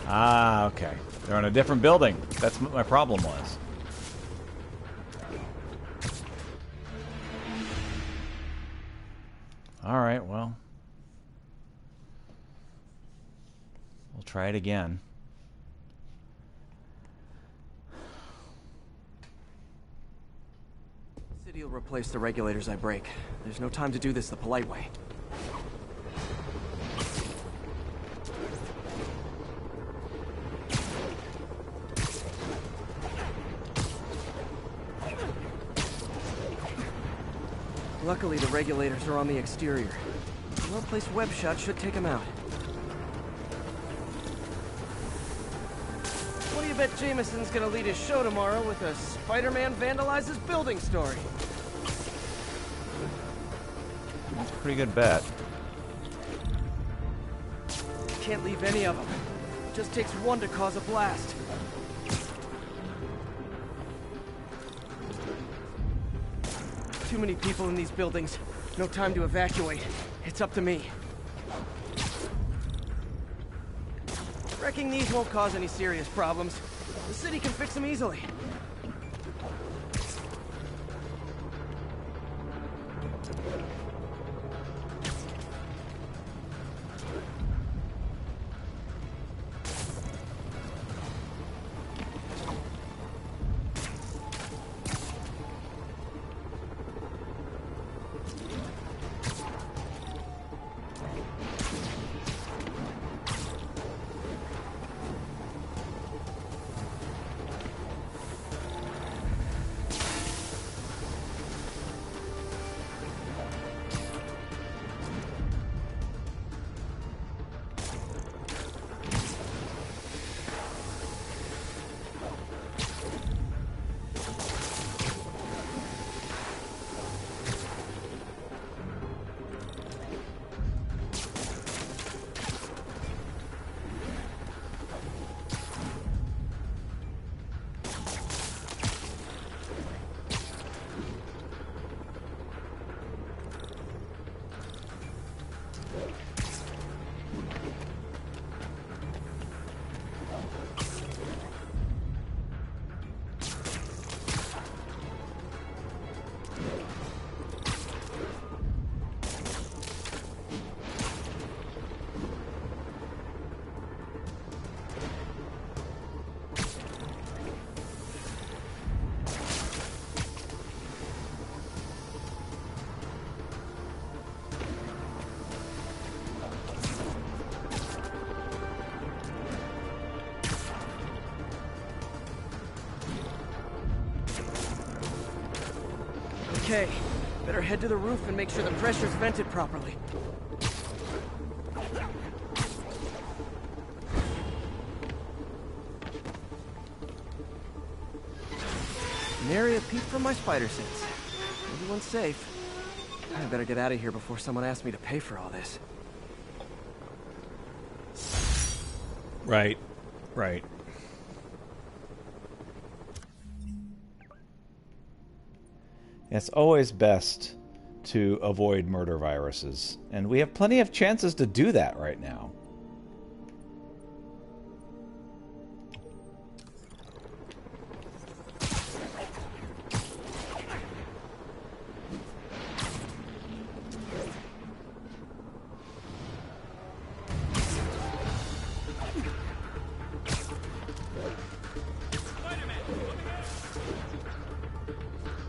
Ah, okay. They're in a different building. That's what my problem was. Alright, well. We'll try it again. The city will replace the regulators I break. There's no time to do this the polite way. Luckily, the regulators are on the exterior. A well-placed web shot should take them out. What do you bet Jameson's gonna lead his show tomorrow with a Spider-Man vandalizes building story? That's a pretty good bet. Can't leave any of them. Just takes one to cause a blast. Too many people in these buildings. No time to evacuate. It's up to me. Wrecking these won't cause any serious problems. The city can fix them easily. Okay, better head to the roof and make sure the pressure's vented properly. Nary a peep from my spider sense. Everyone's safe. I better get out of here before someone asks me to pay for all this. Right. Right. It's always best to avoid murder viruses, and we have plenty of chances to do that right now.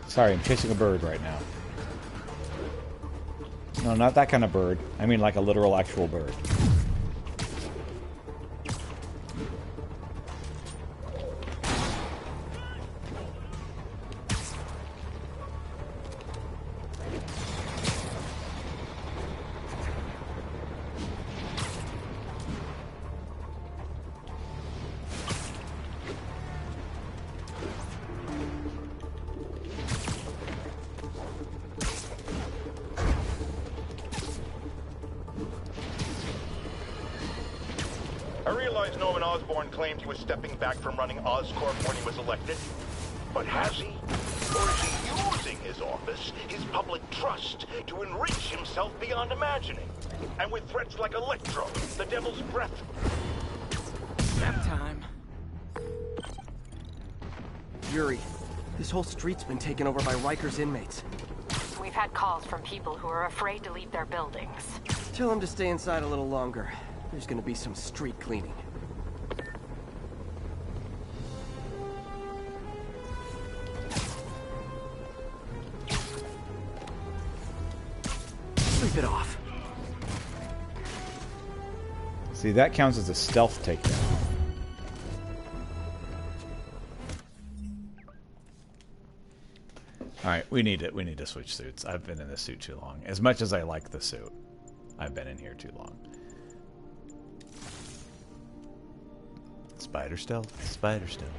Sorry, I'm chasing a bird right now. No, not that kind of bird. I mean like a literal actual bird. Claimed he was stepping back from running Oscorp when he was elected. But has he? Or is he using his office, his public trust, to enrich himself beyond imagining? And with threats like Electro, the Devil's Breath. Nap time. Yuri, this whole street's been taken over by Riker's inmates. We've had calls from people who are afraid to leave their buildings. Tell them to stay inside a little longer. There's gonna be some street cleaning. Sleep it off. See, that counts as a stealth takedown. Alright, we need it. We need to switch suits. I've been in this suit too long. As much as I like the suit, I've been in here too long. Spider stealth? Spider stealth.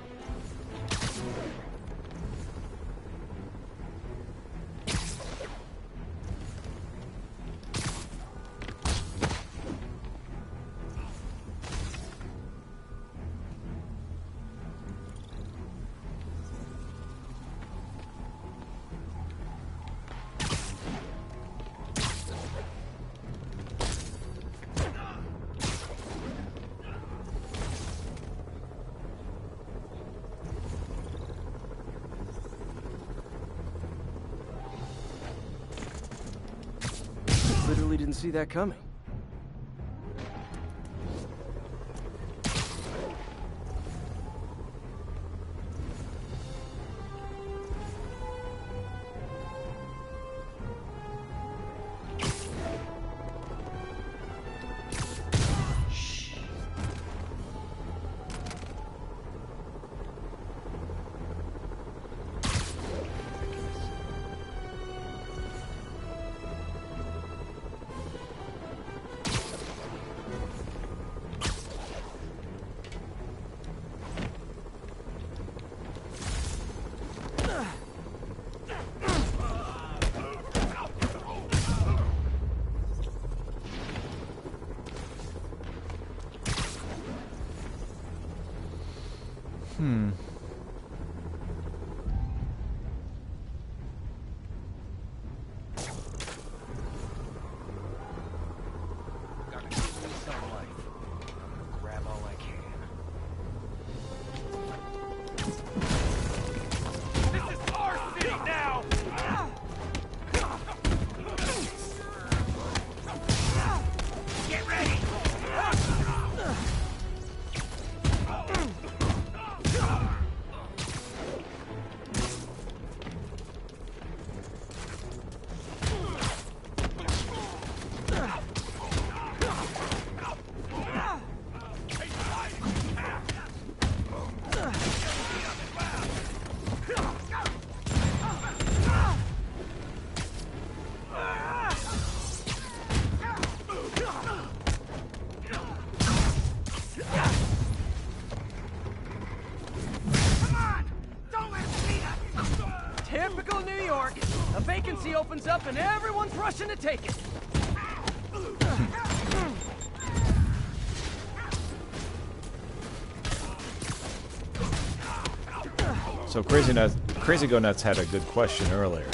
Literally didn't see that coming. up and everyone's rushing to take it. So Crazy Go Nuts had a good question earlier.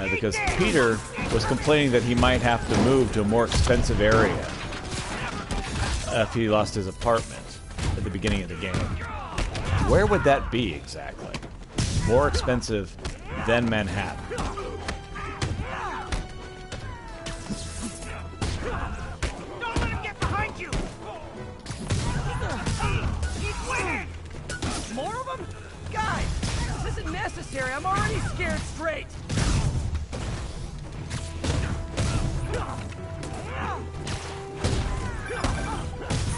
Because Peter was complaining that he might have to move to a more expensive area if he lost his apartment at the beginning of the game. Where would that be exactly? More expensive than Manhattan. Don't let him get behind you! Keep waiting! More of them? Guys, this isn't necessary. I'm already scared straight.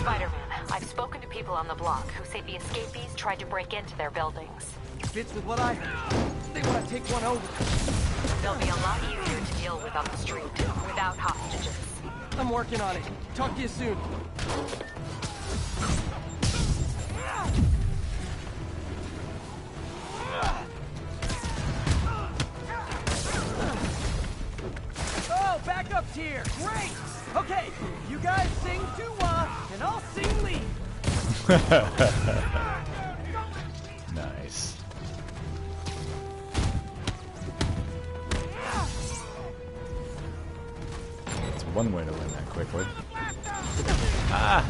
Spider-Man, I've spoken to people on the block who say the escapees tried to break into their buildings. Fits with what I heard. They want to take one over. They'll be a lot easier to deal with on the street, without hostages. I'm working on it. Talk to you soon. Oh, backup tier. Great. Okay, you guys sing doo-wah, and I'll sing lead. Nice. That's one way to win that quickly. Ah!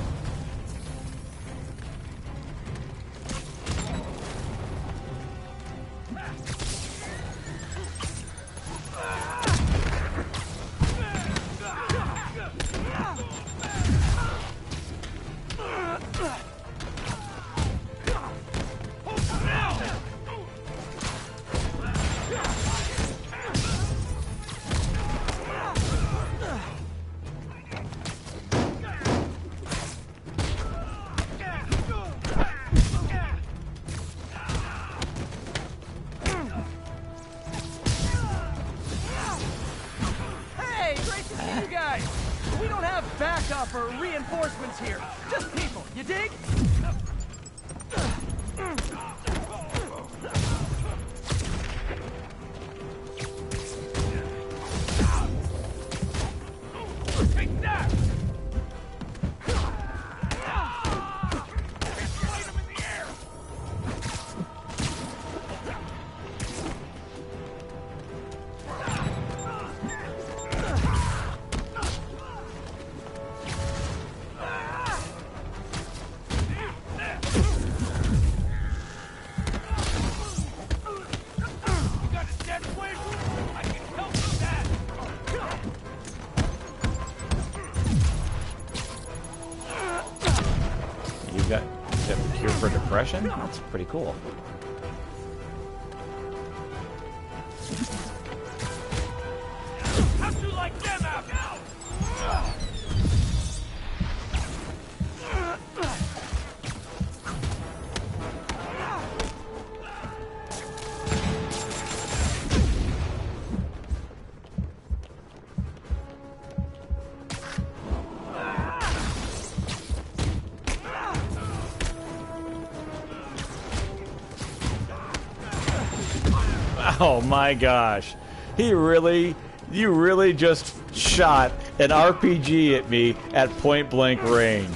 Hey, great to see you guys. We don't have backup or reinforcements here. Just people, you dig? Take that! You got a cure for depression? That's pretty cool. How'd you like them out now? Oh my gosh. You really just shot an RPG at me at point blank range.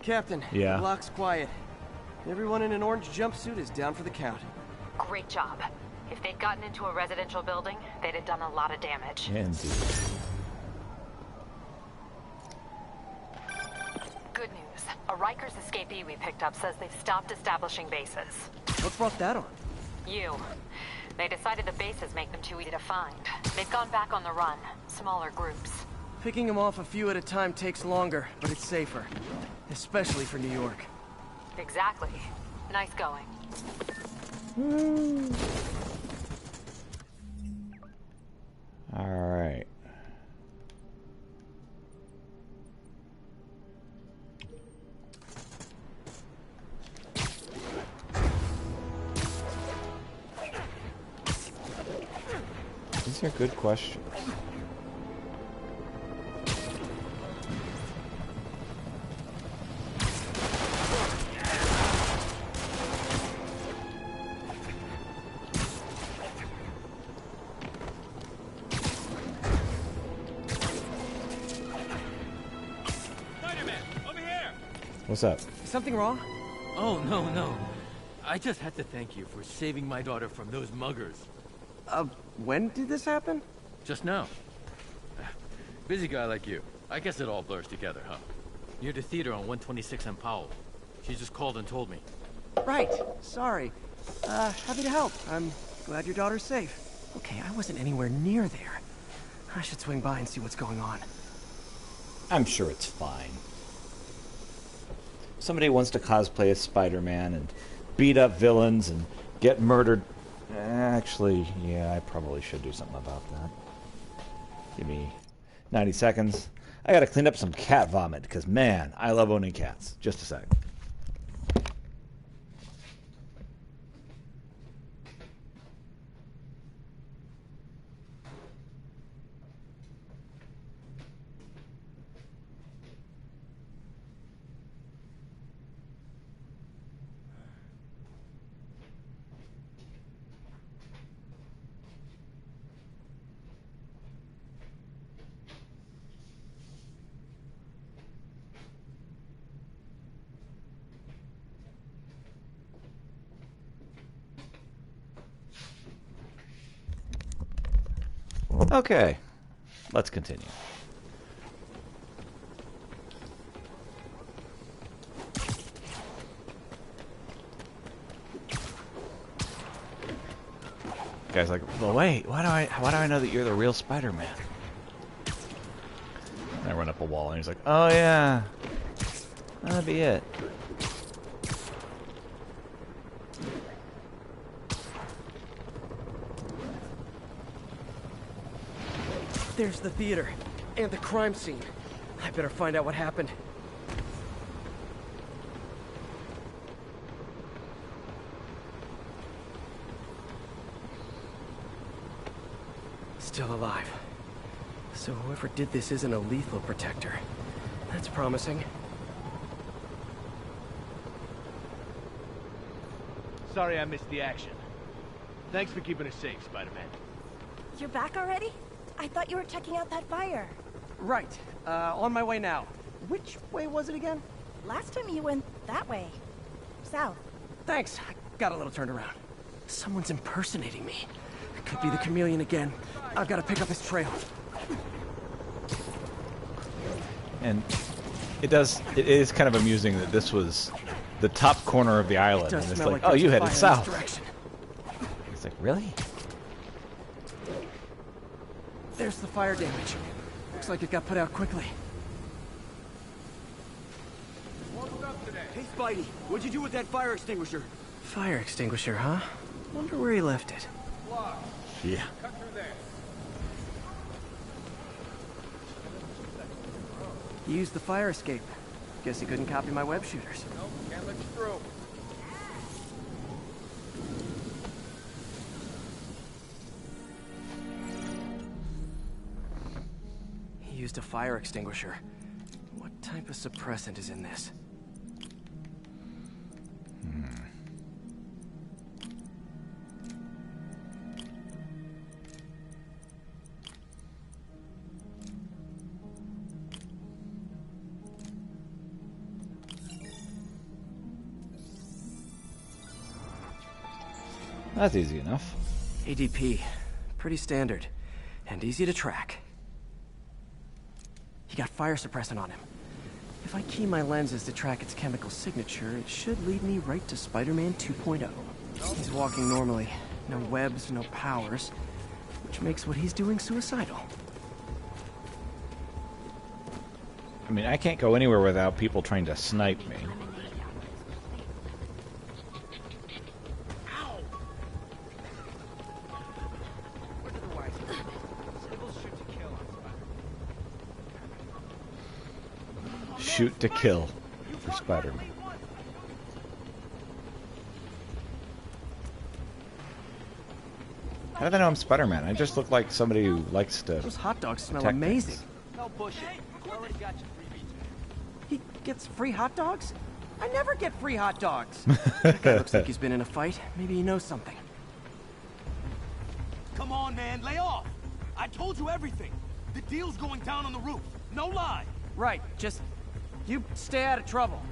Captain, Yeah. the block's quiet. Everyone in an orange jumpsuit is down for the count. Great job. If they'd gotten into a residential building, they'd have done a lot of damage. Indeed. Good news. A Rikers escapee we picked up says they've stopped establishing bases. What brought that on? You. They decided the bases make them too easy to find. They've gone back on the run. Smaller groups. Picking them off a few at a time takes longer, but it's safer. Especially for New York. Exactly. Nice going. All right. These are good questions. What's up? Something wrong? Oh, no. I just had to thank you for saving my daughter from those muggers. When did this happen? Just now. Busy guy like you. I guess it all blurs together, huh? Near the theater on 126 and Powell. She just called and told me. Right. Sorry. Happy to help. I'm glad your daughter's safe. Okay, I wasn't anywhere near there. I should swing by and see what's going on. I'm sure it's fine. Somebody wants to cosplay as Spider-Man and beat up villains and get murdered. Actually, yeah, I probably should do something about that. Give me 90 seconds. I gotta clean up some cat vomit, because, man, I love owning cats. Just a sec. Okay, let's continue. Guy's like, well, wait, why do I know that you're the real Spider-Man? And I run up a wall, and he's like, oh yeah, that'd be it. There's the theater, and the crime scene. I better find out what happened. Still alive. So whoever did this isn't a lethal protector. That's promising. Sorry I missed the action. Thanks for keeping us safe, Spider-Man. You're back already? I thought you were checking out that fire. Right. On my way now. Which way was it again? Last time you went that way. South. Thanks. I got a little turned around. Someone's impersonating me. It could be the chameleon again. I've got to pick up his trail. And it is kind of amusing that this was the top corner of the island. And it's like, oh, you headed south. It's like, really? There's the fire damage. Looks like it got put out quickly. Hey, Spidey, what'd you do with that fire extinguisher? Fire extinguisher, huh? Wonder where he left it. Yeah. He used the fire escape. Guess he couldn't copy my web shooters. Nope, can't let you through. He used a fire extinguisher. What type of suppressant is in this? That's easy enough. ADP. Pretty standard. And easy to track. He got fire suppressant on him. If I key my lenses to track its chemical signature, it should lead me right to Spider-Man 2.0. He's walking normally. No webs, no powers. Which makes what he's doing suicidal. I mean, I can't go anywhere without people trying to snipe me. Shoot to kill for Spider-Man. How do they know I'm Spider-Man? I just look like somebody who likes to. Those hot dogs smell protect amazing. things. No bullshit. We already got you freebies. He gets free hot dogs? I never get free hot dogs. That guy looks like he's been in a fight. Maybe he knows something. Come on, man, lay off. I told you everything. The deal's going down on the roof. No lie. Right, just you stay out of trouble.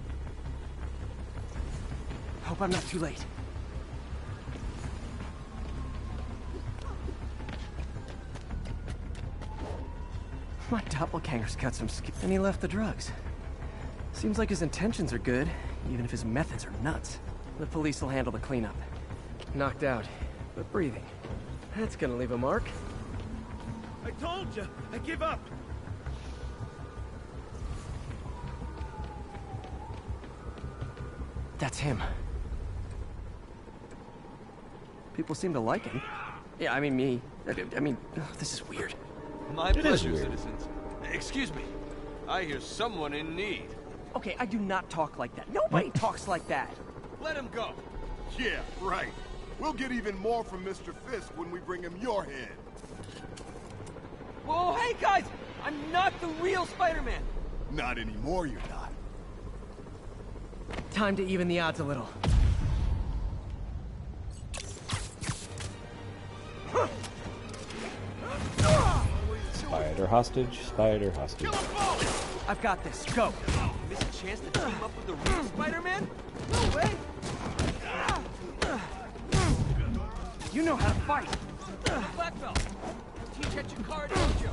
Hope I'm not too late. My doppelganger's got some skill, and he left the drugs. Seems like his intentions are good, even if his methods are nuts. The police will handle the cleanup. Knocked out, but breathing. That's gonna leave a mark. I told you, I give up. That's him. People seem to like him. Yeah, I mean me. I mean, this is weird. My pleasure, citizens. Excuse me. I hear someone in need. Okay, I do not talk like that. Nobody talks like that. Let him go. Yeah, right. We'll get even more from Mr. Fisk when we bring him your head. Whoa, hey guys! I'm not the real Spider-Man. Not anymore, you're not. Time to even the odds a little. Spider hostage, spider hostage. I've got this. Go. Miss a chance to team up with the real Spider-Man? No way! You know how to fight. Black belt. Teach at Chikara Dojo.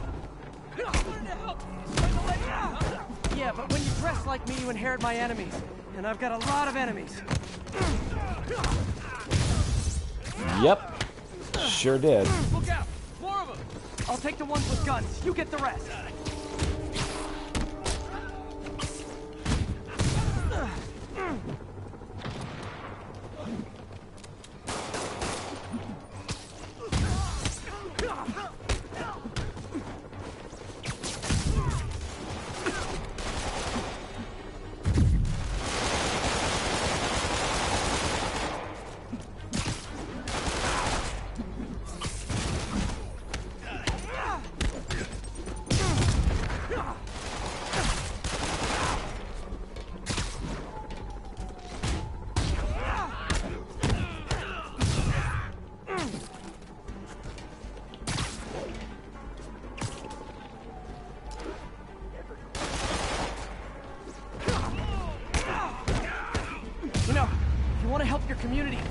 Learn to help. Trying to let you out. Yeah, but when you dress like me, you inherit my enemies. And I've got a lot of enemies. Yep. Sure did. Look out! More of them! I'll take the ones with guns. You get the rest.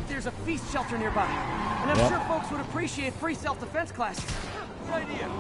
There's a feast shelter nearby, and I'm sure folks would appreciate free self-defense classes. Good idea.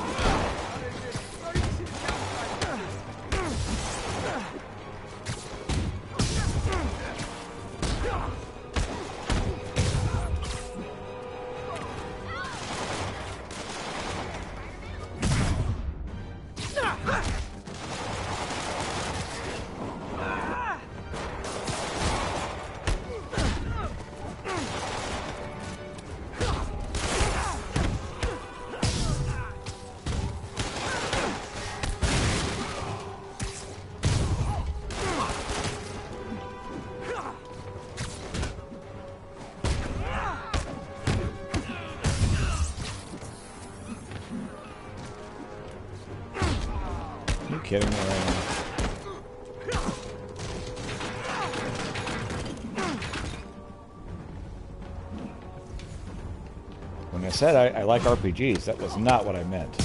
Kidding me right now. When I said I like RPGs, that was not what I meant.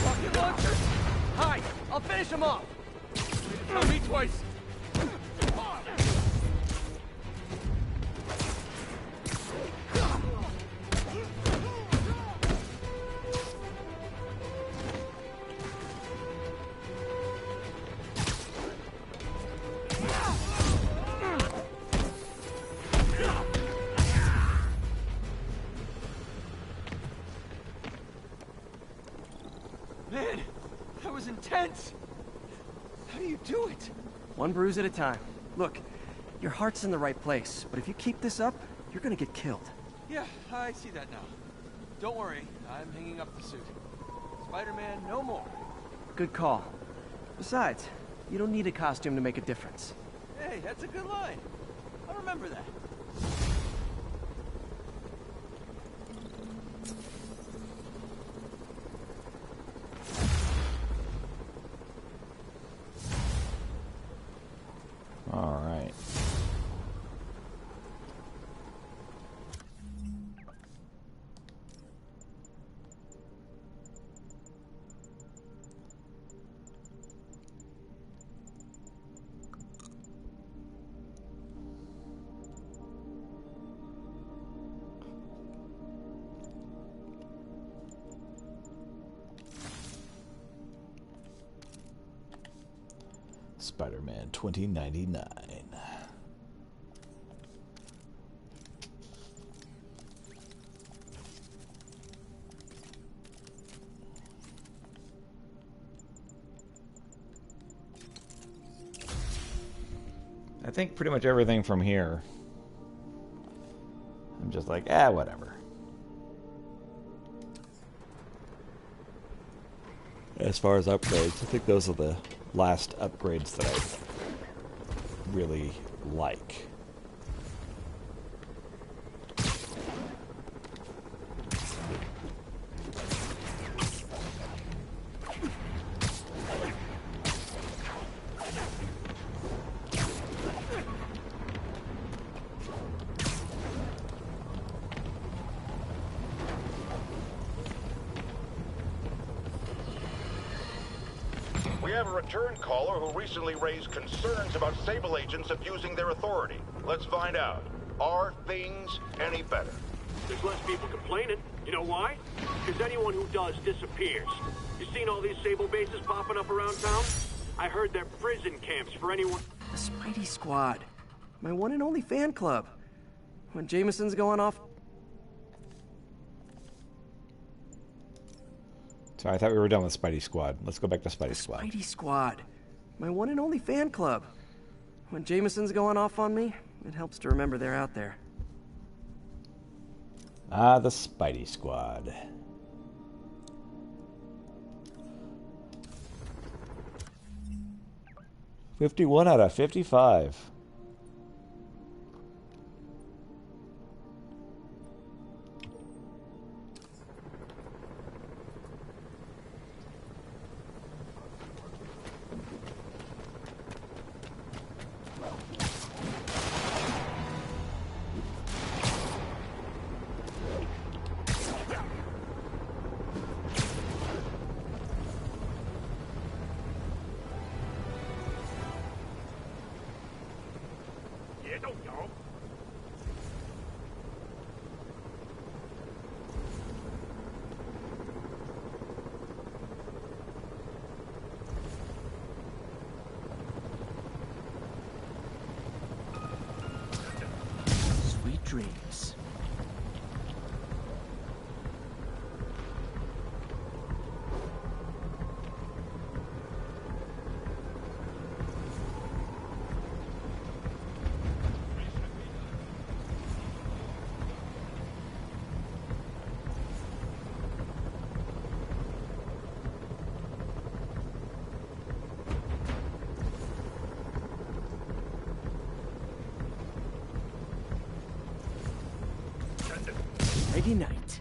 Rocket launcher? Hi, I'll finish him off. Tell me twice. Man, that was intense. How do you do it? One bruise at a time. Look, your heart's in the right place, but if you keep this up, you're gonna get killed. Yeah, I see that now. Don't worry, I'm hanging up the suit. Spider-Man, no more. Good call. Besides, you don't need a costume to make a difference. Hey, that's a good line. All remember that. All right. Spider-Man 2099. I think pretty much everything from here, I'm just like, whatever. As far as upgrades, I think those are the last upgrades that I really like. We have a return caller who recently raised concerns about Sable agents abusing their authority. Let's find out. Are things any better? There's less people complaining. You know why? Because anyone who does disappears. You seen all these Sable bases popping up around town? I heard they're prison camps for anyone. The Spidey Squad. My one and only fan club. When Jameson's going off... So I thought we were done with Spidey Squad. Let's go back to Spidey Squad. Spidey Squad. My one and only fan club. When Jameson's going off on me, it helps to remember they're out there. Ah, the Spidey Squad. $51 out of 55. Sweet dreams. Friday night.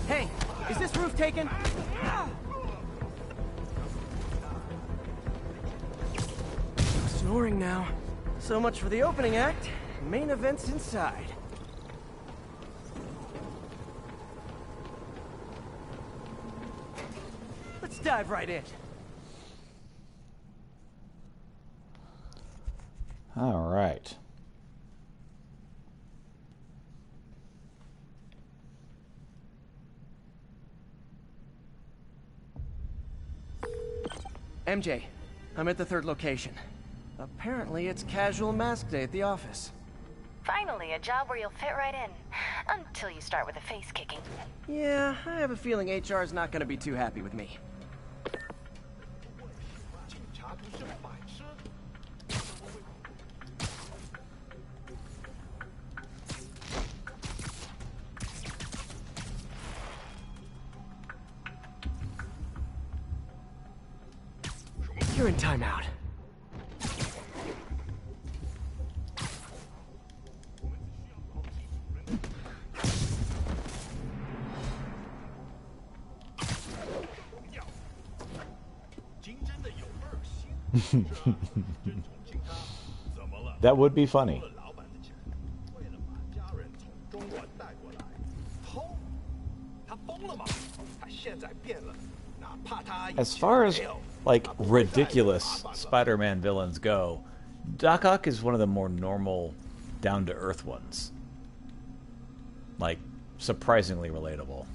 Hey, is this roof taken? Snoring now. So much for the opening act. Main event's inside. Let's dive right in. All right. MJ, I'm at the third location. Apparently it's casual mask day at the office. Finally, a job where you'll fit right in. Until you start with the face kicking. Yeah, I have a feeling HR is not going to be too happy with me. You're in timeout. That would be funny. As far as like ridiculous Spider-Man villains go, Doc Ock is one of the more normal, down-to-earth ones. Like, surprisingly relatable.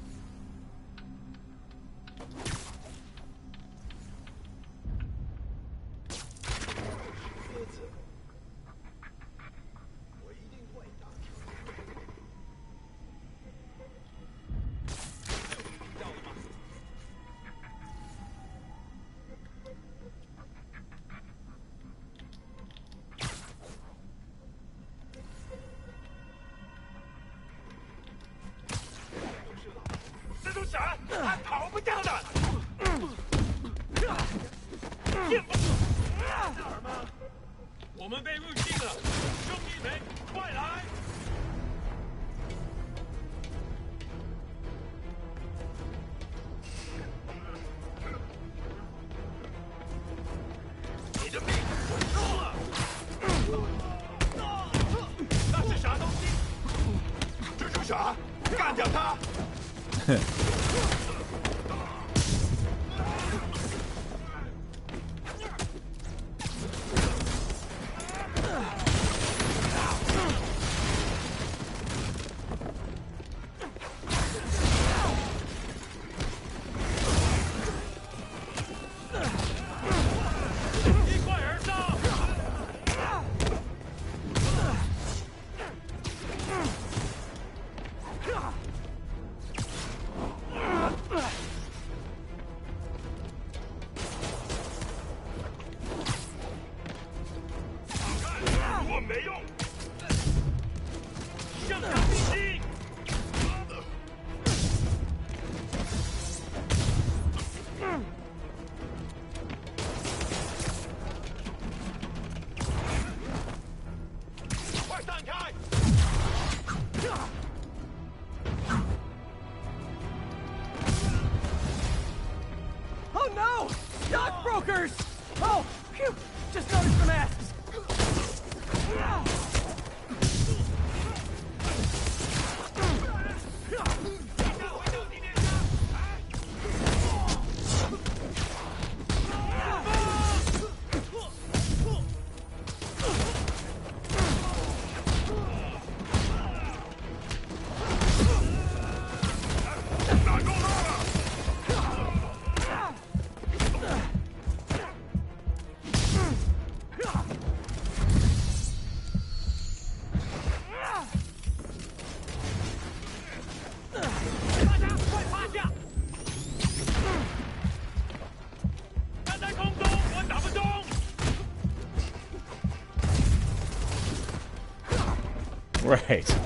Right.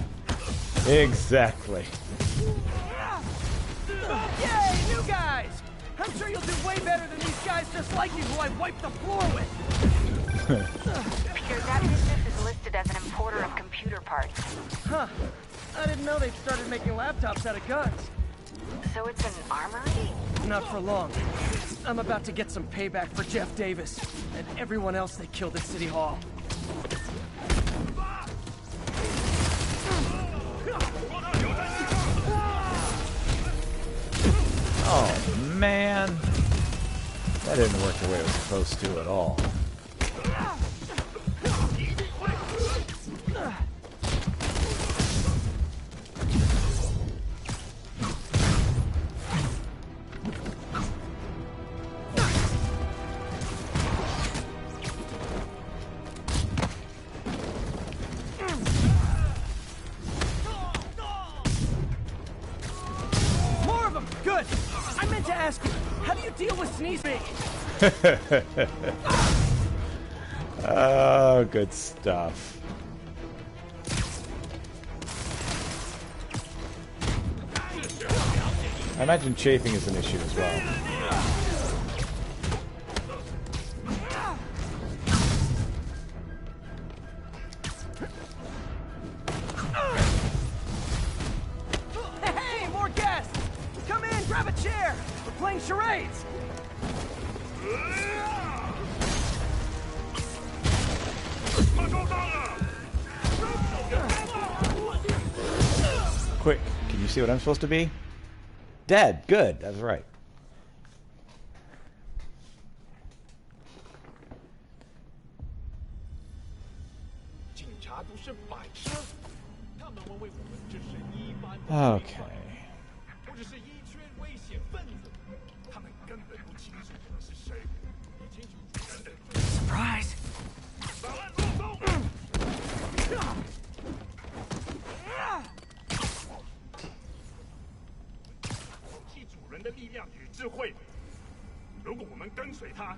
Exactly. Yay, new guys! I'm sure you'll do way better than these guys just like you who I wiped the floor with. Peter, that business is listed as an importer of computer parts. Huh. I didn't know they'd started making laptops out of guns. So it's an armory? Not for long. I'm about to get some payback for Jeff Davis and everyone else they killed at City Hall. Oh, man. That didn't work the way it was supposed to at all. How do you deal with sneezing? Oh, good stuff. I imagine chafing is an issue as well. Hey, more guests! Come in, grab a chair! We're playing charades! Quick, can you see what I'm supposed to be? Dead. Good. That's right. Okay. Surprise!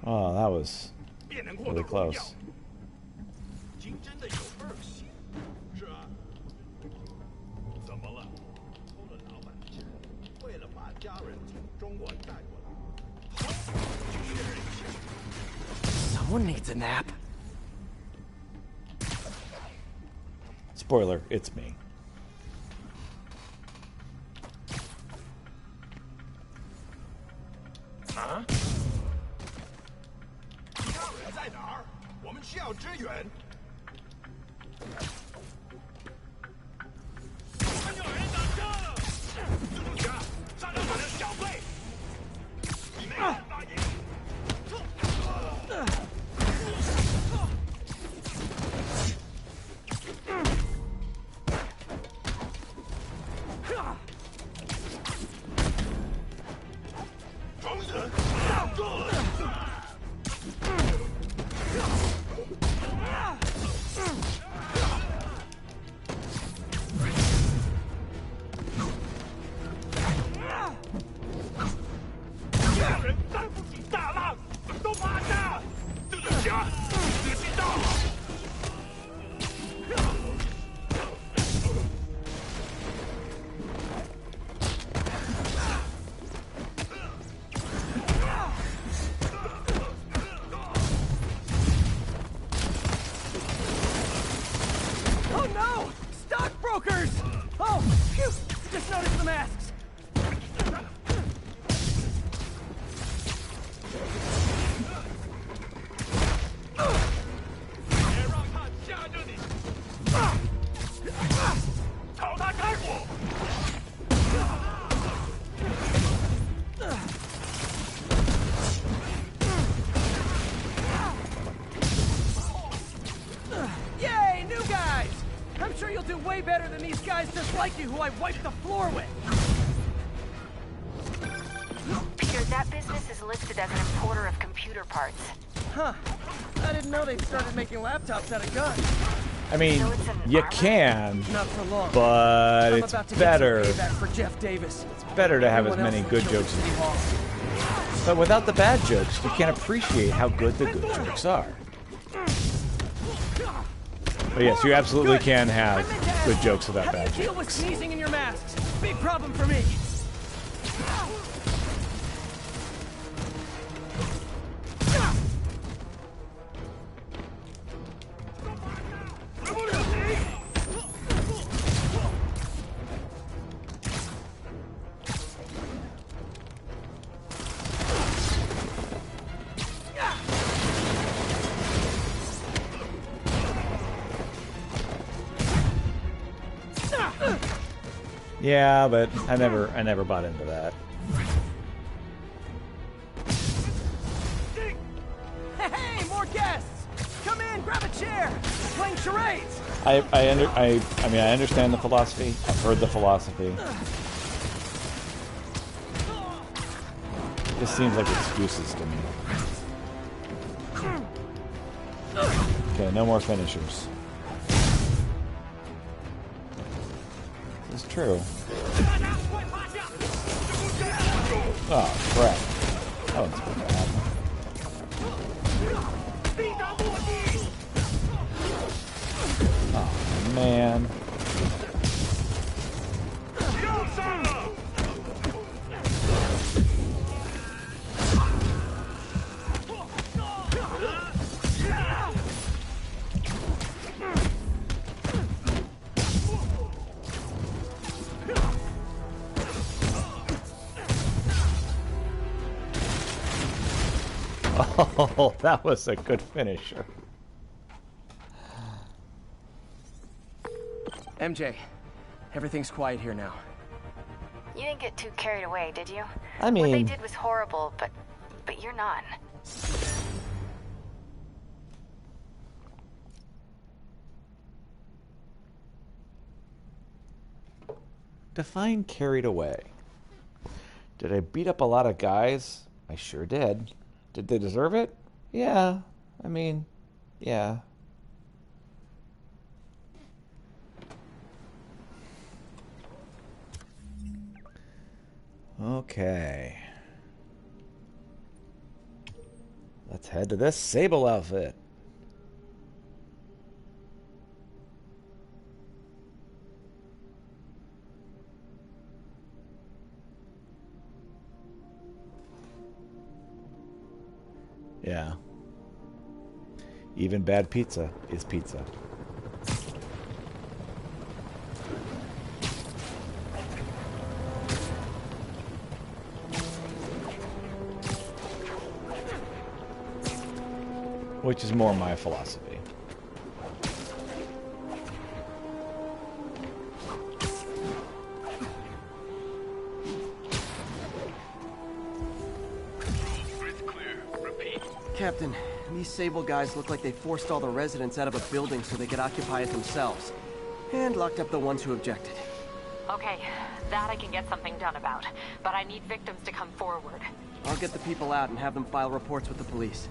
Oh, that was really close. Someone needs a nap. Spoiler, it's me. Huh? 家人在哪儿？我们需要支援。看有人打架了！蜘蛛侠，杀掉我的小队！你没办法赢。Who I wiped the floor with! Peter, that business is listed as an importer of computer parts. Huh. I didn't know they'd started making laptops out of guns. I mean, you can, Not for long. but I'm it's about to get better. some payback for Jeff Davis. It's better to have as many good jokes as possible. But without the bad jokes, you can't appreciate how good the good jokes are. But yes, you absolutely can have good jokes without bad How do you deal with jokes. sneezing in your masks? Big problem for me. Yeah, but I never bought into that. Hey, more guests! Come in, grab a chair. We're playing charades. I mean, I understand the philosophy. I've heard the philosophy. This seems like excuses to me. Okay, no more finishers. It's true. Oh, crap. That one's bad. Oh, man. Oh, that was a good finisher. MJ, everything's quiet here now. You didn't get too carried away, did you? I mean... What they did was horrible, but you're not. Define carried away. Did I beat up a lot of guys? I sure did. Did they deserve it? Yeah. I mean, yeah. Okay. Let's head to this Sable outfit. Yeah. Even bad pizza is pizza. Which is more my philosophy. Captain, these Sable guys look like they forced all the residents out of a building so they could occupy it themselves. And locked up the ones who objected. Okay, that I can get something done about. But I need victims to come forward. I'll get the people out and have them file reports with the police.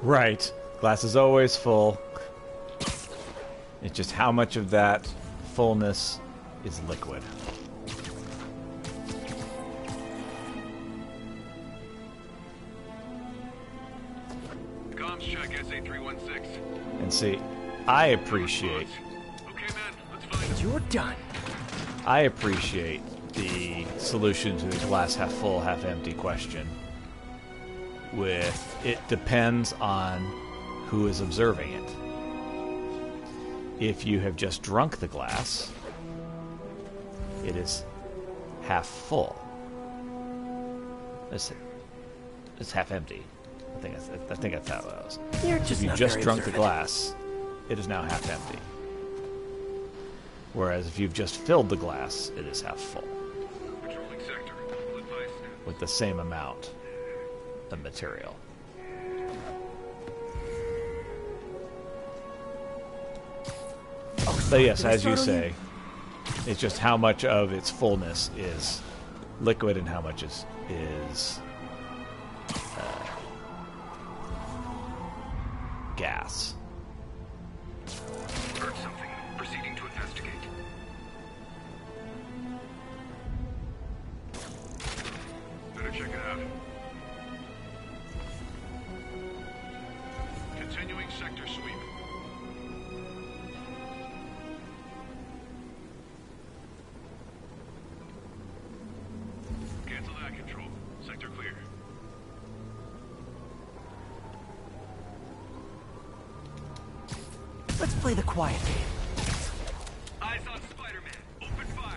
Right. Glass is always full. It's just how much of that fullness is liquid. Comms check SA-316. And see, I appreciate... Okay, man, let's find You're done. I appreciate the solution to the glass half full, half empty question. With it depends on who is observing it. If you have just drunk the glass, it is half full. It's half empty. I think that's how it was. You're just if you not just very drunk the observant. glass, it is now half empty. Whereas if you've just filled the glass, it is half full. Patrolling sector. With the same amount of material. So yes, as you say, it's just how much of its fullness is liquid and how much is gas. Heard something. Proceeding to investigate. Better check it out. Continuing sector sweep. Cancel that, Control. Sector clear. Let's play the quiet game. Eyes on Spider-Man. Open fire.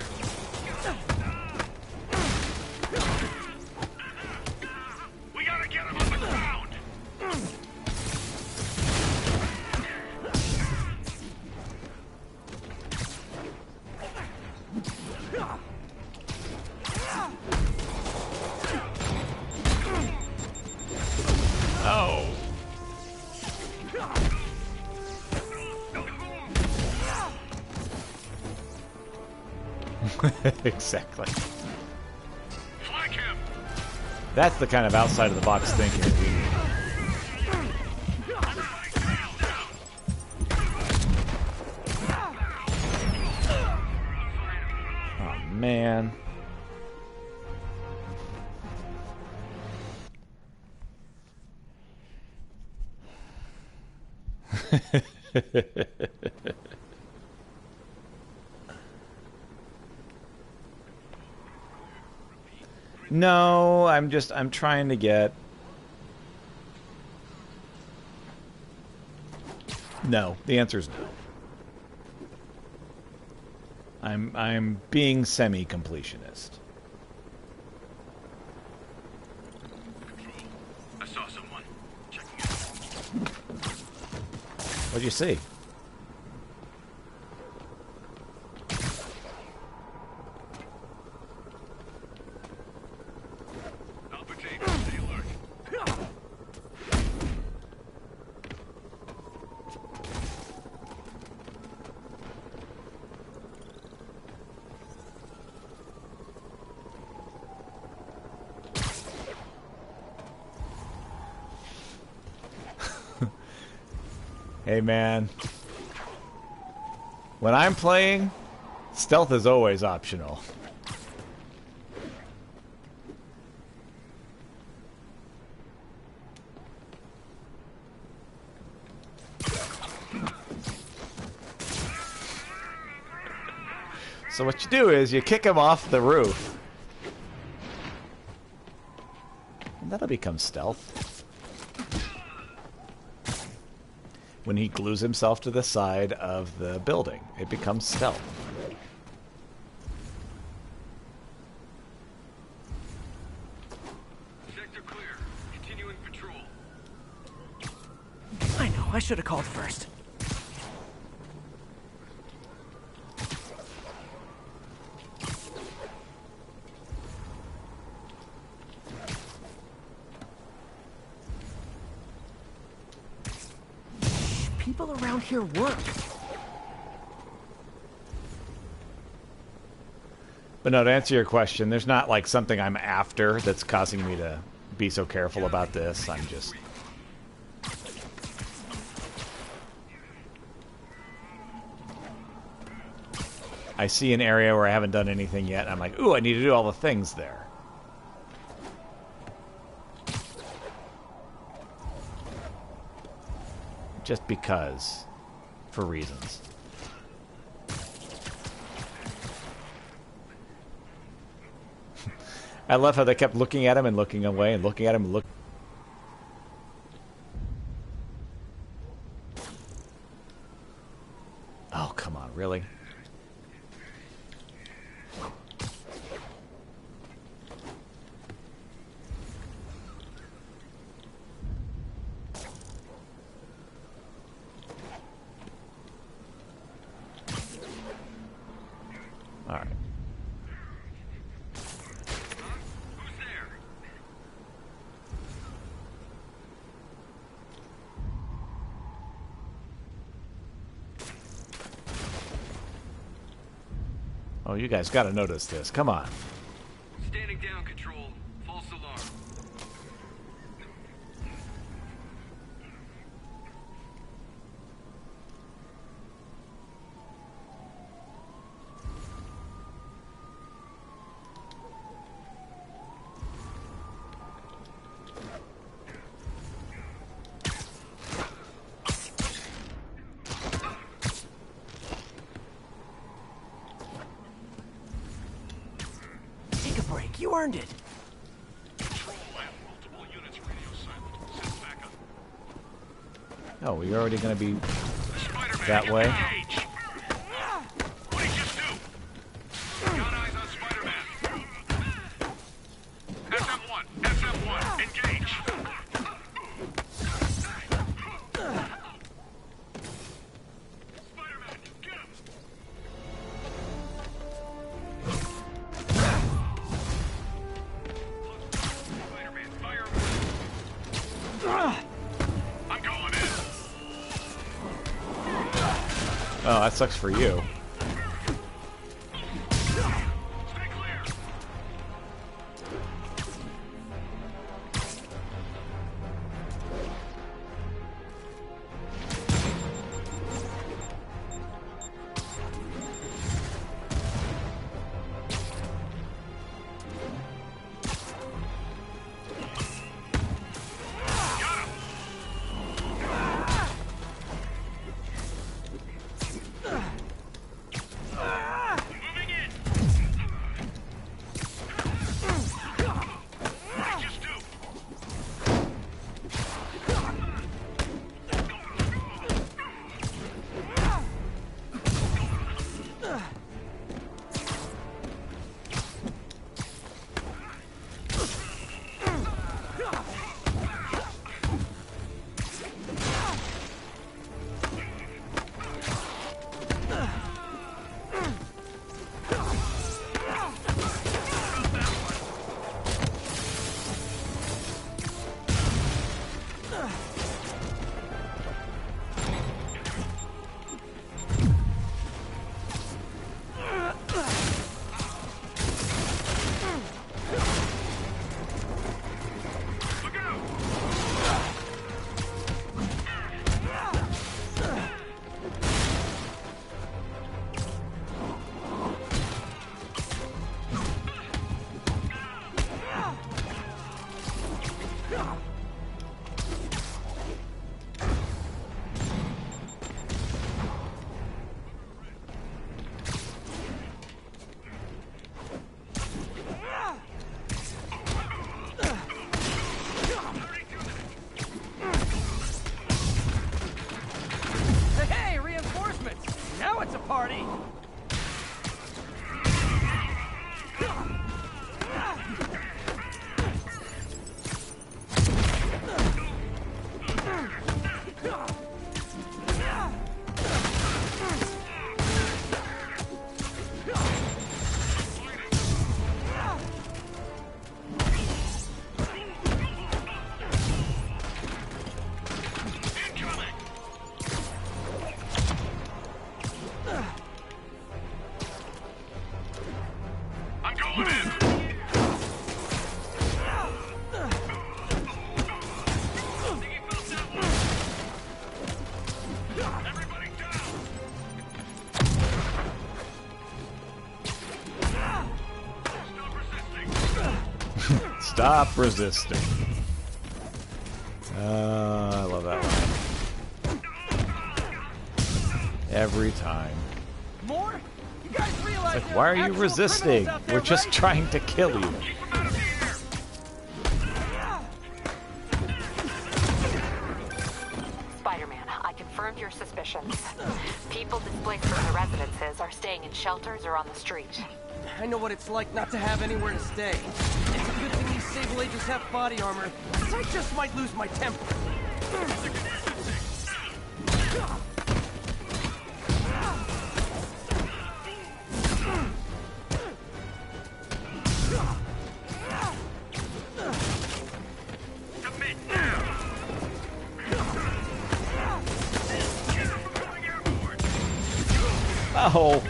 We gotta get him on the ground. Oh. Exactly. Flank him. That's the kind of outside of the box thinking we need. Oh man. No, I'm trying to get... No, the answer is no. I'm being semi-completionist. I saw someone. Checking it. What'd you see? Hey man, when I'm playing, stealth is always optional. So what you do is you kick him off the roof. And that'll become stealth. When he glues himself to the side of the building, it becomes stealth. Sector clear. Continuing patrol. I know, I should have called first. People around here work. But no, to answer your question, there's not like something I'm after that's causing me to be so careful about this. I'm just... I see an area where I haven't done anything yet, and I'm like, ooh, I need to do all the things there. Just because, for reasons. I love how they kept looking at him and looking away and looking at him and look. Oh, come on, really? Oh, you guys gotta notice this. Come on. Standing down, Control. False alarm. Take a break. You earned it. Oh, we're already gonna be that way. SM1, SM1, engage. Oh, that sucks for you. Hey, reinforcements! Now it's a party! Stop resisting. I love that one. Every time. More? You guys realize Like, why are you resisting? We're just trying to kill you. Spider-Man, I confirmed your suspicions. People displaced from the residences are staying in shelters or on the street. I know what it's like not to have anywhere to stay. It's a good thing these Sable agents have body armor, 'cause I just might lose my temper. Oh.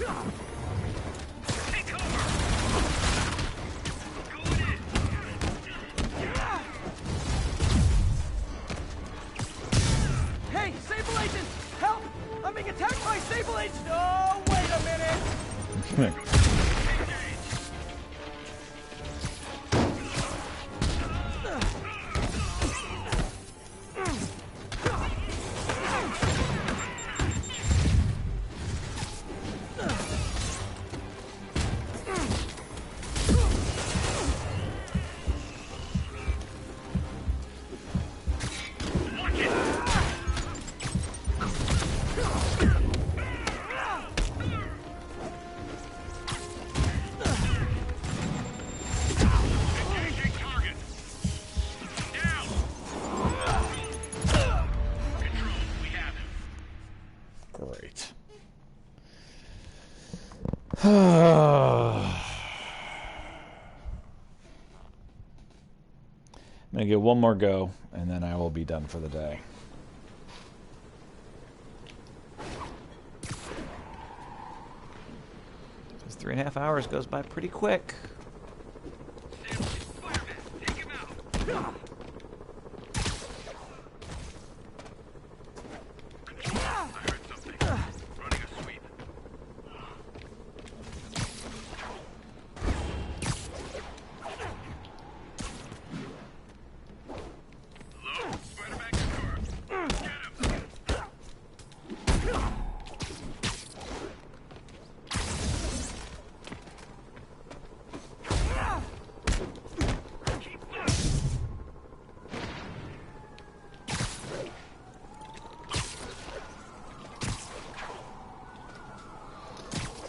Hey, Sable Agent! Help! I'm being attacked by Sable Agent! Oh, wait a minute! Great. I'm gonna give one more go, and then I will be done for the day. This 3.5 hours goes by pretty quick.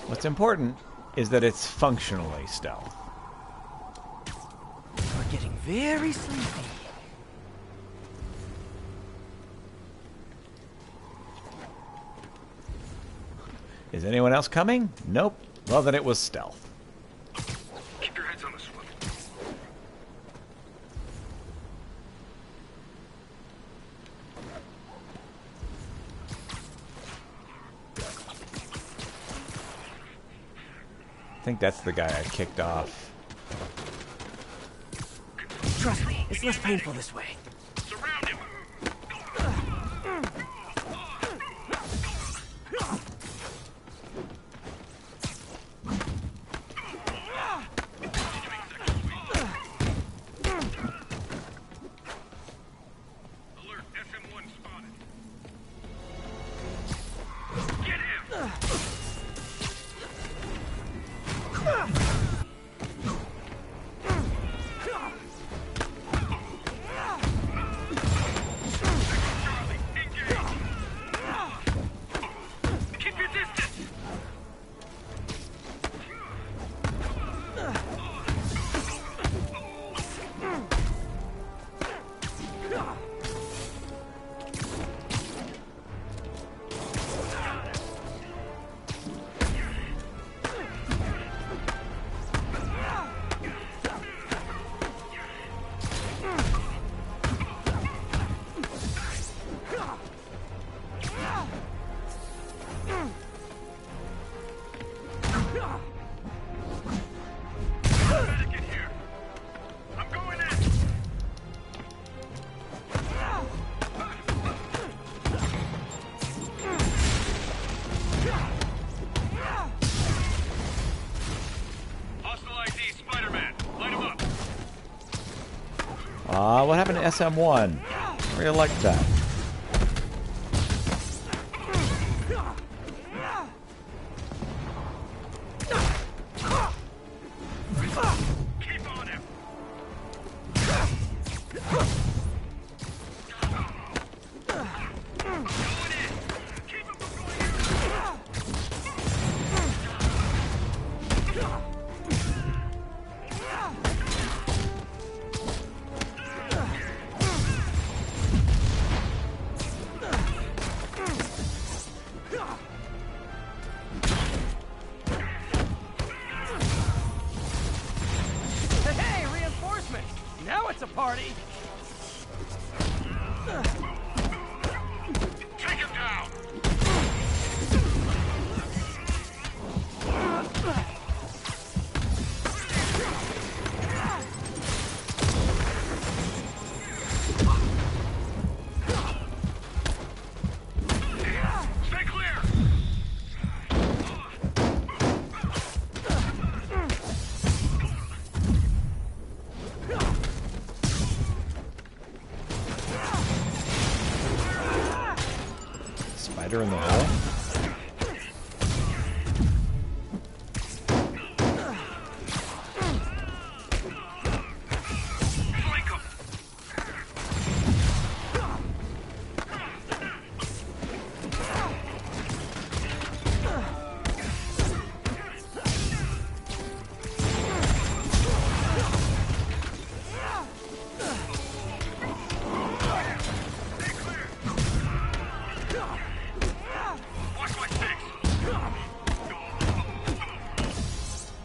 What's important is that it's functionally stealth. We're getting very sleepy. Is anyone else coming? Nope. Well, then it was stealth. Keep your heads on the swivel. I think that's the guy I kicked off. Trust me, it's less painful this way. Surround him. Alert, SM1 spotted. Get him. Keep your distance. Medic in here. I'm going in. Hostile ID, Spider-Man. Light him up. What happened to SM1? I really liked that. Keep on him. Hey, reinforcements! Now it's a party! Take him down. finger in the hole?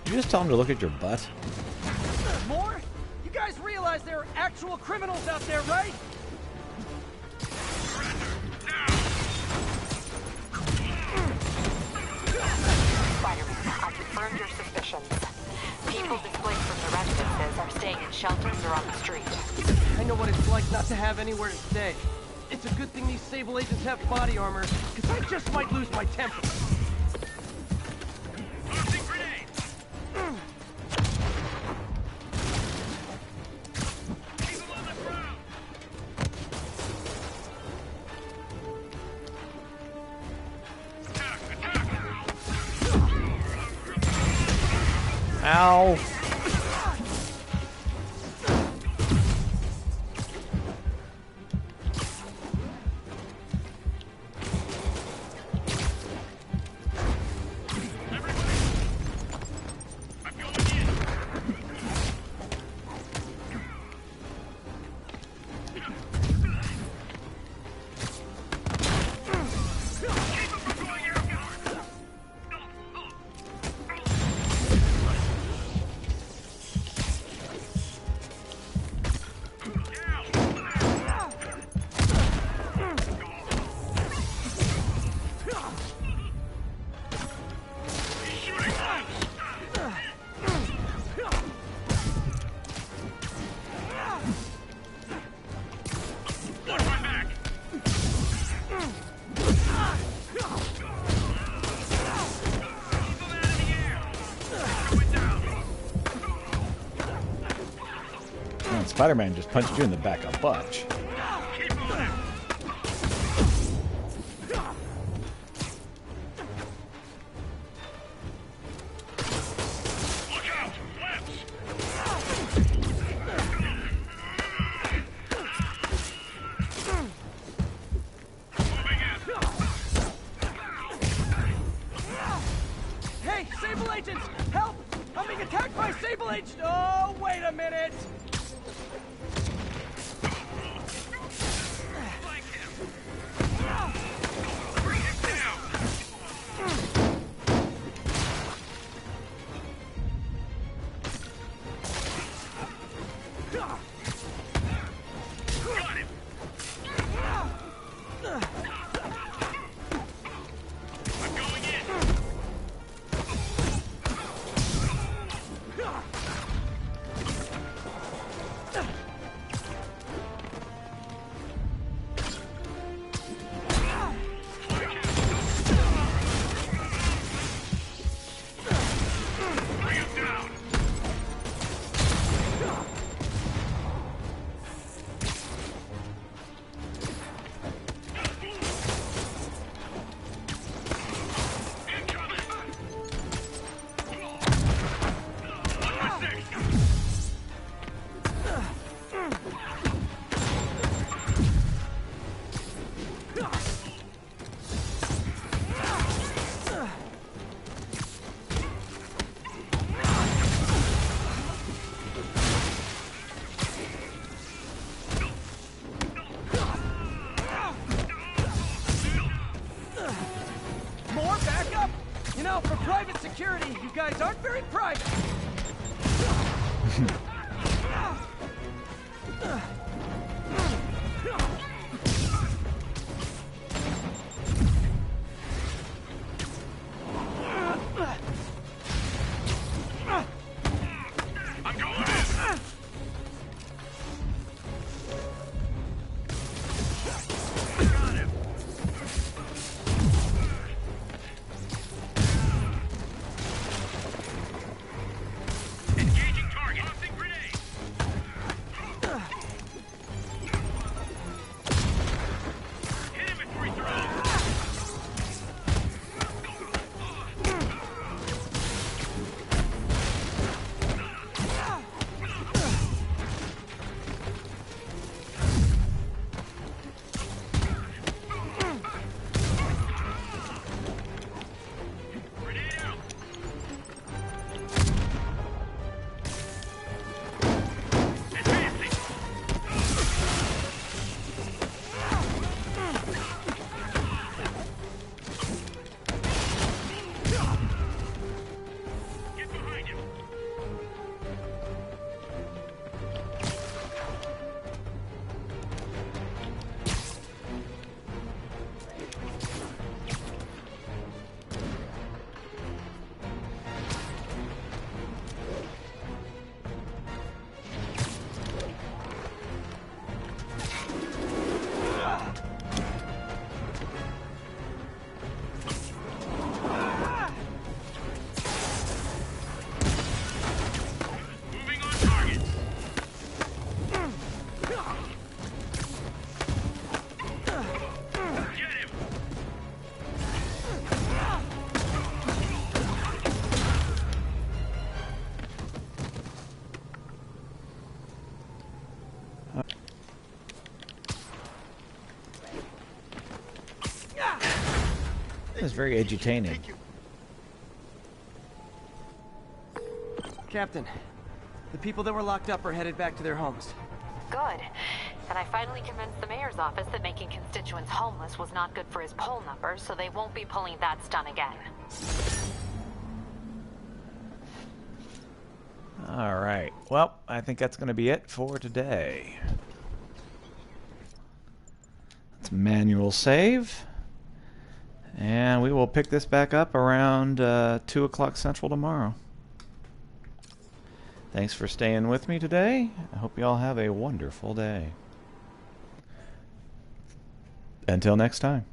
Did you just tell him to look at your butt? More? You guys realize there are actual criminals out there, right? Spider-Man, I confirmed your suspicions. People displaced from the residences are staying in shelters or on the street. I know what it's like not to have anywhere to stay. It's a good thing these Sable agents have body armor, because I just might lose my temper. Ow. Spider-Man just punched you in the back a bunch. Hey, Sable agents, help! I'm being attacked by Sable agents! Oh, wait a minute! More backup? You know, for private security, you guys aren't very private. is very edutaining. Captain, the people that were locked up are headed back to their homes. Good. And I finally convinced the mayor's office that making constituents homeless was not good for his poll numbers, so they won't be pulling that stunt again. Alright, well, I think that's going to be it for today. Let's manual save. And we will pick this back up around 2 o'clock Central tomorrow. Thanks for staying with me today. I hope you all have a wonderful day. Until next time.